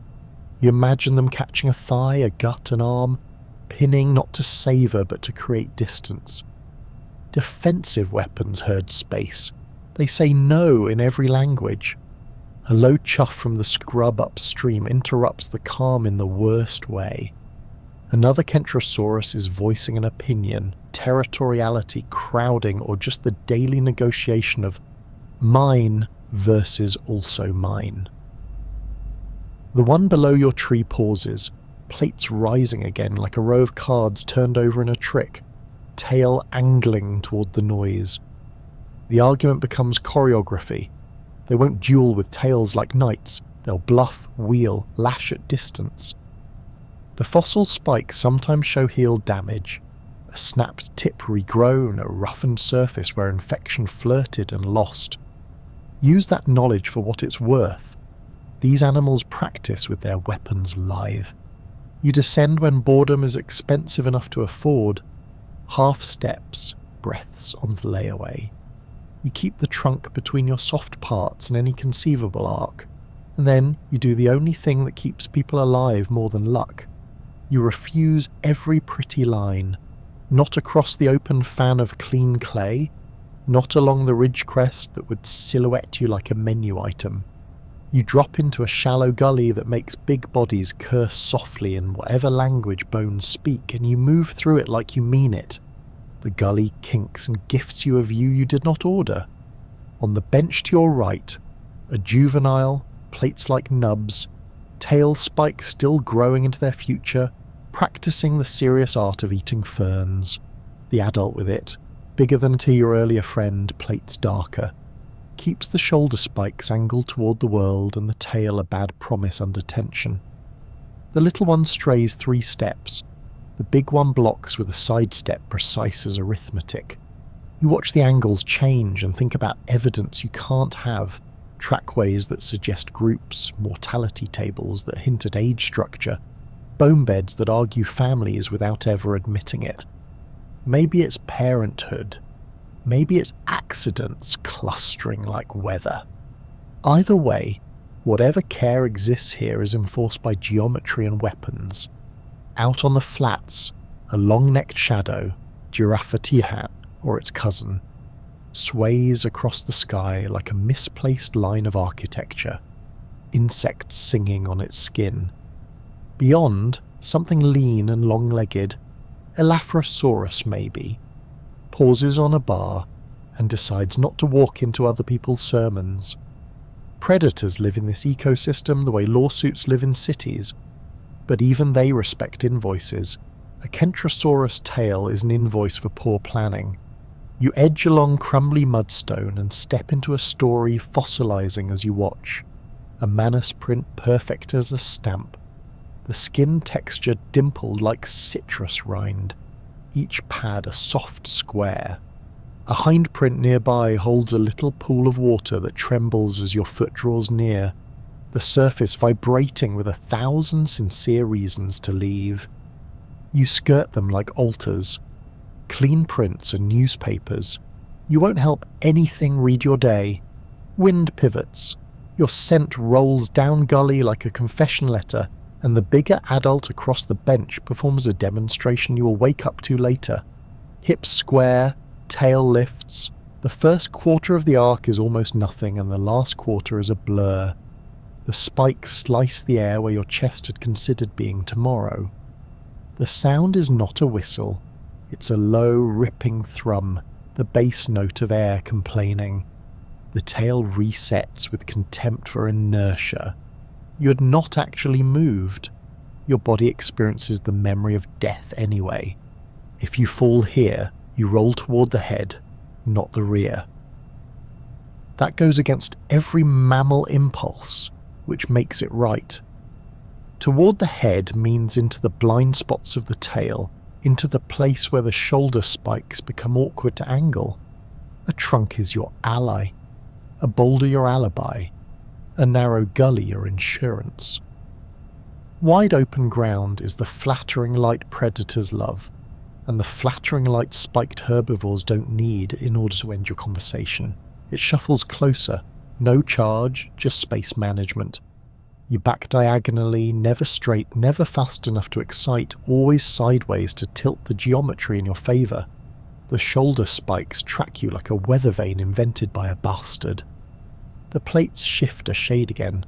You imagine them catching a thigh, a gut, an arm, pinning not to savour but to create distance. Defensive weapons herd space. They say no in every language. A low chuff from the scrub upstream interrupts the calm in the worst way. Another Kentrosaurus is voicing an opinion, territoriality, crowding, or just the daily negotiation of mine versus also mine. The one below your tree pauses, plates rising again like a row of cards turned over in a trick, tail angling toward the noise. The argument becomes choreography. They won't duel with tails like knights, they'll bluff, wheel, lash at distance. The fossil spikes sometimes show heel damage, a snapped tip regrown, a roughened surface where infection flirted and lost. Use that knowledge for what it's worth. These animals practice with their weapons live. You descend when boredom is expensive enough to afford. Half steps, breaths on the layaway. You keep the trunk between your soft parts in any conceivable arc, and then you do the only thing that keeps people alive more than luck. You refuse every pretty line, not across the open fan of clean clay, not along the ridge crest that would silhouette you like a menu item. You drop into a shallow gully that makes big bodies curse softly in whatever language bones speak, and you move through it like you mean it. The gully kinks and gifts you a view you did not order. On the bench to your right, a juvenile, plates like nubs, tail spikes still growing into their future, practicing the serious art of eating ferns. The adult with it, bigger than to your earlier friend, plates darker, keeps the shoulder spikes angled toward the world and the tail a bad promise under tension. The little one strays 3 steps. The big one blocks with a sidestep precise as arithmetic. You watch the angles change and think about evidence you can't have, trackways that suggest groups, mortality tables that hint at age structure, bone beds that argue families without ever admitting it. Maybe it's parenthood. Maybe it's accidents clustering like weather. Either way, whatever care exists here is enforced by geometry and weapons. Out on the flats, a long-necked shadow, Giraffe or its cousin, sways across the sky like a misplaced line of architecture, insects singing on its skin. Beyond, something lean and long-legged, Elaphrosaurus maybe, pauses on a bar and decides not to walk into other people's sermons. Predators live in this ecosystem the way lawsuits live in cities, but even they respect invoices. A Kentrosaurus tail is an invoice for poor planning. You edge along crumbly mudstone and step into a story fossilizing as you watch. A manus print perfect as a stamp. The skin texture dimpled like citrus rind, each pad a soft square. A hindprint nearby holds a little pool of water that trembles as your foot draws near, the surface vibrating with 1,000 sincere reasons to leave. You skirt them like altars, clean prints and newspapers. You won't help anything read your day. Wind pivots. Your scent rolls down gully like a confession letter, and the bigger adult across the bench performs a demonstration you will wake up to later. Hips square, tail lifts. The first quarter of the arc is almost nothing, and the last quarter is a blur. The spikes slice the air where your chest had considered being tomorrow. The sound is not a whistle. It's a low, ripping thrum, the bass note of air complaining. The tail resets with contempt for inertia. You had not actually moved. Your body experiences the memory of death anyway. If you fall here, you roll toward the head, not the rear. That goes against every mammal impulse, which makes it right. Toward the head means into the blind spots of the tail, into the place where the shoulder spikes become awkward to angle. A trunk is your ally, a boulder your alibi, a narrow gully your insurance. Wide open ground is the flattering light predators love, and the flattering light spiked herbivores don't need in order to end your conversation. It shuffles closer, no charge, just space management. You back diagonally, never straight, never fast enough to excite, always sideways to tilt the geometry in your favour. The shoulder spikes track you like a weather vane invented by a bastard. The plates shift a shade again.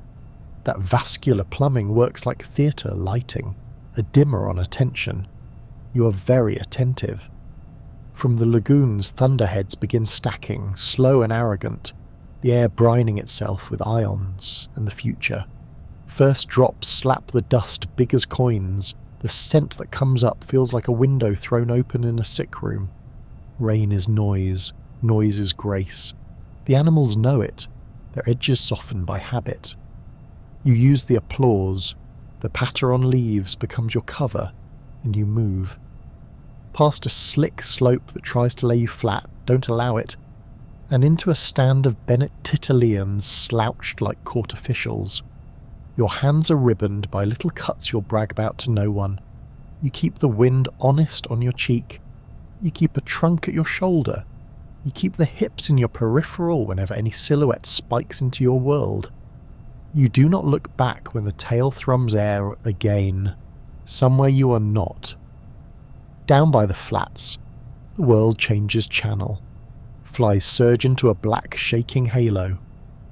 That vascular plumbing works like theatre lighting, a dimmer on attention. You are very attentive. From the lagoons, thunderheads begin stacking, slow and arrogant, the air brining itself with ions and the future. First drops slap the dust big as coins. The scent that comes up feels like a window thrown open in a sick room. Rain is noise, noise is grace. The animals know it, their edges soften by habit. You use the applause, The patter on leaves becomes your cover, and you move. Past a slick slope that tries to lay you flat, don't allow it, and into a stand of Bennett Titalians slouched like court officials. Your hands are ribboned by little cuts you'll brag about to no one. You keep the wind honest on your cheek. You keep a trunk at your shoulder. You keep the hips in your peripheral whenever any silhouette spikes into your world. You do not look back when the tail thrums air again. Somewhere you are not. Down by the flats, the world changes channel. Flies surge into a black shaking halo.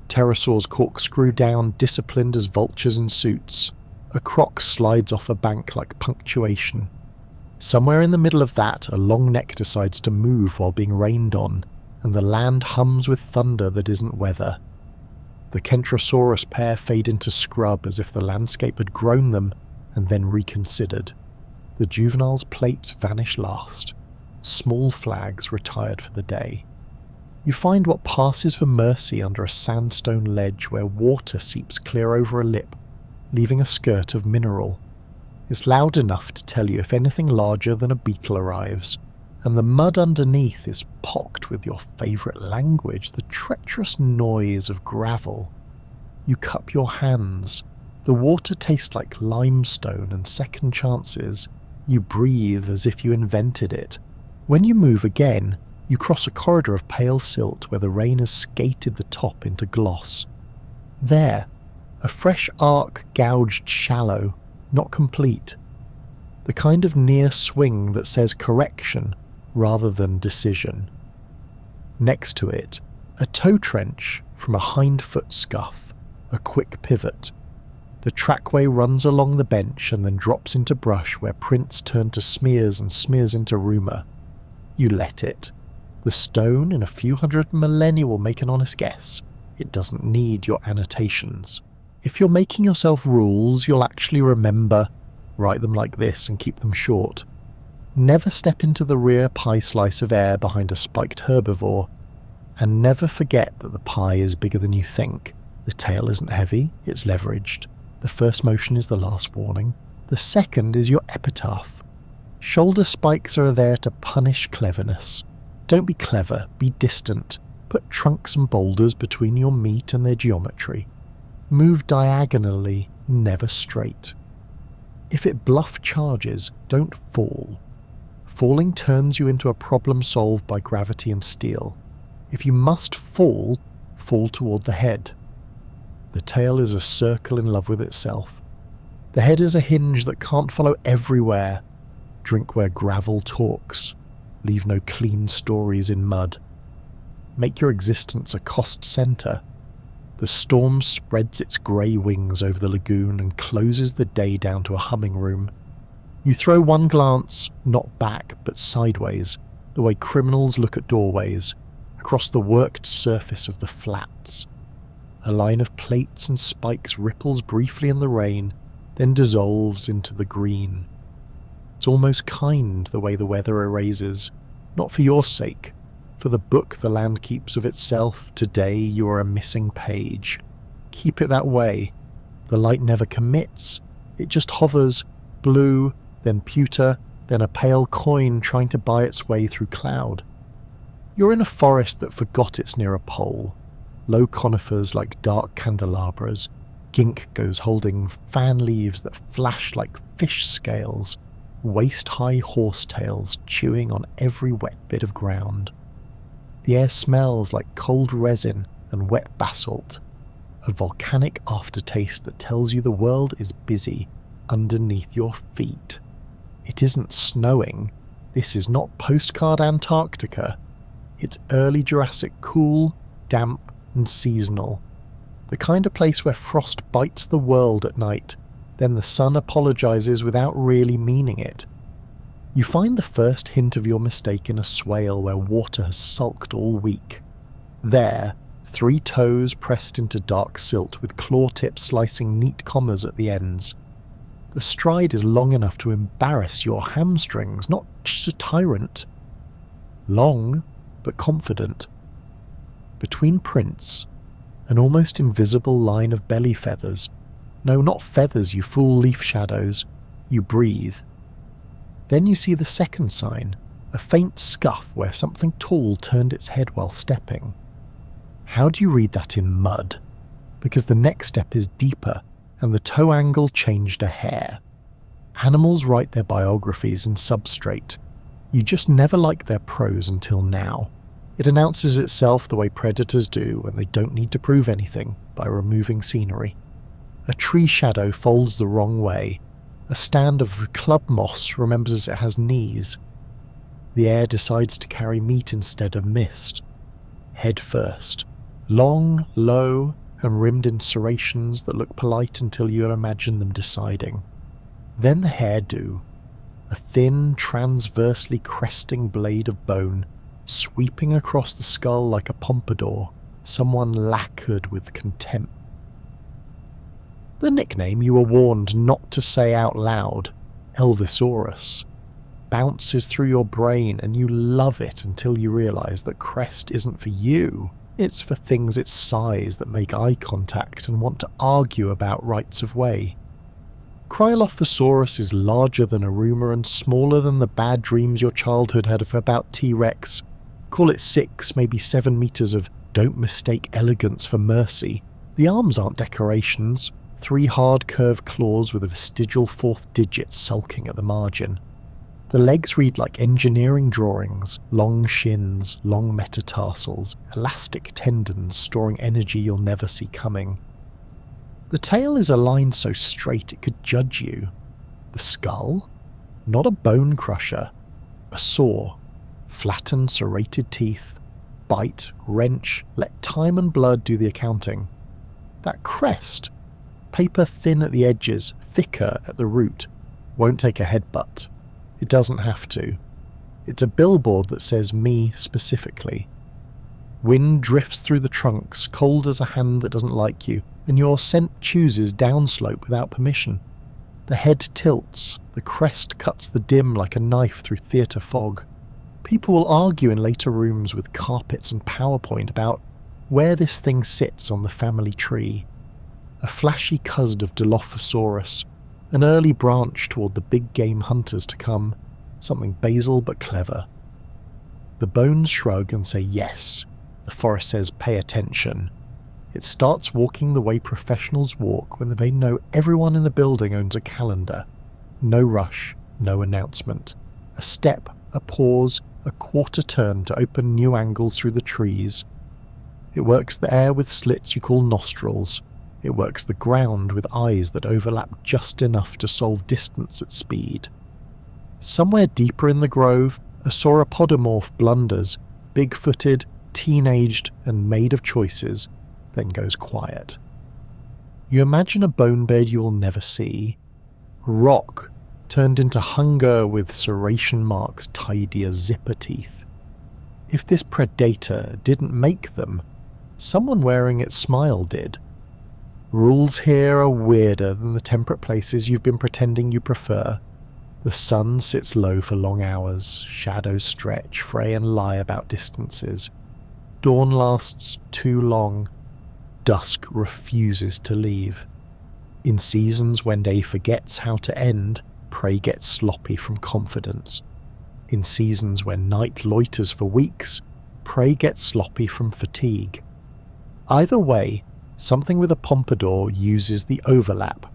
Pterosaurs corkscrew down, disciplined as vultures in suits. A croc slides off a bank like punctuation. Somewhere in the middle of that, a long neck decides to move while being rained on, and the land hums with thunder that isn't weather. The Kentrosaurus pair fade into scrub as if the landscape had grown them and then reconsidered. The juveniles' plates vanish last. Small flags retired for the day. You find what passes for mercy under a sandstone ledge where water seeps clear over a lip, leaving a skirt of mineral. It's loud enough to tell you if anything larger than a beetle arrives, and the mud underneath is pocked with your favourite language, the treacherous noise of gravel. You cup your hands. The water tastes like limestone and second chances. You breathe as if you invented it. When you move again, you cross a corridor of pale silt where the rain has skated the top into gloss. There, a fresh arc gouged shallow, not complete. The kind of near swing that says correction rather than decision. Next to it, a toe trench from a hindfoot scuff, a quick pivot. The trackway runs along the bench and then drops into brush where prints turn to smears and smears into rumour. You let it. The stone in a few hundred millennia will make an honest guess. It doesn't need your annotations. If you're making yourself rules, you'll actually remember. Write them like this and keep them short. Never step into the rear pie slice of air behind a spiked herbivore. And never forget that the pie is bigger than you think. The tail isn't heavy, it's leveraged. The first motion is the last warning. The second is your epitaph. Shoulder spikes are there to punish cleverness. Don't be clever, be distant. Put trunks and boulders between your meat and their geometry. Move diagonally, never straight. If it bluff charges, don't fall. Falling turns you into a problem solved by gravity and steel. If you must fall, fall toward the head. The tail is a circle in love with itself. The head is a hinge that can't follow everywhere. Drink where gravel talks. Leave no clean stories in mud. Make your existence a cost centre. The storm spreads its grey wings over the lagoon and closes the day down to a humming room. You throw one glance, not back but sideways, the way criminals look at doorways, across the worked surface of the flats. A line of plates and spikes ripples briefly in the rain, then dissolves into the green. It's almost kind the way the weather erases, not for your sake. For the book the land keeps of itself, today you are a missing page. Keep it that way. The light never commits. It just hovers, blue, then pewter, then a pale coin trying to buy its way through cloud. You're in a forest that forgot it's near a pole. Low conifers like dark candelabras. Ginkgos holding fan leaves that flash like fish scales. Waist-high horsetails chewing on every wet bit of ground. The air smells like cold resin and wet basalt, a volcanic aftertaste that tells you the world is busy underneath your feet. It isn't snowing. This is not postcard Antarctica. It's early Jurassic, cool, damp and seasonal. The kind of place where frost bites the world at night, then the sun apologises without really meaning it. You find the first hint of your mistake in a swale where water has sulked all week. There, 3 toes pressed into dark silt with claw tips slicing neat commas at the ends. The stride is long enough to embarrass your hamstrings, not just a tyrant. Long, but confident. Between prints, an almost invisible line of belly feathers, No, not feathers, you fool leaf shadows. You breathe. Then you see the second sign, a faint scuff where something tall turned its head while stepping. How do you read that in mud? Because the next step is deeper, and the toe angle changed a hair. Animals write their biographies in substrate. You just never like their prose until now. It announces itself the way predators do when they don't need to prove anything by removing scenery. A tree shadow folds the wrong way. A stand of club moss remembers it has knees. The air decides to carry meat instead of mist. Head first. Long, low, and rimmed in serrations that look polite until you imagine them deciding. Then the hairdo. A thin, transversely cresting blade of bone, sweeping across the skull like a pompadour, someone lacquered with contempt. The nickname you were warned not to say out loud, Elvisaurus, bounces through your brain and you love it until you realise that crest isn't for you. It's for things its size that make eye contact and want to argue about rights of way. Cryolophosaurus is larger than a rumour and smaller than the bad dreams your childhood had about T-Rex. Call it 6, maybe 7 metres of don't mistake elegance for mercy. The arms aren't decorations, 3 hard curved claws with a vestigial 4th digit sulking at the margin. The legs read like engineering drawings, long shins, long metatarsals, elastic tendons storing energy you'll never see coming. The tail is aligned so straight it could judge you. The skull? Not a bone crusher. A saw. Flattened, serrated teeth. Bite, wrench, let time and blood do the accounting. That crest? Paper thin at the edges, thicker at the root. Won't take a headbutt. It doesn't have to. It's a billboard that says me specifically. Wind drifts through the trunks, cold as a hand that doesn't like you, and your scent chooses downslope without permission. The head tilts, the crest cuts the dim like a knife through theatre fog. People will argue in later rooms with carpets and PowerPoint about where this thing sits on the family tree. A flashy cusd of Dilophosaurus, an early branch toward the big game hunters to come, something basal but clever. The bones shrug and say yes. The forest says pay attention. It starts walking the way professionals walk when they know everyone in the building owns a calendar. No rush, no announcement. A step, a pause, a quarter turn to open new angles through the trees. It works the air with slits you call nostrils. It works the ground with eyes that overlap just enough to solve distance at speed. Somewhere deeper in the grove, a sauropodomorph blunders, big-footed, teen-aged, and made of choices, then goes quiet. You imagine a bone bed you will never see. Rock, turned into hunger with serration marks tidy as zipper teeth. If this predator didn't make them, someone wearing its smile did. Rules here are weirder than the temperate places you've been pretending you prefer. The sun sits low for long hours, shadows stretch, fray and lie about distances. Dawn lasts too long. Dusk refuses to leave. In seasons when day forgets how to end, prey gets sloppy from confidence. In seasons when night loiters for weeks, prey gets sloppy from fatigue. Either way, something with a pompadour uses the overlap.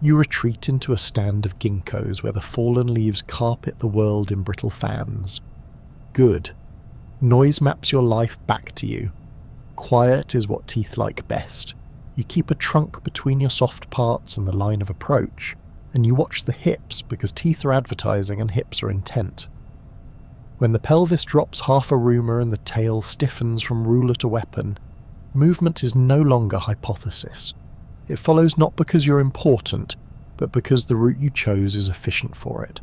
You retreat into a stand of ginkgos where the fallen leaves carpet the world in brittle fans. Good. Noise maps your life back to you. Quiet is what teeth like best. You keep a trunk between your soft parts and the line of approach, and you watch the hips because teeth are advertising and hips are intent. When the pelvis drops half a rumour and the tail stiffens from ruler to weapon, movement is no longer hypothesis. It follows not because you're important, but because the route you chose is efficient for it.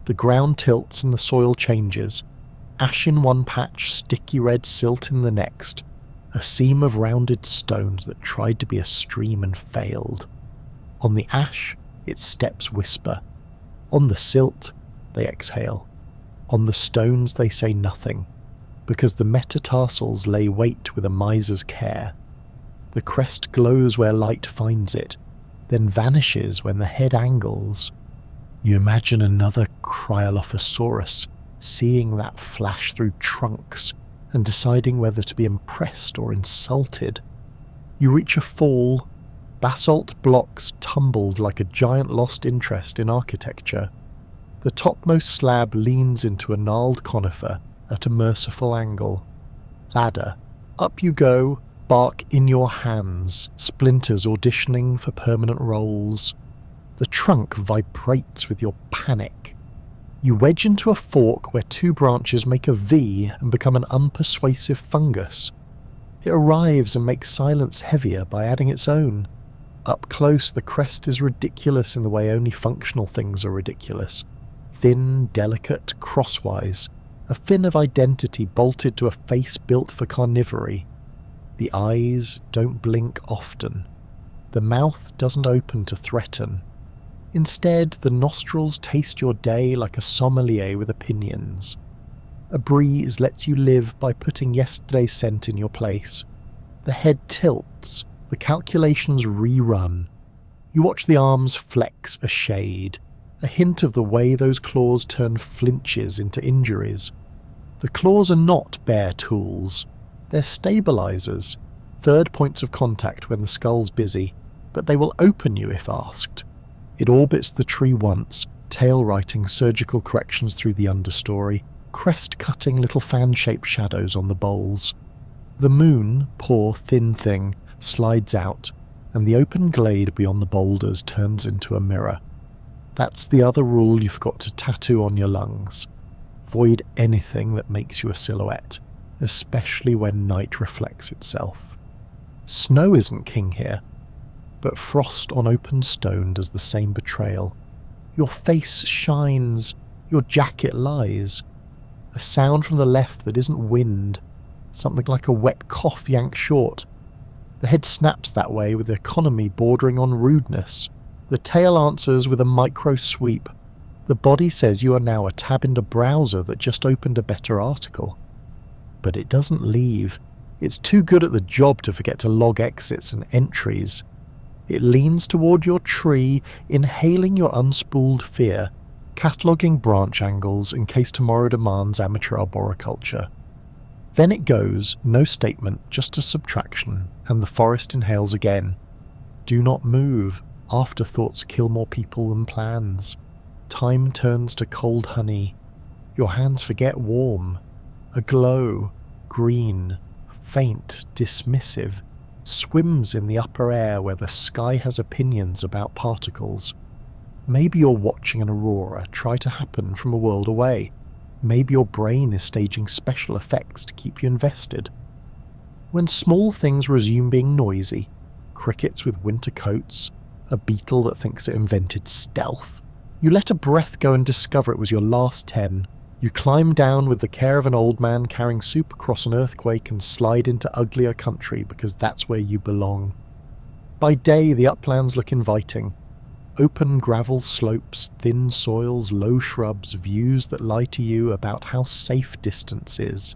The ground tilts and the soil changes. Ash in one patch, sticky red silt in the next. A seam of rounded stones that tried to be a stream and failed. On the ash, its steps whisper. On the silt, they exhale. On the stones they say nothing, because the metatarsals lay wait with a miser's care. The crest glows where light finds it, then vanishes when the head angles. You imagine another Cryolophosaurus seeing that flash through trunks and deciding whether to be impressed or insulted. You reach a fall. Basalt blocks tumbled like a giant lost interest in architecture. The topmost slab leans into a gnarled conifer at a merciful angle. Ladder. Up you go, bark in your hands, splinters auditioning for permanent roles. The trunk vibrates with your panic. You wedge into a fork where two branches make a V and become an unpersuasive fungus. It arrives and makes silence heavier by adding its own. Up close, the crest is ridiculous in the way only functional things are ridiculous. Thin, delicate, crosswise, a fin of identity bolted to a face built for carnivory. The eyes don't blink often. The mouth doesn't open to threaten. Instead, the nostrils taste your day like a sommelier with opinions. A breeze lets you live by putting yesterday's scent in your place. The head tilts, the calculations rerun. You watch the arms flex a shade, a hint of the way those claws turn flinches into injuries. The claws are not bare tools. They're stabilizers, third points of contact when the skull's busy, but they will open you if asked. It orbits the tree once, tail writing surgical corrections through the understory, crest cutting little fan-shaped shadows on the boles. The moon, poor thin thing, slides out, and the open glade beyond the boulders turns into a mirror. That's the other rule you forgot to tattoo on your lungs. Avoid anything that makes you a silhouette, especially when night reflects itself. Snow isn't king here, but frost on open stone does the same betrayal. Your face shines, your jacket lies. A sound from the left that isn't wind, something like a wet cough yanked short. The head snaps that way with economy bordering on rudeness. The tail answers with a micro sweep. The body says you are now a tab in a browser that just opened a better article. But it doesn't leave. It's too good at the job to forget to log exits and entries. It leans toward your tree, inhaling your unspooled fear, cataloguing branch angles in case tomorrow demands amateur arboriculture. Then it goes, no statement, just a subtraction, and the forest inhales again. Do not move. Afterthoughts kill more people than plans. Time turns to cold honey. Your hands forget warm. A glow, green, faint, dismissive, swims in the upper air where the sky has opinions about particles. Maybe you're watching an aurora try to happen from a world away. Maybe your brain is staging special effects to keep you invested. When small things resume being noisy, crickets with winter coats, a beetle that thinks it invented stealth, you let a breath go and discover it was your last 10. You climb down with the care of an old man carrying soup across an earthquake and slide into uglier country because that's where you belong. By day, the uplands look inviting. Open gravel slopes, thin soils, low shrubs, views that lie to you about how safe distance is.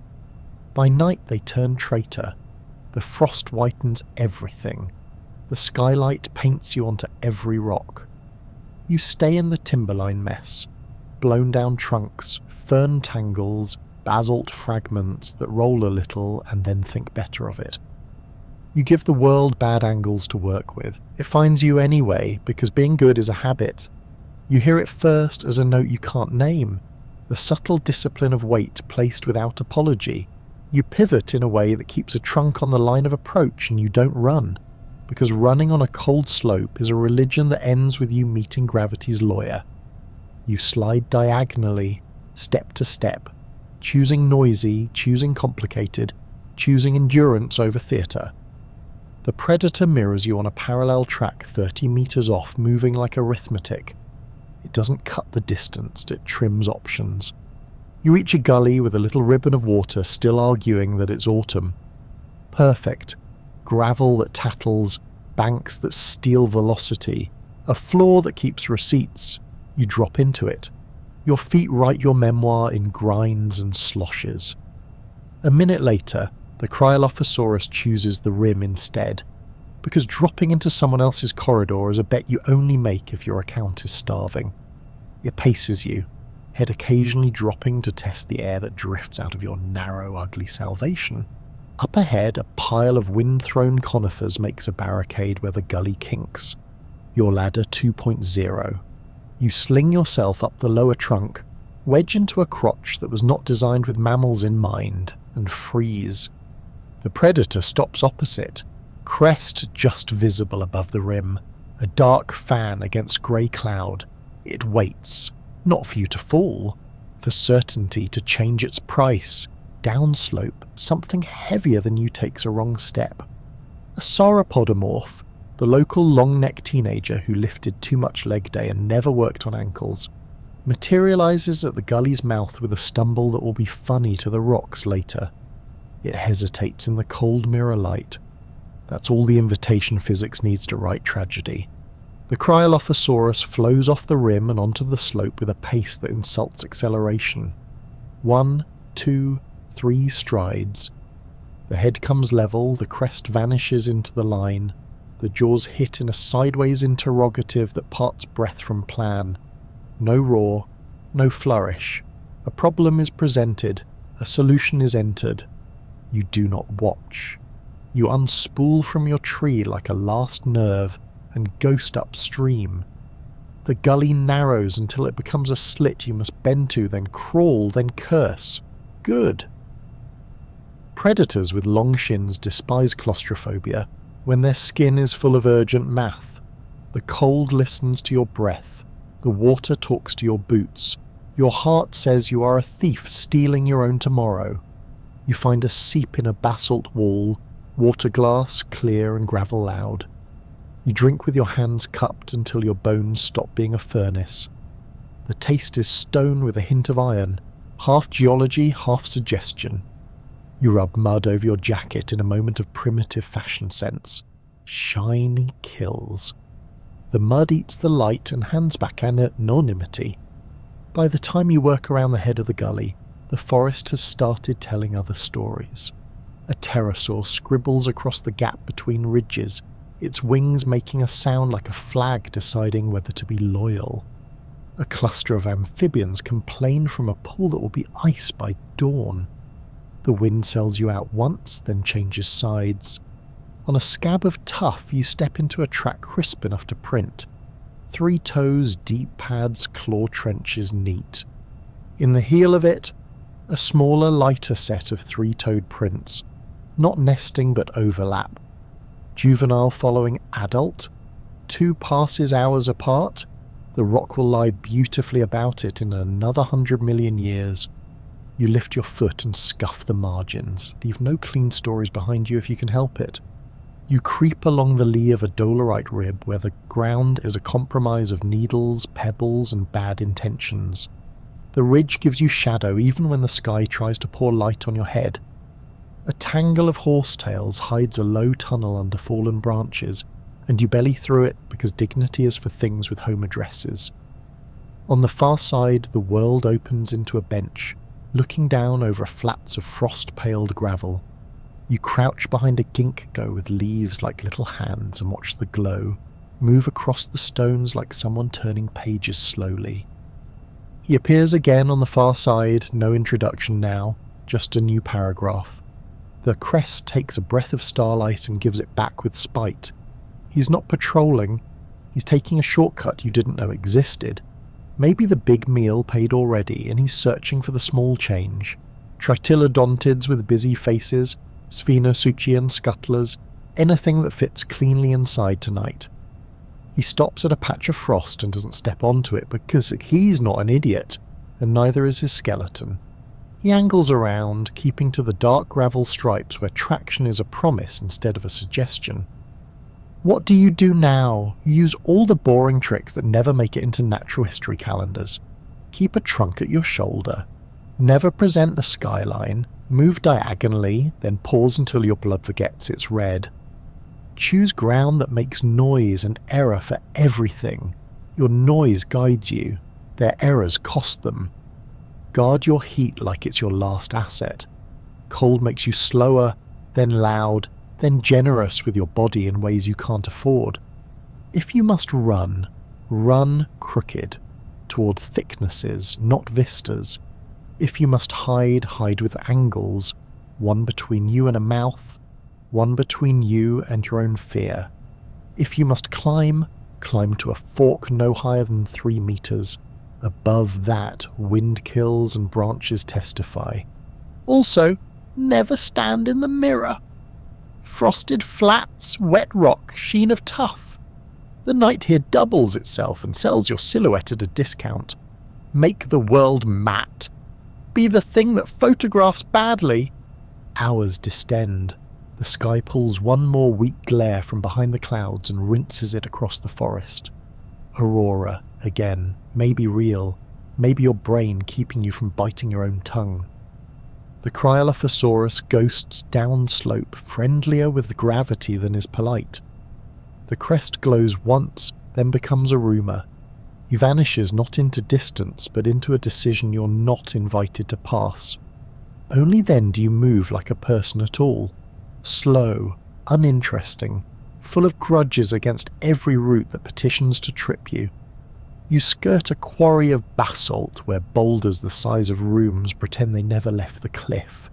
By night they turn traitor. The frost whitens everything. The skylight paints you onto every rock. You stay in the timberline mess. Blown down trunks, fern tangles, basalt fragments that roll a little and then think better of it. You give the world bad angles to work with. It finds you anyway, because being good is a habit. You hear it first as a note you can't name, the subtle discipline of weight placed without apology. You pivot in a way that keeps a trunk on the line of approach and you don't run, because running on a cold slope is a religion that ends with you meeting gravity's lawyer. You slide diagonally, step to step, choosing noisy, choosing complicated, choosing endurance over theatre. The predator mirrors you on a parallel track 30 meters off, moving like arithmetic. It doesn't cut the distance, it trims options. You reach a gully with a little ribbon of water still arguing that it's autumn. Perfect. Gravel that tattles, banks that steal velocity, a floor that keeps receipts. You drop into it. Your feet write your memoir in grinds and sloshes. A minute later, the Cryolophosaurus chooses the rim instead. because dropping into someone else's corridor is a bet you only make if your account is starving. It paces you, head occasionally dropping to test the air that drifts out of your narrow, ugly salvation. Up ahead, a pile of wind-thrown conifers makes a barricade where the gully kinks. Your ladder 2.0. You sling yourself up the lower trunk, wedge into a crotch that was not designed with mammals in mind, and freeze. The predator stops opposite, crest just visible above the rim, a dark fan against grey cloud. It waits, not for you to fall, for certainty to change its price. Downslope, something heavier than you takes a wrong step. A sauropodomorph, the local long-necked teenager who lifted too much leg day and never worked on ankles, materializes at the gully's mouth with a stumble that will be funny to the rocks later. It hesitates in the cold mirror light. That's all the invitation physics needs to write tragedy. The Cryolophosaurus flows off the rim and onto the slope with a pace that insults acceleration. 1, 2, 3 strides. The head comes level, the crest vanishes into the line, the jaws hit in a sideways interrogative that parts breath from plan. No roar, no flourish. A problem is presented, a solution is entered. You do not watch. You unspool from your tree like a last nerve and ghost upstream. The gully narrows until it becomes a slit you must bend to, then crawl, then curse. Good. Predators with long shins despise claustrophobia when their skin is full of urgent math. The cold listens to your breath. The water talks to your boots. Your heart says you are a thief stealing your own tomorrow. You find a seep in a basalt wall, water glass clear and gravel loud. You drink with your hands cupped until your bones stop being a furnace. The taste is stone with a hint of iron, half geology, half suggestion. You rub mud over your jacket in a moment of primitive fashion sense. Shiny kills. The mud eats the light and hands back anonymity. By the time you work around the head of the gully, the forest has started telling other stories. A pterosaur scribbles across the gap between ridges, its wings making a sound like a flag deciding whether to be loyal. A cluster of amphibians complain from a pool that will be ice by dawn. The wind sells you out once, then changes sides. On a scab of tuff, you step into a track crisp enough to print. 3 toes, deep pads, claw trenches, neat. In the heel of it, a smaller, lighter set of 3-toed prints. Not nesting, but overlap. Juvenile following adult. 2 passes hours apart. The rock will lie beautifully about it in another 100 million years. You lift your foot and scuff the margins. Leave no clean stories behind you if you can help it. You creep along the lee of a dolerite rib where the ground is a compromise of needles, pebbles, and bad intentions. The ridge gives you shadow even when the sky tries to pour light on your head. A tangle of horsetails hides a low tunnel under fallen branches, and you belly through it because dignity is for things with home addresses. On the far side, the world opens into a bench, looking down over flats of frost-paled gravel. You crouch behind a ginkgo with leaves like little hands and watch the glow move across the stones like someone turning pages slowly. He appears again on the far side, no introduction now, just a new paragraph. The crest takes a breath of starlight and gives it back with spite. He's not patrolling, he's taking a shortcut you didn't know existed. Maybe the big meal paid already and he's searching for the small change. Tritylodontids with busy faces, Sphenosuchian scuttlers, anything that fits cleanly inside tonight. He stops at a patch of frost and doesn't step onto it because he's not an idiot, and neither is his skeleton. He angles around, keeping to the dark gravel stripes where traction is a promise instead of a suggestion. What do you do now? You use all the boring tricks that never make it into natural history calendars. Keep a trunk at your shoulder. Never present the skyline. Move diagonally, then pause until your blood forgets it's red. Choose ground that makes noise and error for everything. Your noise guides you. Their errors cost them. Guard your heat like it's your last asset. Cold makes you slower, then loud, then generous with your body in ways you can't afford. If you must run, run crooked, toward thicknesses, not vistas. If you must hide, hide with angles, one between you and a mouth, one between you and your own fear. If you must climb, climb to a fork no higher than 3 meters. Above that, wind kills and branches testify. Also, never stand in the mirror. Frosted flats, wet rock, sheen of tuff. The night here doubles itself and sells your silhouette at a discount. Make the world matte. Be the thing that photographs badly. Hours distend. The sky pulls one more weak glare from behind the clouds and rinses it across the forest. Aurora, again, maybe real, maybe your brain keeping you from biting your own tongue. The Cryolophosaurus ghosts downslope, friendlier with gravity than is polite. The crest glows once, then becomes a rumour. He vanishes not into distance, but into a decision you're not invited to pass. Only then do you move like a person at all. Slow, uninteresting, full of grudges against every route that petitions to trip you. You skirt a quarry of basalt where boulders the size of rooms pretend they never left the cliff.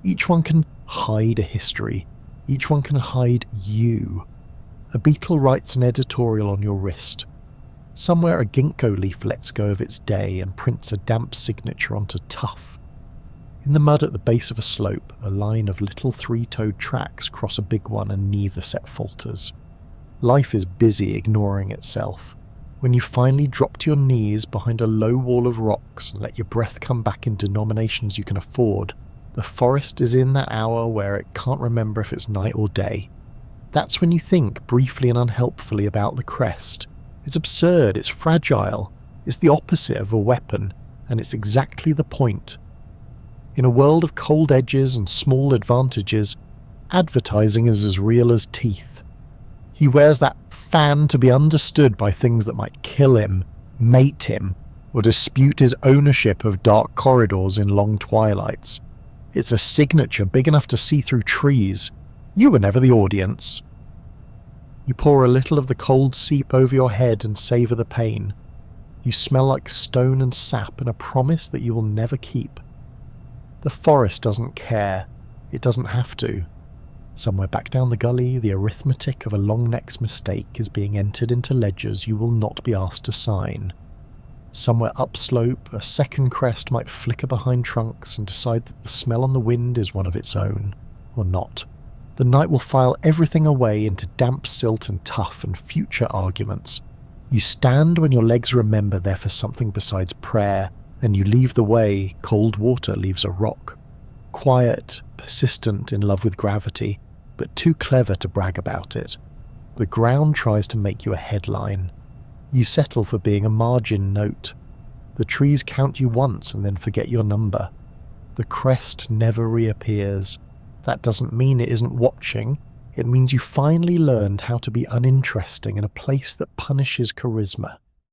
Each one can hide a history. Each one can hide you. A beetle writes an editorial on your wrist. Somewhere a ginkgo leaf lets go of its day and prints a damp signature onto tough. In the mud at the base of a slope, a line of little 3-toed tracks cross a big one and neither set falters. Life is busy ignoring itself. When you finally drop to your knees behind a low wall of rocks and let your breath come back in denominations you can afford, the forest is in that hour where it can't remember if it's night or day. That's when you think briefly and unhelpfully about the crest. It's absurd, it's fragile, it's the opposite of a weapon, and it's exactly the point. In a world of cold edges and small advantages, advertising is as real as teeth. He wears that fan to be understood by things that might kill him, mate him, or dispute his ownership of dark corridors in long twilights. It's a signature big enough to see through trees. You were never the audience. You pour a little of the cold seep over your head and savour the pain. You smell like stone and sap and a promise that you will never keep. The forest doesn't care. It doesn't have to. Somewhere back down the gully, the arithmetic of a long neck's mistake is being entered into ledgers you will not be asked to sign. Somewhere upslope, a second crest might flicker behind trunks and decide that the smell on the wind is one of its own, or not. The night will file everything away into damp silt and tough and future arguments. You stand when your legs remember they're for something besides prayer, and you leave the way cold water leaves a rock. Quiet, persistent, in love with gravity, but too clever to brag about it. The ground tries to make you a headline. You settle for being a margin note. The trees count you once and then forget your number. The crest never reappears. That doesn't mean it isn't watching. It means you finally learned how to be uninteresting in a place that punishes charisma.